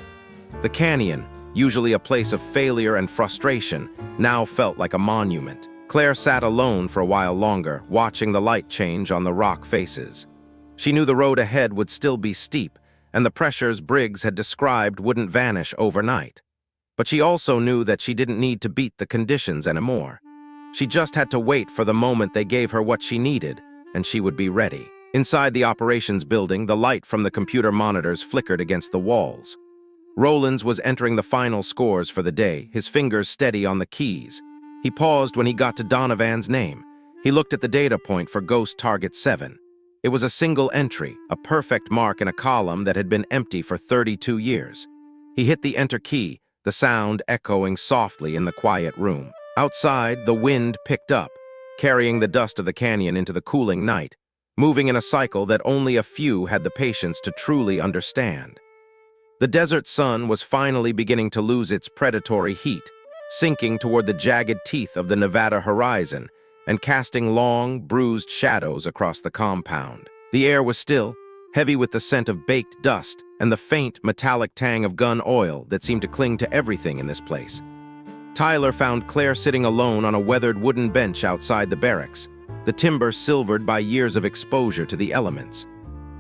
[SPEAKER 1] The canyon, usually a place of failure and frustration, now felt like a monument. Claire sat alone for a while longer, watching the light change on the rock faces. She knew the road ahead would still be steep, and the pressures Briggs had described wouldn't vanish overnight. But she also knew that she didn't need to beat the conditions anymore. She just had to wait for the moment they gave her what she needed, and she would be ready. Inside the operations building, the light from the computer monitors flickered against the walls. Rollins was entering the final scores for the day, his fingers steady on the keys. He paused when he got to Donovan's name. He looked at the data point for Ghost Target 7. It was a single entry, a perfect mark in a column that had been empty for 32 years. He hit the enter key, the sound echoing softly in the quiet room. Outside, the wind picked up, carrying the dust of the canyon into the cooling night, moving in a cycle that only a few had the patience to truly understand. The desert sun was finally beginning to lose its predatory heat, sinking toward the jagged teeth of the Nevada horizon and casting long, bruised shadows across the compound. The air was still, heavy with the scent of baked dust and the faint, metallic tang of gun oil that seemed to cling to everything in this place. Tyler found Claire sitting alone on a weathered wooden bench outside the barracks, the timber silvered by years of exposure to the elements.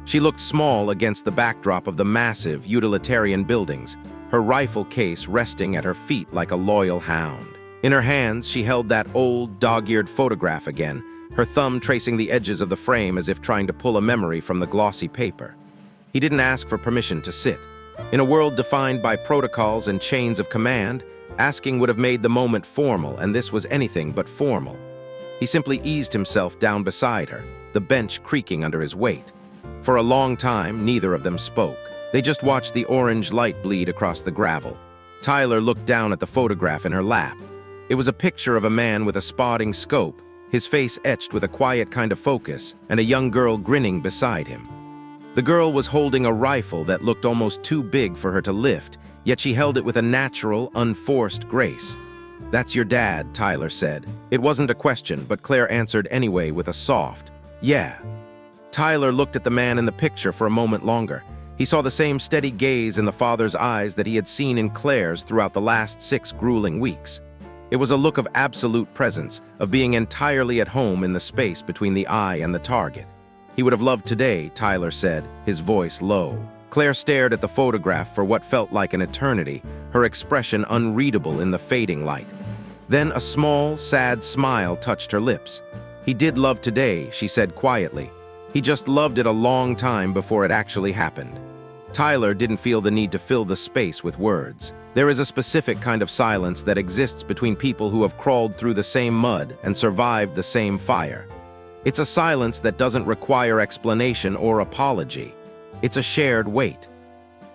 [SPEAKER 1] She looked small against the backdrop of the massive, utilitarian buildings, her rifle case resting at her feet like a loyal hound. In her hands, she held that old, dog-eared photograph again, her thumb tracing the edges of the frame as if trying to pull a memory from the glossy paper. He didn't ask for permission to sit. In a world defined by protocols and chains of command, asking would have made the moment formal, and this was anything but formal. He simply eased himself down beside her, the bench creaking under his weight. For a long time, neither of them spoke. They just watched the orange light bleed across the gravel. Tyler looked down at the photograph in her lap. It was a picture of a man with a spotting scope, his face etched with a quiet kind of focus, and a young girl grinning beside him. The girl was holding a rifle that looked almost too big for her to lift, yet she held it with a natural, unforced grace. "That's your dad," Tyler said. It wasn't a question, but Claire answered anyway with a soft, "Yeah." Tyler looked at the man in the picture for a moment longer. He saw the same steady gaze in the father's eyes that he had seen in Claire's throughout the last 6 grueling weeks. It was a look of absolute presence, of being entirely at home in the space between the eye and the target. He would have loved today, Tyler said, his voice low. Claire stared at the photograph for what felt like an eternity, her expression unreadable in the fading light. Then a small, sad smile touched her lips. "He did love today," she said quietly. "He just loved it a long time before it actually happened." Tyler didn't feel the need to fill the space with words. There is a specific kind of silence that exists between people who have crawled through the same mud and survived the same fire. It's a silence that doesn't require explanation or apology. It's a shared weight.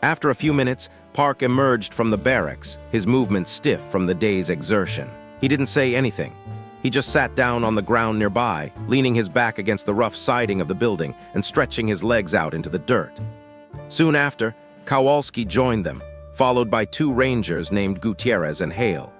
[SPEAKER 1] After a few minutes, Park emerged from the barracks, his movements stiff from the day's exertion. He didn't say anything. He just sat down on the ground nearby, leaning his back against the rough siding of the building and stretching his legs out into the dirt. Soon after, Kowalski joined them, followed by 2 rangers named Gutierrez and Hale.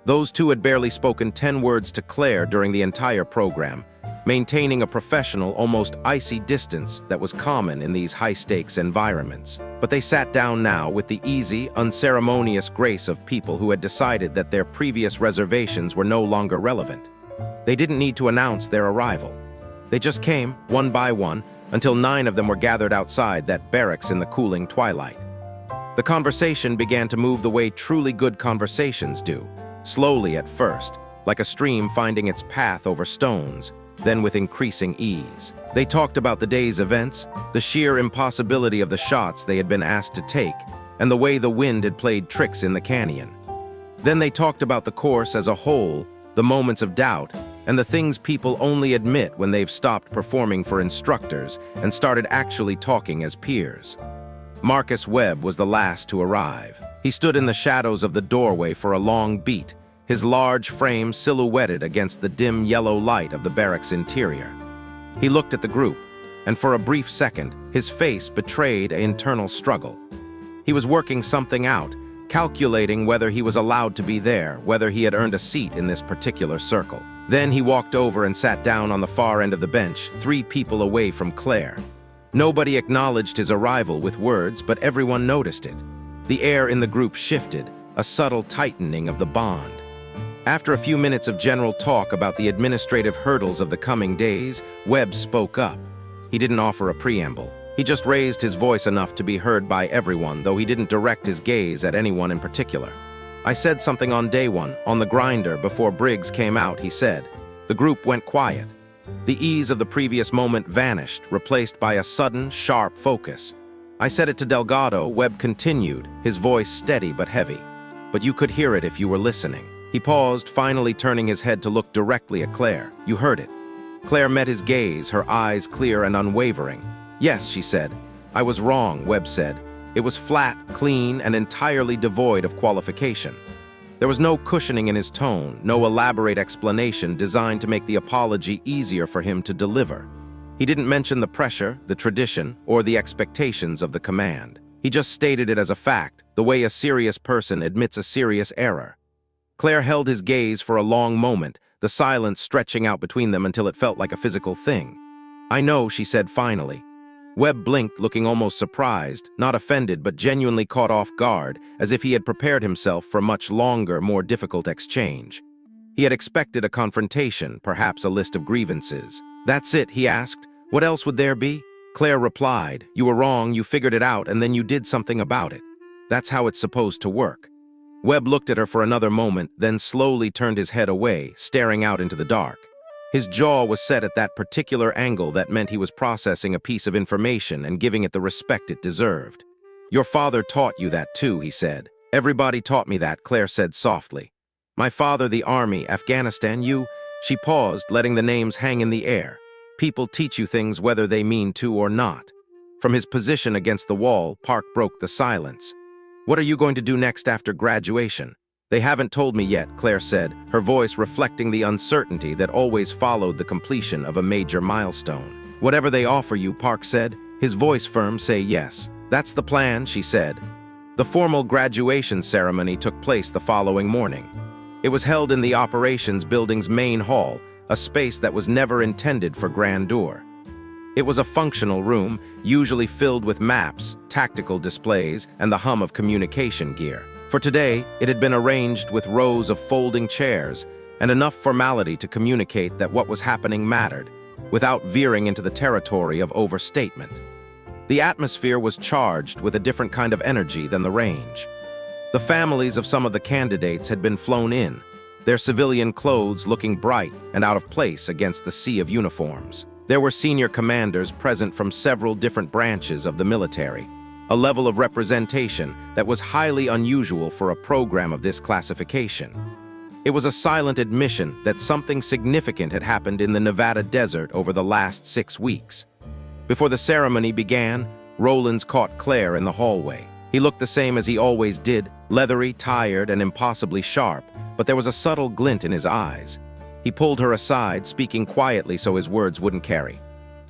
[SPEAKER 1] Those 2 had barely spoken 10 words to Claire during the entire program, maintaining a professional, almost icy distance that was common in these high-stakes environments. But they sat down now with the easy, unceremonious grace of people who had decided that their previous reservations were no longer relevant. They didn't need to announce their arrival. They just came, one by one, until 9 of them were gathered outside that barracks in the cooling twilight. The conversation began to move the way truly good conversations do, slowly at first, like a stream finding its path over stones, then with increasing ease. They talked about the day's events, the sheer impossibility of the shots they had been asked to take, and the way the wind had played tricks in the canyon. Then they talked about the course as a whole, the moments of doubt, and the things people only admit when they've stopped performing for instructors and started actually talking as peers. Marcus Webb was the last to arrive. He stood in the shadows of the doorway for a long beat, his large frame silhouetted against the dim yellow light of the barracks interior. He looked at the group, and for a brief second, his face betrayed an internal struggle. He was working something out, calculating whether he was allowed to be there, whether he had earned a seat in this particular circle. Then he walked over and sat down on the far end of the bench, 3 people away from Claire. Nobody acknowledged his arrival with words, but everyone noticed it. The air in the group shifted, a subtle tightening of the bond. After a few minutes of general talk about the administrative hurdles of the coming days, Webb spoke up. He didn't offer a preamble. He just raised his voice enough to be heard by everyone, though he didn't direct his gaze at anyone in particular. "I said something on day 1, on the grinder, before Briggs came out," he said. The group went quiet. The ease of the previous moment vanished, replaced by a sudden, sharp focus. "I said it to Delgado," Webb continued, his voice steady but heavy. "But you could hear it if you were listening." He paused, finally turning his head to look directly at Claire. "You heard it." Claire met his gaze, her eyes clear and unwavering. "Yes," she said. "I was wrong," Webb said. It was flat, clean, and entirely devoid of qualification. There was no cushioning in his tone, no elaborate explanation designed to make the apology easier for him to deliver. He didn't mention the pressure, the tradition, or the expectations of the command. He just stated it as a fact, the way a serious person admits a serious error. Claire held his gaze for a long moment, the silence stretching out between them until it felt like a physical thing. "I know," she said finally. Webb blinked, looking almost surprised, not offended, but genuinely caught off guard, as if he had prepared himself for a much longer, more difficult exchange. He had expected a confrontation, perhaps a list of grievances. "That's it?" he asked. "What else would there be?" Claire replied, "You were wrong, you figured it out, and then you did something about it. That's how it's supposed to work." Webb looked at her for another moment, then slowly turned his head away, staring out into the dark. His jaw was set at that particular angle that meant he was processing a piece of information and giving it the respect it deserved. "Your father taught you that too," he said. "Everybody taught me that," Claire said softly. "My father, the army, Afghanistan, you—" She paused, letting the names hang in the air. "People teach you things whether they mean to or not." From his position against the wall, Park broke the silence. "What are you going to do next after graduation?" "They haven't told me yet," Claire said, her voice reflecting the uncertainty that always followed the completion of a major milestone. "Whatever they offer you," Park said, his voice firm, "say yes." "That's the plan," she said. The formal graduation ceremony took place the following morning. It was held in the operations building's main hall, a space that was never intended for grandeur. It was a functional room, usually filled with maps, tactical displays, and the hum of communication gear. For today, it had been arranged with rows of folding chairs and enough formality to communicate that what was happening mattered, without veering into the territory of overstatement. The atmosphere was charged with a different kind of energy than the range. The families of some of the candidates had been flown in, their civilian clothes looking bright and out of place against the sea of uniforms. There were senior commanders present from several different branches of the military, a level of representation that was highly unusual for a program of this classification. It was a silent admission that something significant had happened in the Nevada desert over the last 6 weeks. Before the ceremony began, Rollins caught Claire in the hallway. He looked the same as he always did, leathery, tired, and impossibly sharp, but there was a subtle glint in his eyes. He pulled her aside, speaking quietly so his words wouldn't carry.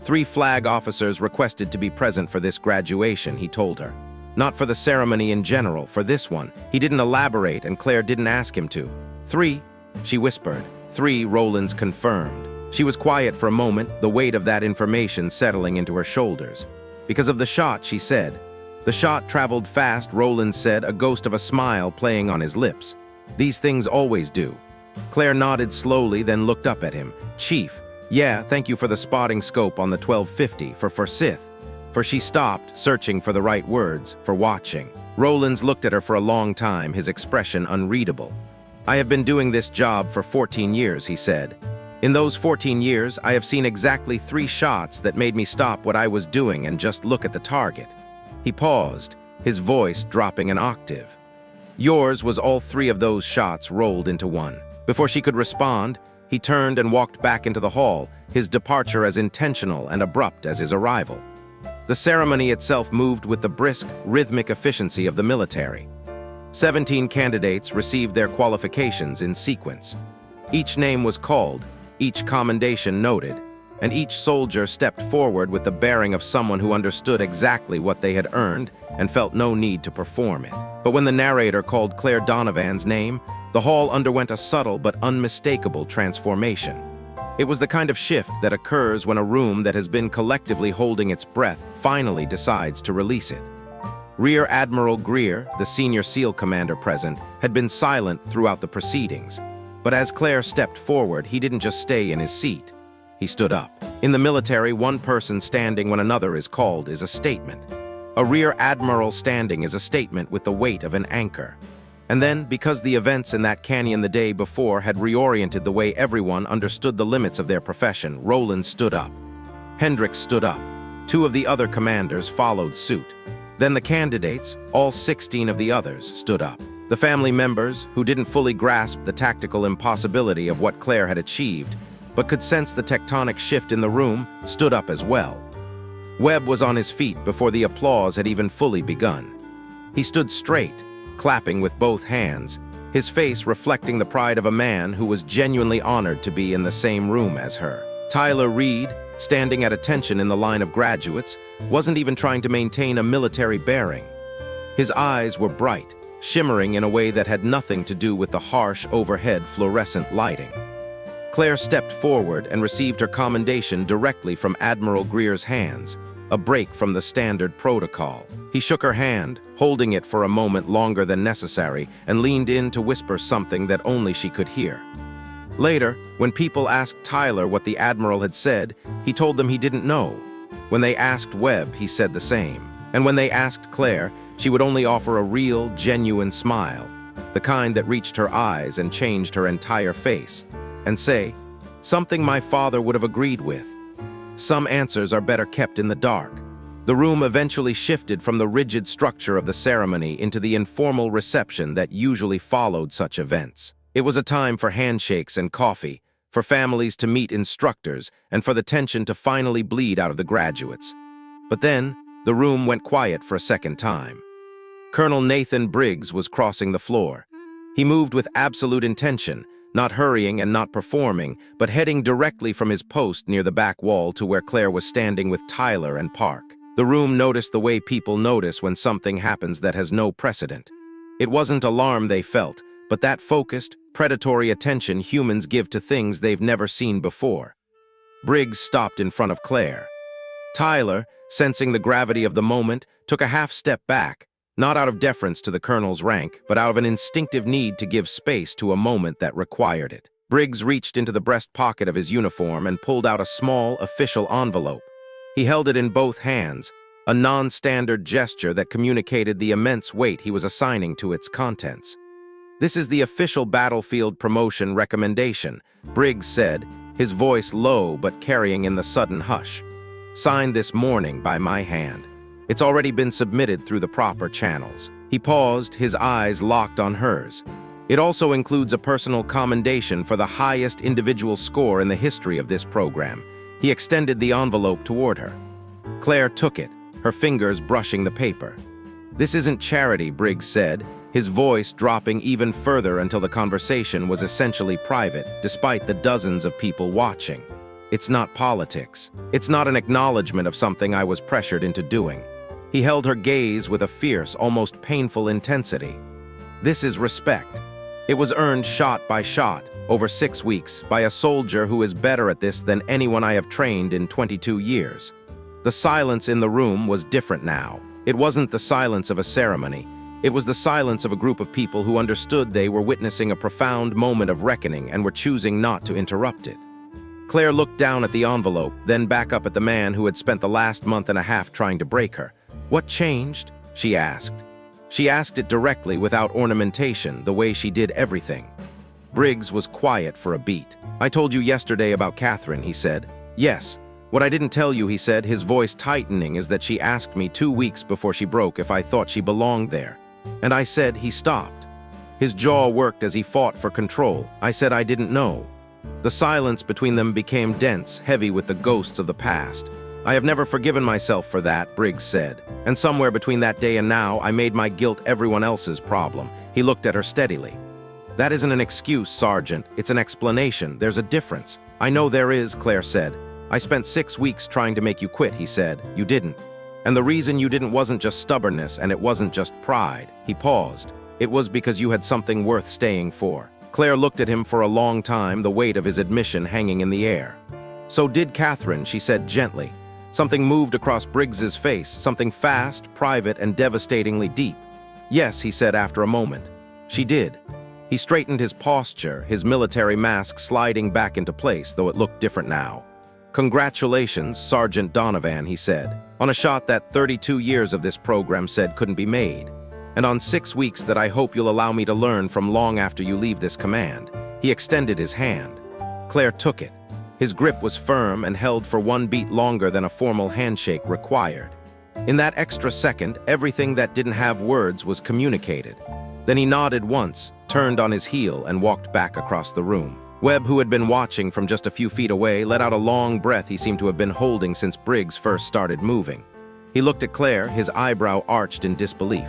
[SPEAKER 1] 3 flag officers requested to be present for this graduation, he told her. Not for the ceremony in general, for this one. He didn't elaborate, and Claire didn't ask him to. 3, she whispered. 3, Rollins confirmed. She was quiet for a moment, the weight of that information settling into her shoulders. Because of the shot, she said. The shot traveled fast, Rollins said, a ghost of a smile playing on his lips. These things always do. Claire nodded slowly, then looked up at him. Chief, yeah, thank you for the spotting scope on the 1250, for Forsyth. For she stopped, searching for the right words, for watching. Rollins looked at her for a long time, his expression unreadable. I have been doing this job for 14 years, he said. In those 14 years, I have seen exactly 3 shots that made me stop what I was doing and just look at the target. He paused, his voice dropping an octave. Yours was all 3 of those shots rolled into one. Before she could respond, he turned and walked back into the hall, his departure as intentional and abrupt as his arrival. The ceremony itself moved with the brisk, rhythmic efficiency of the military. 17 candidates received their qualifications in sequence. Each name was called, each commendation noted, and each soldier stepped forward with the bearing of someone who understood exactly what they had earned and felt no need to perform it. But when the narrator called Claire Donovan's name, The hall underwent a subtle but unmistakable transformation. It was the kind of shift that occurs when a room that has been collectively holding its breath finally decides to release it. Rear Admiral Greer, the senior SEAL commander present, had been silent throughout the proceedings. But as Claire stepped forward, he didn't just stay in his seat. He stood up. In the military, one person standing when another is called is a statement. A Rear Admiral standing is a statement with the weight of an anchor. And then, because the events in that canyon the day before had reoriented the way everyone understood the limits of their profession, Roland stood up. Hendricks stood up. 2 of the other commanders followed suit. Then the candidates, all 16 of the others, stood up. The family members, who didn't fully grasp the tactical impossibility of what Claire had achieved, but could sense the tectonic shift in the room, stood up as well. Webb was on his feet before the applause had even fully begun. He stood straight, clapping with both hands, his face reflecting the pride of a man who was genuinely honored to be in the same room as her. Tyler Reed, standing at attention in the line of graduates, wasn't even trying to maintain a military bearing. His eyes were bright, shimmering in a way that had nothing to do with the harsh overhead fluorescent lighting. Claire stepped forward and received her commendation directly from Admiral Greer's hands, a break from the standard protocol. He shook her hand, holding it for a moment longer than necessary, and leaned in to whisper something that only she could hear. Later, when people asked Tyler what the Admiral had said, he told them he didn't know. When they asked Webb, he said the same. And when they asked Claire, she would only offer a real, genuine smile, the kind that reached her eyes and changed her entire face, and say, "Something my father would have agreed with. Some answers are better kept in the dark." The room eventually shifted from the rigid structure of the ceremony into the informal reception that usually followed such events. It was a time for handshakes and coffee, for families to meet instructors, and for the tension to finally bleed out of the graduates. But then, the room went quiet for a second time. Colonel Nathan Briggs was crossing the floor. He moved with absolute intention, not hurrying and not performing, but heading directly from his post near the back wall to where Claire was standing with Tyler and Park. The room noticed the way people notice when something happens that has no precedent. It wasn't alarm they felt, but that focused, predatory attention humans give to things they've never seen before. Briggs stopped in front of Claire. Tyler, sensing the gravity of the moment, took a half step back, not out of deference to the colonel's rank, but out of an instinctive need to give space to a moment that required it. Briggs reached into the breast pocket of his uniform and pulled out a small, official envelope. He held it in both hands, a non-standard gesture that communicated the immense weight he was assigning to its contents. "This is the official battlefield promotion recommendation," Briggs said, his voice low but carrying in the sudden hush. "Signed this morning by my hand. It's already been submitted through the proper channels." He paused, his eyes locked on hers. "It also includes a personal commendation for the highest individual score in the history of this program." He extended the envelope toward her. Claire took it, her fingers brushing the paper. "This isn't charity," Briggs said, his voice dropping even further until the conversation was essentially private, despite the dozens of people watching. "It's not politics. It's not an acknowledgement of something I was pressured into doing." He held her gaze with a fierce, almost painful intensity. "This is respect. It was earned shot by shot, over 6 weeks, by a soldier who is better at this than anyone I have trained in 22 years. The silence in the room was different now. It wasn't the silence of a ceremony. It was the silence of a group of people who understood they were witnessing a profound moment of reckoning and were choosing not to interrupt it. Claire looked down at the envelope, then back up at the man who had spent the last month and a half trying to break her. "What changed?" she asked. She asked it directly, without ornamentation, the way she did everything. Briggs was quiet for a beat. "I told you yesterday about Catherine," he said. "Yes. What I didn't tell you," he said, his voice tightening, "is that she asked me 2 weeks before she broke if I thought she belonged there. And I said," he stopped. His jaw worked as he fought for control. "I said I didn't know." The silence between them became dense, heavy with the ghosts of the past. "I have never forgiven myself for that," Briggs said. "And somewhere between that day and now, I made my guilt everyone else's problem." He looked at her steadily. "That isn't an excuse, Sergeant. It's an explanation. There's a difference." "I know there is," Claire said. "I spent 6 weeks trying to make you quit," he said. "You didn't. And the reason you didn't wasn't just stubbornness, and it wasn't just pride." He paused. It was because you had something worth staying for. Claire looked at him for a long time, the weight of his admission hanging in the air. So did Catherine, she said gently. Something moved across Briggs's face, something fast, private, and devastatingly deep. Yes, he said after a moment. She did. He straightened his posture, his military mask sliding back into place, though it looked different now. Congratulations, Sergeant Donovan, he said, on a shot that 32 years of this program said couldn't be made, and on 6 weeks that I hope you'll allow me to learn from long after you leave this command. He extended his hand. Claire took it. His grip was firm and held for one beat longer than a formal handshake required. In that extra second, everything that didn't have words was communicated. Then he nodded once, turned on his heel, and walked back across the room. Webb, who had been watching from just a few feet away, let out a long breath he seemed to have been holding since Briggs first started moving. He looked at Claire, his eyebrow arched in disbelief.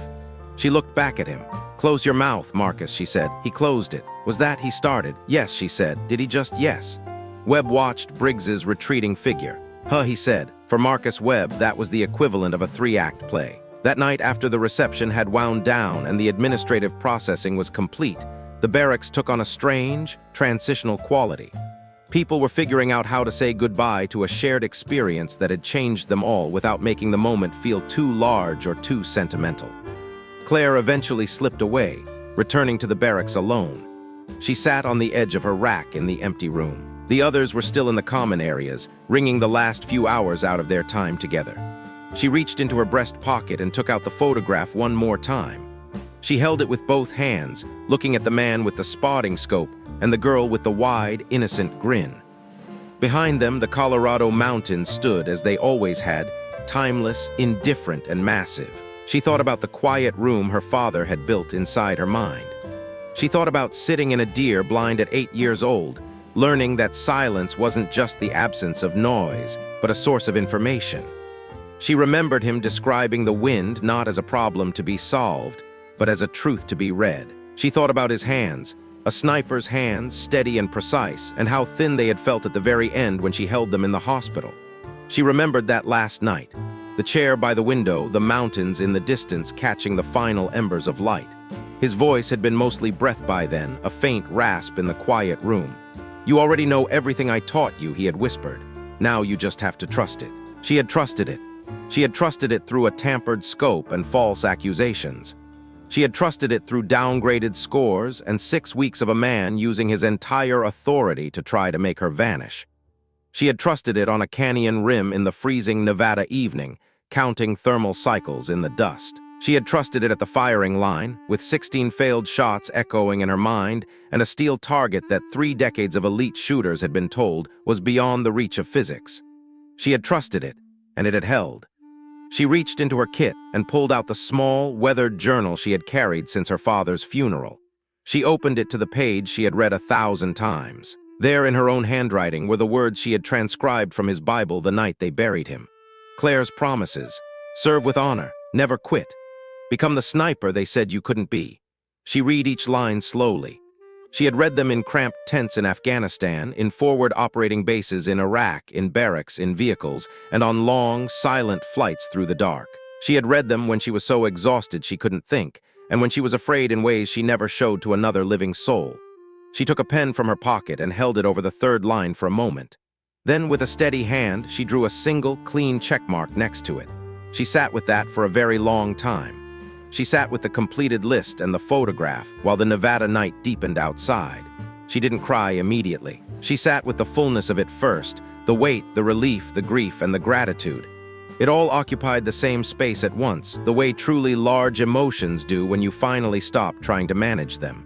[SPEAKER 1] She looked back at him. "Close your mouth, Marcus," she said. He closed it. "Was that," he started. "Yes," she said. "Did he just yes?" Webb watched Briggs's retreating figure. "Huh," he said. For Marcus Webb, that was the equivalent of a 3-act play. That night after the reception had wound down and the administrative processing was complete, the barracks took on a strange, transitional quality. People were figuring out how to say goodbye to a shared experience that had changed them all without making the moment feel too large or too sentimental. Claire eventually slipped away, returning to the barracks alone. She sat on the edge of her rack in the empty room. The others were still in the common areas, wringing the last few hours out of their time together. She reached into her breast pocket and took out the photograph one more time. She held it with both hands, looking at the man with the spotting scope and the girl with the wide, innocent grin. Behind them, the Colorado mountains stood as they always had, timeless, indifferent, and massive. She thought about the quiet room her father had built inside her mind. She thought about sitting in a deer blind at 8 years old, learning that silence wasn't just the absence of noise, but a source of information. She remembered him describing the wind not as a problem to be solved, but as a truth to be read. She thought about his hands, a sniper's hands, steady and precise, and how thin they had felt at the very end when she held them in the hospital. She remembered that last night, the chair by the window, the mountains in the distance catching the final embers of light. His voice had been mostly breath by then, a faint rasp in the quiet room. "You already know everything I taught you," he had whispered. "Now you just have to trust it." She had trusted it. She had trusted it through a tampered scope and false accusations. She had trusted it through downgraded scores and 6 weeks of a man using his entire authority to try to make her vanish. She had trusted it on a canyon rim in the freezing Nevada evening, counting thermal cycles in the dust. She had trusted it at the firing line, with 16 failed shots echoing in her mind and a steel target that 3 decades of elite shooters had been told was beyond the reach of physics. She had trusted it, and it had held. She reached into her kit and pulled out the small, weathered journal she had carried since her father's funeral. She opened it to the page she had read 1,000 times. There, in her own handwriting, were the words she had transcribed from his Bible the night they buried him. Claire's promises: serve with honor, never quit. Become the sniper they said you couldn't be. She read each line slowly. She had read them in cramped tents in Afghanistan, in forward operating bases in Iraq, in barracks, in vehicles, and on long, silent flights through the dark. She had read them when she was so exhausted she couldn't think, and when she was afraid in ways she never showed to another living soul. She took a pen from her pocket and held it over the 3rd line for a moment. Then, with a steady hand, she drew a single, clean checkmark next to it. She sat with that for a very long time. She sat with the completed list and the photograph while the Nevada night deepened outside. She didn't cry immediately. She sat with the fullness of it first, the weight, the relief, the grief, and the gratitude. It all occupied the same space at once, the way truly large emotions do when you finally stop trying to manage them.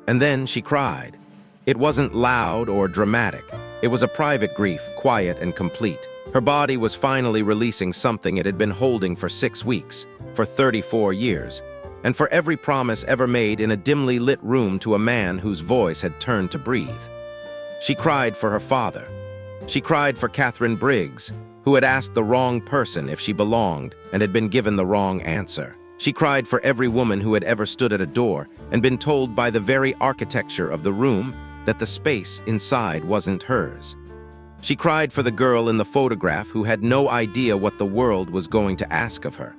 [SPEAKER 1] And then she cried. It wasn't loud or dramatic. It was a private grief, quiet and complete. Her body was finally releasing something it had been holding for 6 weeks, for 34 years, and for every promise ever made in a dimly lit room to a man whose voice had turned to breathe. She cried for her father. She cried for Catherine Briggs, who had asked the wrong person if she belonged and had been given the wrong answer. She cried for every woman who had ever stood at a door and been told by the very architecture of the room that the space inside wasn't hers. She cried for the girl in the photograph who had no idea what the world was going to ask of her,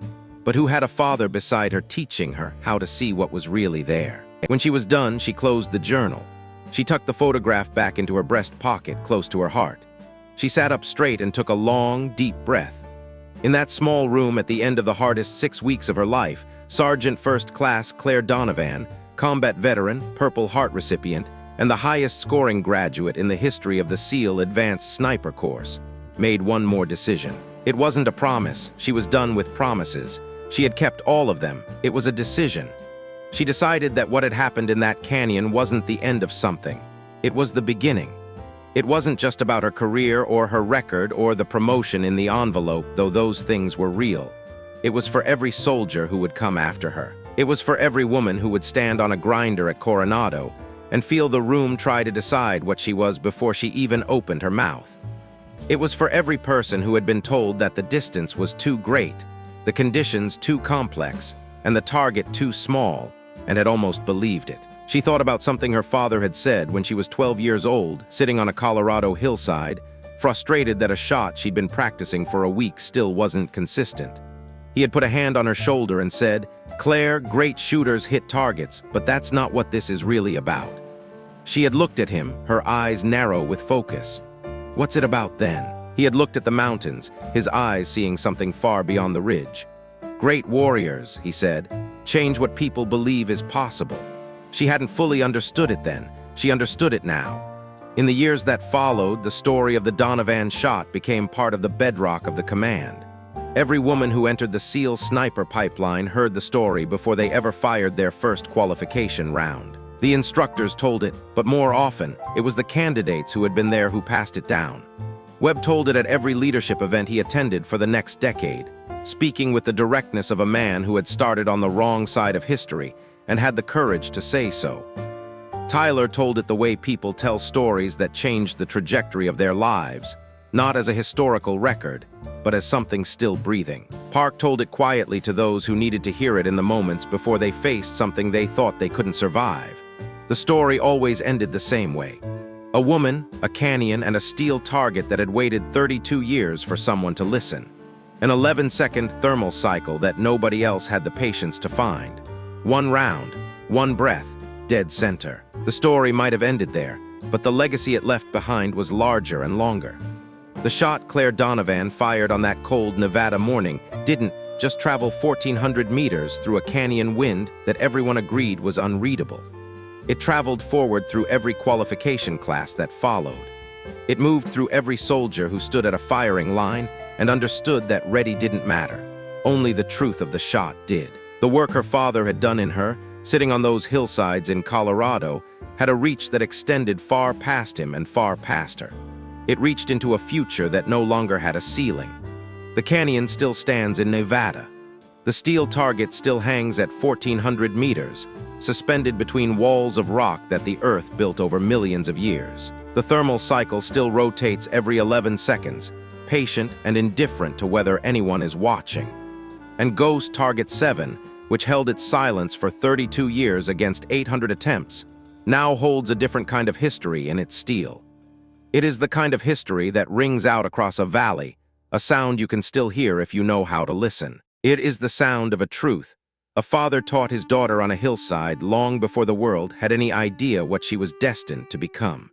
[SPEAKER 1] but who had a father beside her teaching her how to see what was really there. When she was done, she closed the journal. She tucked the photograph back into her breast pocket, close to her heart. She sat up straight and took a long, deep breath. In that small room at the end of the hardest 6 weeks of her life, Sergeant First Class Claire Donovan, combat veteran, Purple Heart recipient, and the highest-scoring graduate in the history of the SEAL Advanced Sniper course, made one more decision. It wasn't a promise. She was done with promises. She had kept all of them. It was a decision. She decided that what had happened in that canyon wasn't the end of something. It was the beginning. It wasn't just about her career or her record or the promotion in the envelope, though those things were real. It was for every soldier who would come after her. It was for every woman who would stand on a grinder at Coronado and feel the room try to decide what she was before she even opened her mouth. It was for every person who had been told that the distance was too great, the conditions too complex, and the target too small, and had almost believed it. She thought about something her father had said when she was 12 years old, sitting on a Colorado hillside, frustrated that a shot she'd been practicing for a week still wasn't consistent. He had put a hand on her shoulder and said, "Claire, great shooters hit targets, but that's not what this is really about." She had looked at him, her eyes narrow with focus. What's it about then? He had looked at the mountains, his eyes seeing something far beyond the ridge. "Great warriors," he said, "change what people believe is possible." She hadn't fully understood it then. She understood it now. In the years that followed, the story of the Donovan shot became part of the bedrock of the command. Every woman who entered the SEAL sniper pipeline heard the story before they ever fired their first qualification round. The instructors told it, but more often, it was the candidates who had been there who passed it down. Webb told it at every leadership event he attended for the next decade, speaking with the directness of a man who had started on the wrong side of history and had the courage to say so. Tyler told it the way people tell stories that changed the trajectory of their lives, not as a historical record, but as something still breathing. Park told it quietly to those who needed to hear it in the moments before they faced something they thought they couldn't survive. The story always ended the same way. A woman, a canyon, and a steel target that had waited 32 years for someone to listen. An 11-second thermal cycle that nobody else had the patience to find. One round, one breath, dead center. The story might have ended there, but the legacy it left behind was larger and longer. The shot Claire Donovan fired on that cold Nevada morning didn't just travel 1,400 meters through a canyon wind that everyone agreed was unreadable. It traveled forward through every qualification class that followed. It moved through every soldier who stood at a firing line and understood that ready didn't matter. Only the truth of the shot did. The work her father had done in her, sitting on those hillsides in Colorado, had a reach that extended far past him and far past her. It reached into a future that no longer had a ceiling. The canyon still stands in Nevada. The steel target still hangs at 1,400 meters, suspended between walls of rock that the Earth built over millions of years. The thermal cycle still rotates every 11 seconds, patient and indifferent to whether anyone is watching. And Ghost Target 7, which held its silence for 32 years against 800 attempts, now holds a different kind of history in its steel. It is the kind of history that rings out across a valley, a sound you can still hear if you know how to listen. It is the sound of a truth. A father taught his daughter on a hillside long before the world had any idea what she was destined to become.